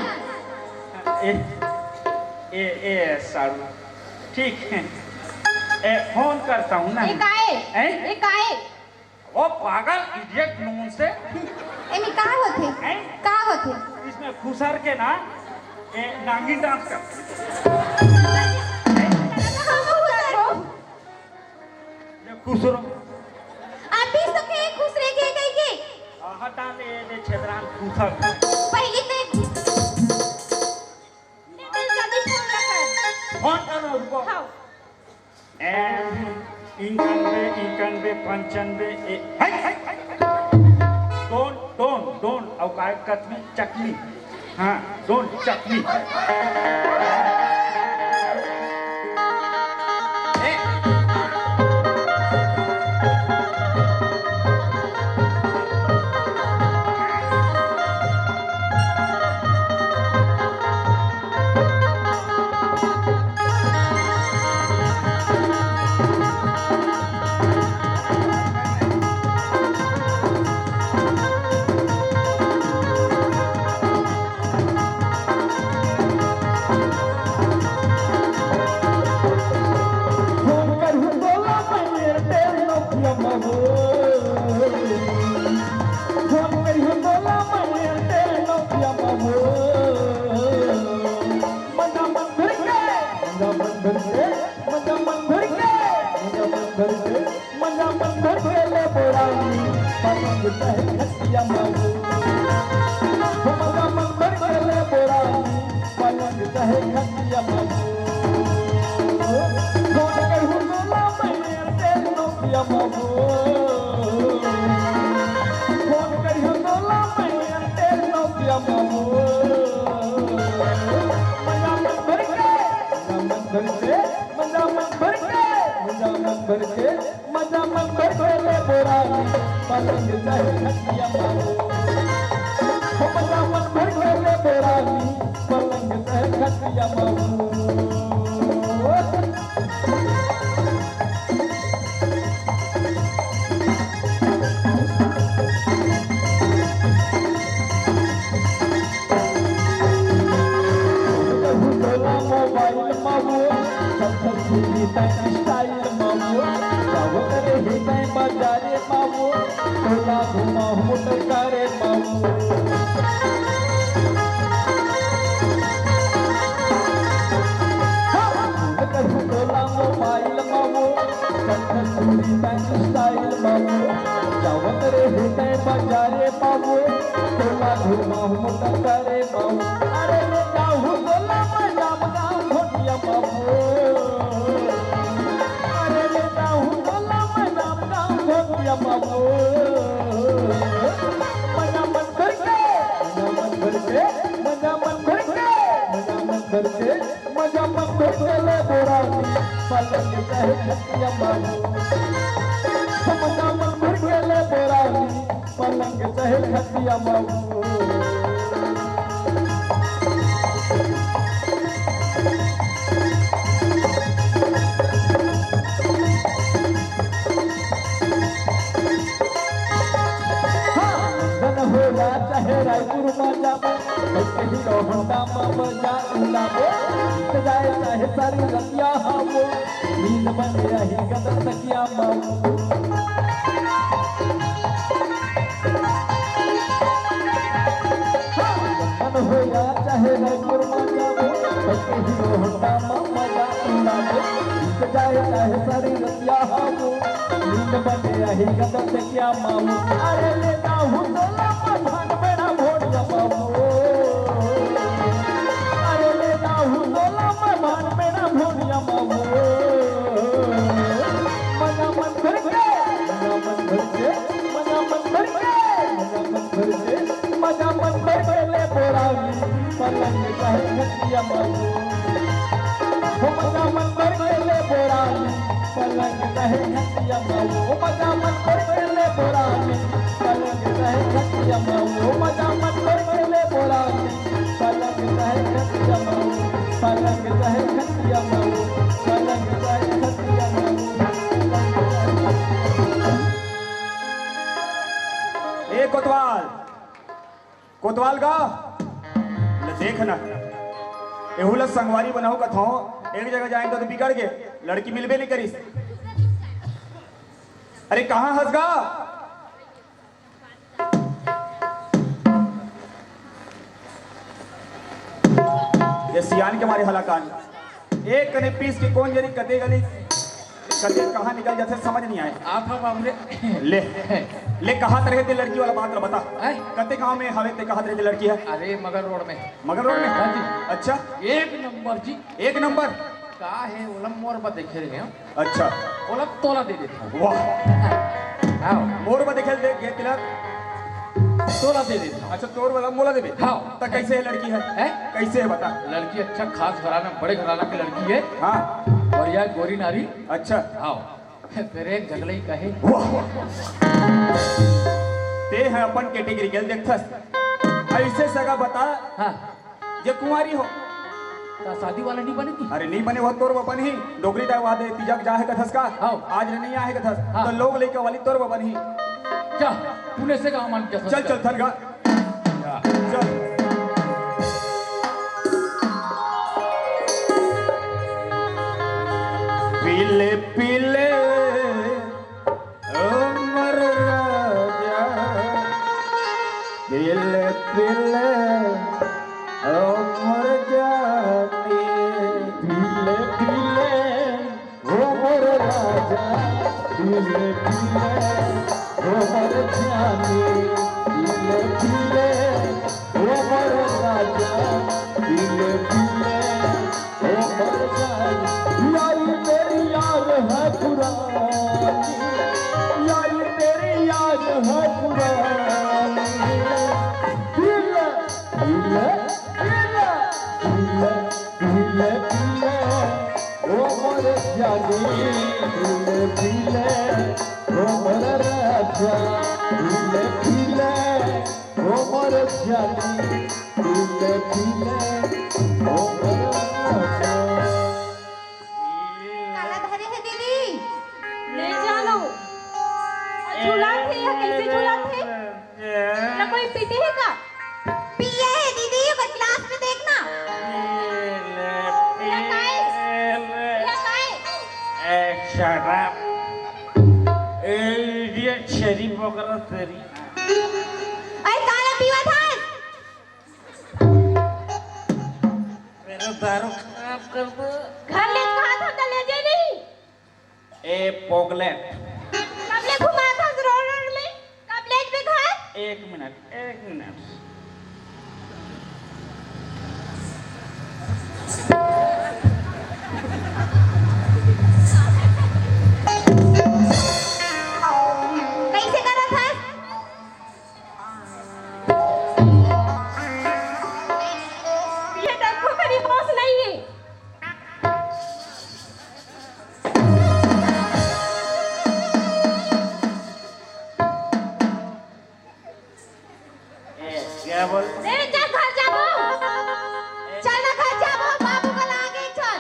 ए ए साड़ू ठीक है ए फोन करता हूँ ना ये काए हैं? ये काए ओ पागल इडियट नून से एमी का होथे हैं? का होथे इसमें खुसर के ना नांगी डांस कर खुसरो आप भी तो के खुश रह के गई के हटा ले छेदरान खुसर पहले तो जल्दी फोन कर फोन करो रुको हां 91 95 डोंट अब काय कतमी चकली हाँ डोंट चकली कोतवाल का देखना एहुला संगवारी बनाओ कथो एक जगह जाएंगे तो बिगड़ गए लड़की मिलबे नहीं करी। अरे कहाँ हंसगा ये सियान के मारे हलाकान एक कने पीस के कौन जरी कते गली कते कहाँ निकल जाते समझ नहीं आए। आप बाबू ले कहाँ तरह की लड़की वाला बात बता। कते गाँव में हवे ते कहाँ तरह की लड़की है? अरे मगर रोड में। मगर रोड में? हाँ जी। अच्छा 1 नंबर जी। 1 नंबर का है ओलम मोर पर देखे रहे हैं। अच्छा ओलम तोला दे देता हूँ। वाह हाँ मोर पर देखे दे गे तिलक तोला दे देता हूँ। अच्छा तोर वाला मोला देबे। हाँ तो कैसे है लड़की है? कैसे है बता। लड़की अच्छा खास घराना बड़े घराना की लड़की है। हाँ और यह गोरी नारी। अच्छा हाँ फिर एक जगले ही कहे ते है अपन कैटेगरी गेल देखथस ऐसे सगा बता। हाँ जे कुंवारी हो तो शादी वाला नहीं बनेगी। अरे नहीं बने वो तोर बपन ही डोगरी दा वादे तिजक जा है कथस का। हाँ आज नहीं आए कथस हाँ। तो लोग लेके वाली तोर बपन ही क्या तूने से कहा मान क्या चल चल थरगा चल पीले पीले अमर राजा पीले पीले अमर जाती पीले पीले अमर राजा पीले पीले अमर जाती पीले पीले अमर राजा पीले पीले अमर जाती यारी तेरी याद है पुरानी यारी तेरी याद है पुरानी पीले पीले पीले पीले पीले पीले ओ मोर जानी पीले पीले ओ मोर राजा पीले पीले ओ मोर जानी पीले पीले ओ मोर राजा। काला धरे है दीदी। ले जानो झूला थे या कैसे झूला थे ना कोई पीते है का? पिए है दीदी वो क्लास में देखना। या काय या काय शराब ये शरीफ वगैरह तेरी अरे काला पीवा था। मेरा दारू खराब कर दो। घर ले कहा था तो ले जे नहीं। ए पोगलेट कब ले घुमा था रोड में? कब ले पे घर? 1 मिनट 1 मिनट कैसे करा था? ये देखो कभी होश नहीं है। क्या बोल ले चल घर जाओ। चल ना घर जाओ बाबू को लागे चल।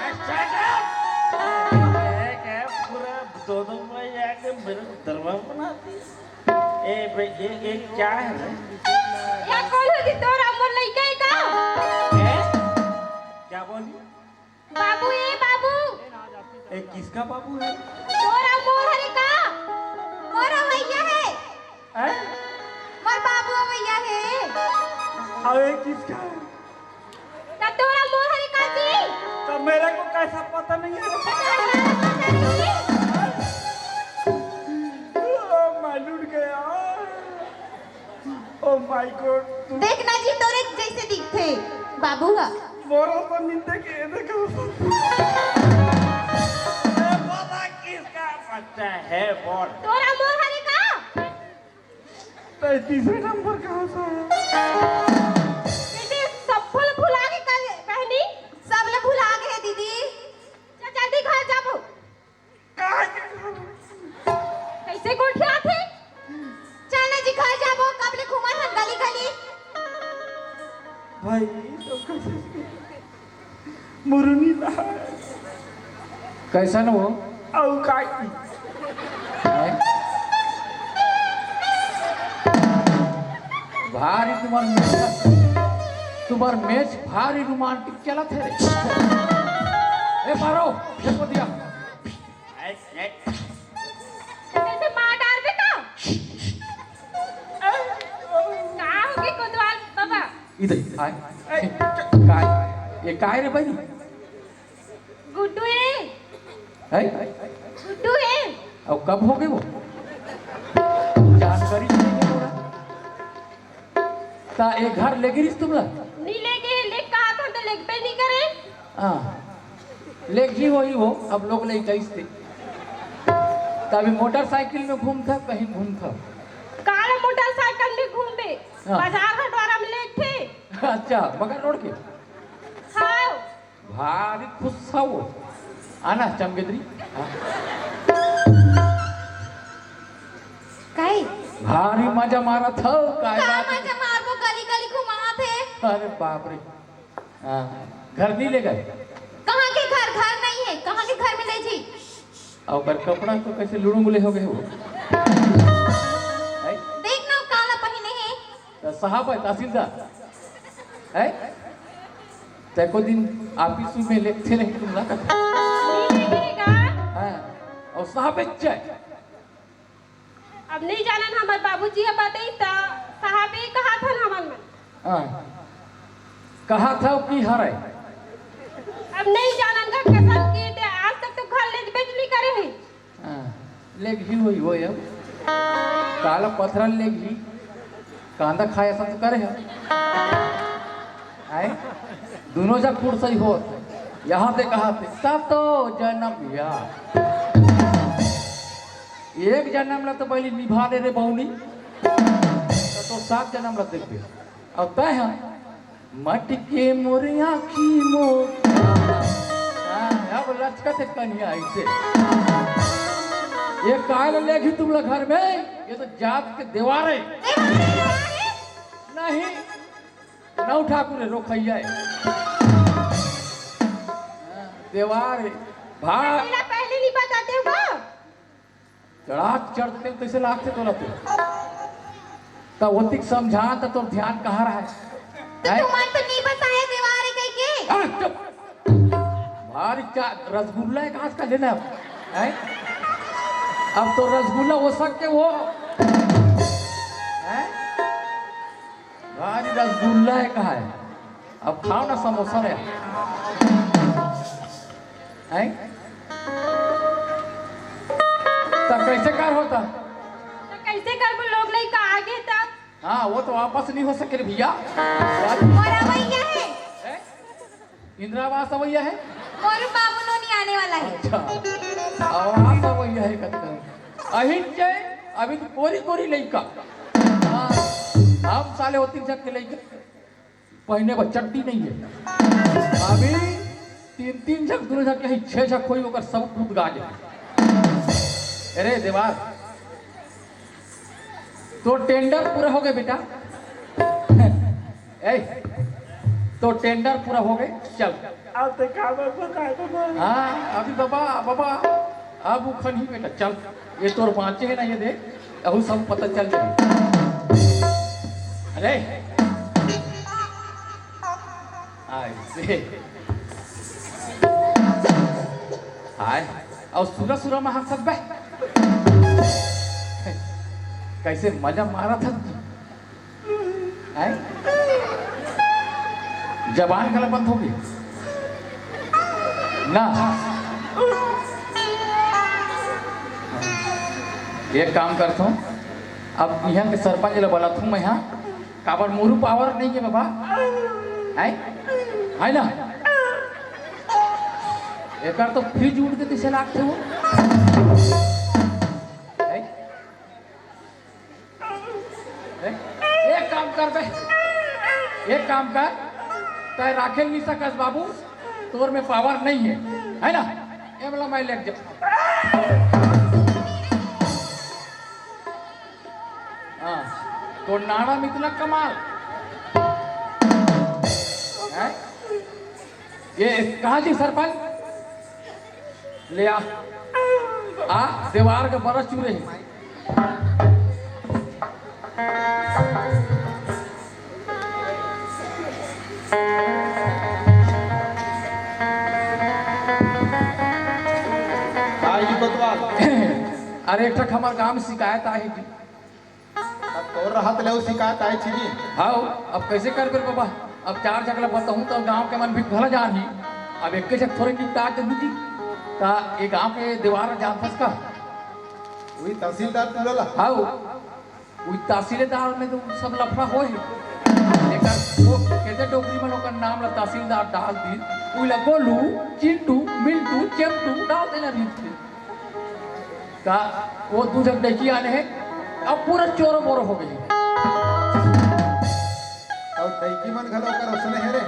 क्या पूरा 2 में जाके मेरे दरबार बनाती ए भाई ये क्या है? या कौन है तोरा मोर लइका का? क्या बोली? बाबू ए बाबू ए किसका बाबू है? तोरा मोर हरे का? मोर भैया है। हैं? मोर बाबू भैया है। अरे किसका है? ता तोरा मोर हरे का जी? तो मेरे को कैसा पता नहीं है? मैं लूट गया। ओ माय गॉड देखना जी तोरे जैसे दिखते बाबू का। मोरो तो मिलते के देखो पता किसका बच्चा है बोल। तोरा मोर हरे का? 33 नंबर कहाँ से है? बेटे सब फूल फुला के कहनी सब लोग भुला गए दीदी। चल जल्दी घर जाओ। कहाँ कैसे गोठिया थे? चल ना जी घर जाओ कब ले घुमा हम गली गली। भाई तो कैसे मुरुनी ला कैसा न वो औ काय भारी तुम्हार मैच भारी रोमांटिक चला थे रे। ए मारो फेंको दिया। कैसे मार डाल बेटा? कहाँ होगी कोतवाल बाबा? इधर आए काय ये काय रे भाई गुड्डू है है गुड्डू है। अब कब हो गए वो जानकारी नहीं हो रहा ता एक घर ले गिरिस तुम लोग नहीं लेके लेक कहा था तो लेक पे नहीं करे। हाँ लेक ही वही हो अब लोग ले गई थे तभी मोटरसाइकिल में घूमता कहीं घूमता काला मोटरसाइकिल में घूमे हाँ। बाजार हटवारा में लेक थे। अच्छा बगल रोड के हाँ भारी खुश था वो आना चमगेदरी हाँ। काय भारी मजा मारा था काय का बात मजा मारबो गली गली घुमा थे। अरे बाप रे हाँ घर नहीं ले गए कहाँ के घर घर नहीं है कहाँ के घर में ले जी। और कर कपड़ा तो कैसे लुड़ू गुले हो गए वो देख ना काला पहने है। तो साहब है तहसीलदार है तको दिन ऑफिस में लेते रहे तुम ना नहीं लेकेगा। हाँ और साहब अच्छा है अब नहीं जानन हमार बाबूजी है बताई ता साहब ये कहा था हमन में। हाँ कहा था वो की हर है अब नहीं जानन का कसम की ते आज तक तो घर ले बेच नहीं करे है। हाँ लेग ही वही वो अब काला पत्थर लेग ही कांदा खाया सब तो करे है आए दोनों जब फूट सही हो यहाँ पे कहा थे तब तो जन्म या एक जन्म ला तो पहले निभा दे रे बहुनी तो 7 जन्म ला देखते अब तय है मट के मोरे आँखी मोर अब लचकत है कन्या ऐसे ये काल लेगी तुम लोग घर में ये तो जात के दीवार है नहीं नौ ठाकुर रोखैया दीवार है पहले नहीं बताते हो चढ़ाक चढ़ते कैसे लागते तोला तू तो वतिक समझा तो ध्यान कहाँ रहा तो तुम्हारे तो नहीं बताया दीवार कह के भारी क्या रसगुल्ला है कहाँ का लेना है अब तो रसगुल्ला हो सकते वो है भारी रसगुल्ला है कहाँ है अब खाओ ना समोसा है तो कैसे कार होता तो कैसे कर वो लोग नहीं का आगे तक। हाँ वो तो वापस नहीं हो सके रे भैया और अवैया है इंदिरा आवास अवैया है और बाबू नो नहीं आने वाला है। अच्छा आवास अवैया है कहते अहिंचे अभी तो कोरी कोरी लइका हम साले होती जग के लइका पहने पर चट्टी नहीं है अभी 3 जग दूर जग के 6 जग कोई होकर सब कूद गाजे अरे देवार तो टेंडर पूरा हो गए बेटा ए तो टेंडर पूरा हो गए चल अब तो काम हाँ अभी बाबा बाबा अब उखन ही बेटा चल ये तोर बाँचे है ना ये देख अब सब पता चल जाए अरे ऐसे हाय और सुरा सुरा में हम सब कैसे मजा मारा था है जबान गला बंद हो गई ना एक काम करता हूँ अब यहाँ के सरपंच ले बोला था मैं यहाँ काबर मोरू पावर नहीं है बाबा है ना एक बार तो फ्रिज उड़ के दिशा लागते हो एक काम कर बे एक काम कर तय राखेल नहीं सकस बाबू तोर में पावर नहीं है ना ये वाला मैं लेके जा हाँ तो नाड़ा में इतना कमाल है ये कहा जी सरपंच ले आ दीवार के बरस चूरे हैं अरे एक हमारे गांव में शिकायत आई थी और राहत ले शिकायत आई थी हाँ अब कैसे कर फिर बाबा अब चार जगह बताऊँ तो गांव के मन भी भला जान ही अब एक के थोड़े निपटा के दूधी ता ये गांव के दीवार जान फंस का वही तहसीलदार तुलला हाउ वही तहसीलदार में तो सब लफड़ा हो है लेकिन वो कहते डोगरी में लोग नाम ला तहसीलदार डाल दी वही ला गोलू चिंटू मिंटू चेमटू डाल देना रीत पे का वो दूसरे देखी आने हैं अब पूरा चोरो मोरो हो गई और दैकी मन घलो कर उसने है रे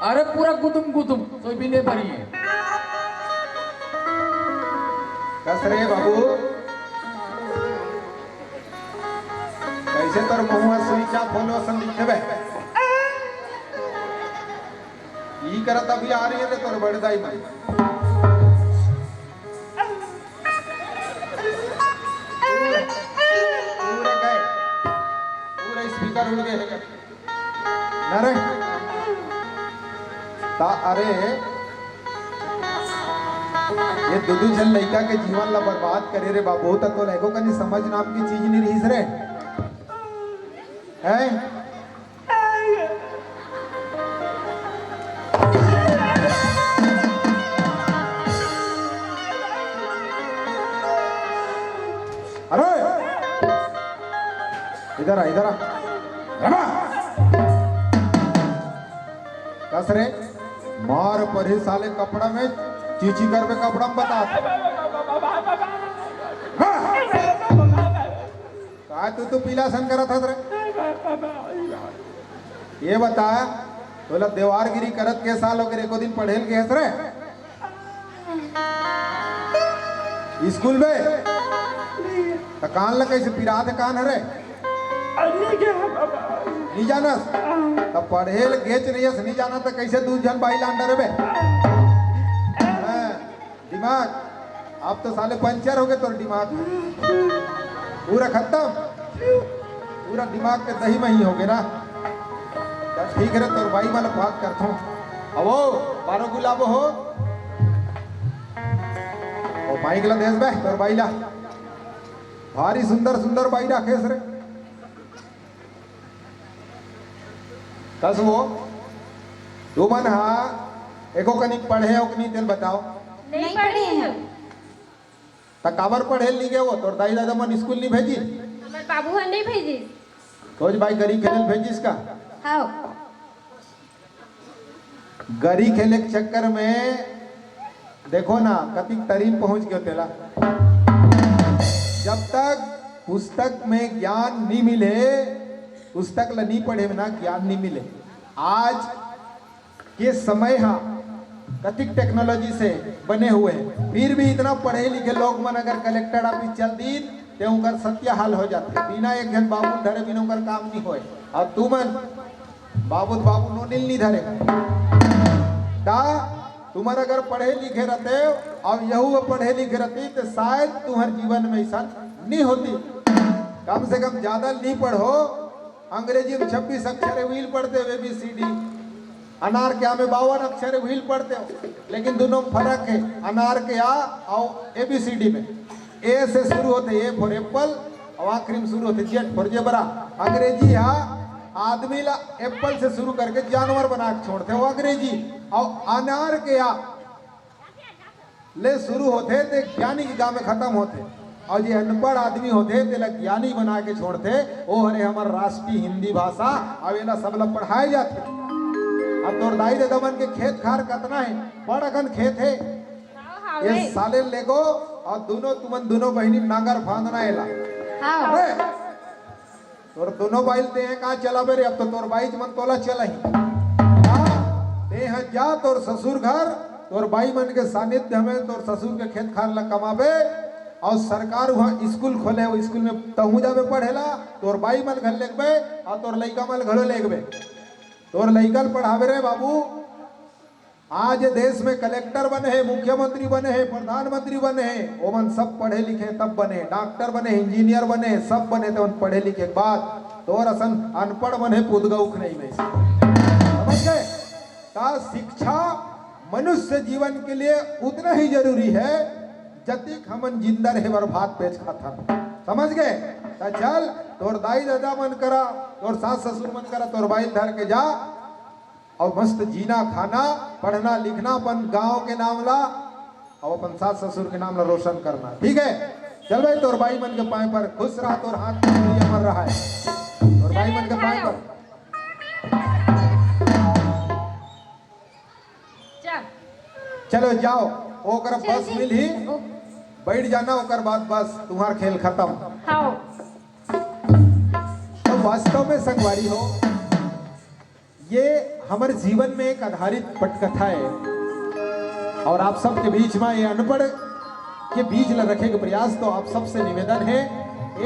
अरे पूरा गुदुम गुदुम तो भी नहीं भरी है कस रे बाबू कैसे तोर मुंह सुईचा खोलो सन दिखबे ई करत अभी आ रही है रे तोर बड़दाई मन पूरा गए पूरा स्पीकर उड़ गए अरे ता अरे ये दुदू जन लड़का के जीवन ला बर्बाद करे रे बाबू तक तो लेको कनी समझ नाम की चीज नहीं रही रे हैं अरे इधर आ रमा कस रे मार पर ही साले कपड़ा में चीची कर पे कपड़ा में बता कहा तू पीला सन करा था रे ये बता बोला देवारगिरी करत के साल हो एको दिन पढ़ेल के हस रे स्कूल में तो कान ल कैसे पिरात कान हरे नहीं जानस तब पढ़ेल गेच नहीं जाना तो कैसे दूध जन बाई लांडर बे दिमाग अब तो साले पंचर हो गए तोर दिमाग पूरा खत्म पूरा दिमाग के दही में ही हो गए ना ठीक है तोर बाई वाला बात करता हूँ अब वो बारो गुलाब हो ओ माई गला देश बे तोर बाई ला भारी सुंदर सुंदर बाई राखे रे कस वो तू मन हा एको कनी पढ़े हो कनी तेल बताओ नहीं पढ़े हैं तकावर पढ़े नहीं गए वो तोर दाई दादा मन स्कूल नहीं भेजी हमारे बाबू हन नहीं भेजी रोज भाई गरी खेले भेजिस का हाँ गरी खेले के चक्कर में देखो ना कति तरीम पहुंच गयो तेला जब तक पुस्तक में ज्ञान नहीं मिले पुस्तक ला नहीं पढ़े ना ज्ञान नहीं मिले आज के समय हाँ कथिक टेक्नोलॉजी से बने हुए हैं फिर भी इतना पढ़े लिखे लोग मन अगर कलेक्टर ऑफिस चल दी तो उनका सत्य हाल हो जाते बिना एक जन बाबू धरे बिना उनका काम नहीं होए और तू मन बाबू नोनिल नहीं धरे ता तुम्हारे अगर पढ़े लिखे रहते और यहू पढ़े लिखे रहती तो शायद तुम्हारे जीवन में ऐसा नहीं होती कम से कम ज्यादा नहीं पढ़ो अंग्रेजी में 26 अक्षर व्हील पढ़ते हो ABCD अनार के आ में 52 अक्षर व्हील पढ़ते हो लेकिन दोनों में फर्क है अनार के आ और ABCD में ए से शुरू होते ए फॉर एप्पल और आखिरी में शुरू होते जेड फॉर जेबरा अंग्रेजी हा आदमी ला एप्पल से शुरू करके जानवर बना के छोड़ते हो अंग्रेजी और अनार के आ ले शुरू होते थे ज्ञानी की गाँव में खत्म होते और ये अनपढ़ आदमी होते तेला ज्ञानी बना के छोड़ते वो हरे हमार राष्ट्रीय हिंदी भाषा अब ये सब लोग पढ़ाए जाते अब तोर दाई दे दमन के खेत खार कतना है बड़ अगन खेत है ये साले लेगो और दोनों बहनी नांगर फांदना एला तोर दोनों बाइल ते हैं कहाँ चला बेरे अब तो तोर बाई मन तोला चला ही ते हैं जा तोर ससुर घर तोर बाई मन के सानिध्य में तोर ससुर के खेत खार ला कमाबे और सरकार वहाँ स्कूल खोले वो स्कूल में तहू जावे पढ़ेला तोर बाई मन घर लेगबे और तोर लइका मन घरो लेगबे तोर लइकन पढ़ावे रे बाबू आज देश में कलेक्टर बने हैं मुख्यमंत्री बने हैं प्रधानमंत्री बने हैं वो मन सब पढ़े लिखे तब बने डॉक्टर बने इंजीनियर बने सब बने तो पढ़े लिखे के बाद तोर असन अनपढ़ बने पुदगौख नहीं में समझ गए ता शिक्षा मनुष्य जीवन के लिए उतना ही जरूरी है जतिक हमन जिंदा रहे बर भात पेच खाता समझ गए ता चल तोर दाई दादा मन करा तोर सास ससुर मन करा तोर बाई धर के जा और मस्त जीना खाना पढ़ना लिखना अपन गांव के नाम ला और अपन सास ससुर के नाम ला रोशन करना। ठीक है, चल भाई तोर भाई मन के पाए पर खुश रहा, तोर हाथ में अमर रहा है, तोर भाई मन के पाए पर चलो जाओ। ओकर बस मिली बैठ जाना, ओकर बाद बस तुम्हार खेल खत्म। हाँ। तो वास्तव में संगवारी हो, ये हमारे जीवन में एक आधारित पटकथा है और आप सबके बीच में ये अनपढ़ के बीच ल रखे के प्रयास। तो आप सबसे निवेदन है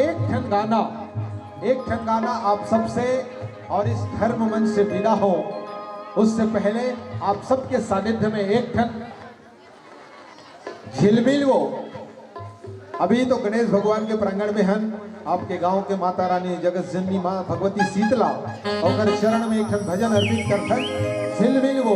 एक ठन गाना आप सबसे और इस धर्म मंच से विदा हो उससे पहले आप सबके सानिध्य में एक ठन झिलमिल वो। अभी तो गणेश भगवान के प्रांगण में हन आपके गांव के माता रानी जगत जननी मां भगवती शीतला और चरण में एक भजन अर्पित कर झिलमिल वो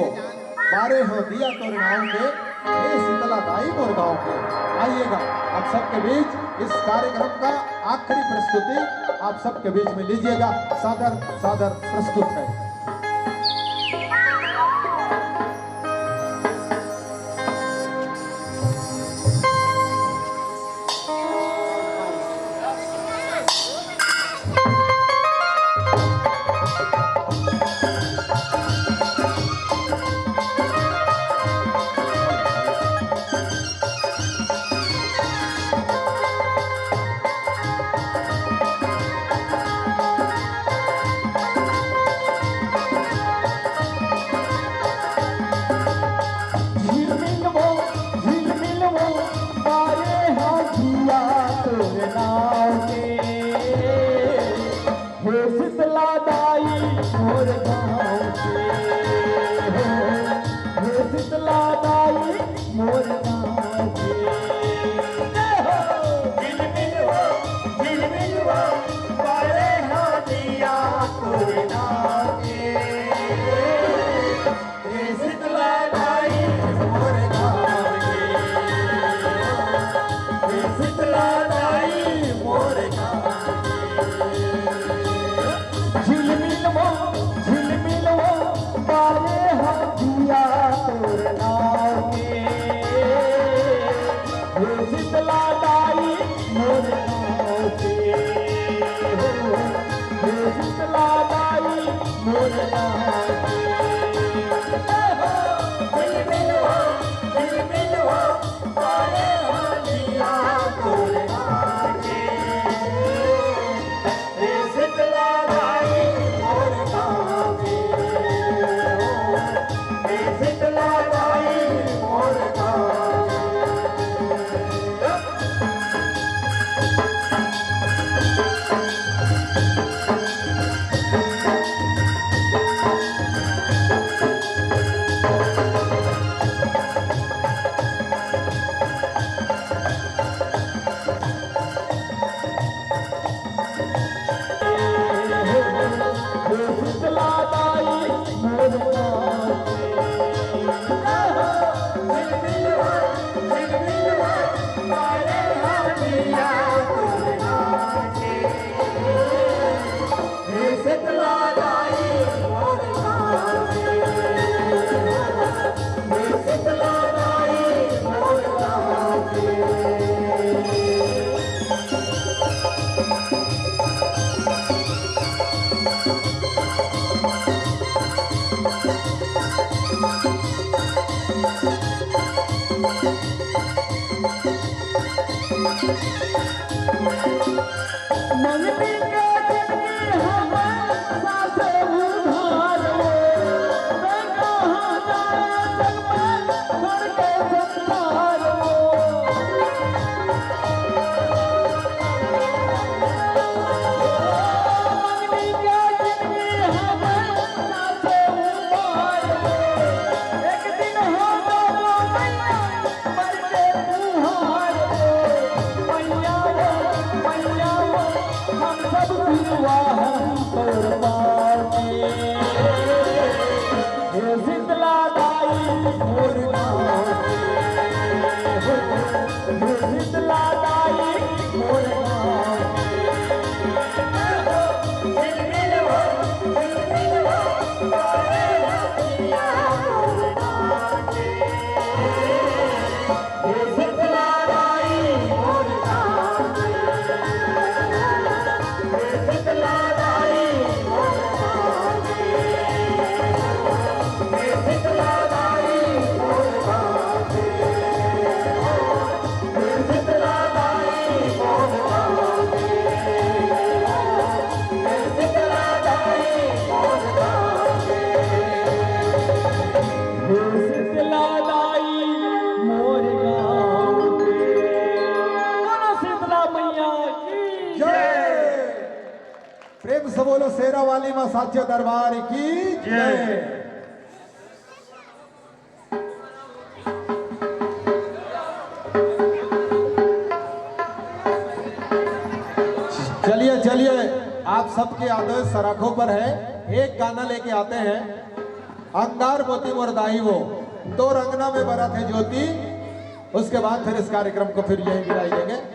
बारे हो दिया तोर गाँव के हे शीतला दाई मोर गाँव के। आइएगा आप सबके बीच इस कार्यक्रम का आखिरी प्रस्तुति आप सबके बीच में लीजिएगा। सादर सादर प्रस्तुत है। वाली मां साचे दरबार की जय। चलिए चलिए, आप सबके आदेश सराखों पर है। एक गाना लेके आते हैं, अंगार मोती मोरदाई वो दो रंगना में बरत है ज्योति। उसके बाद फिर इस कार्यक्रम को फिर यही विदाई देंगे।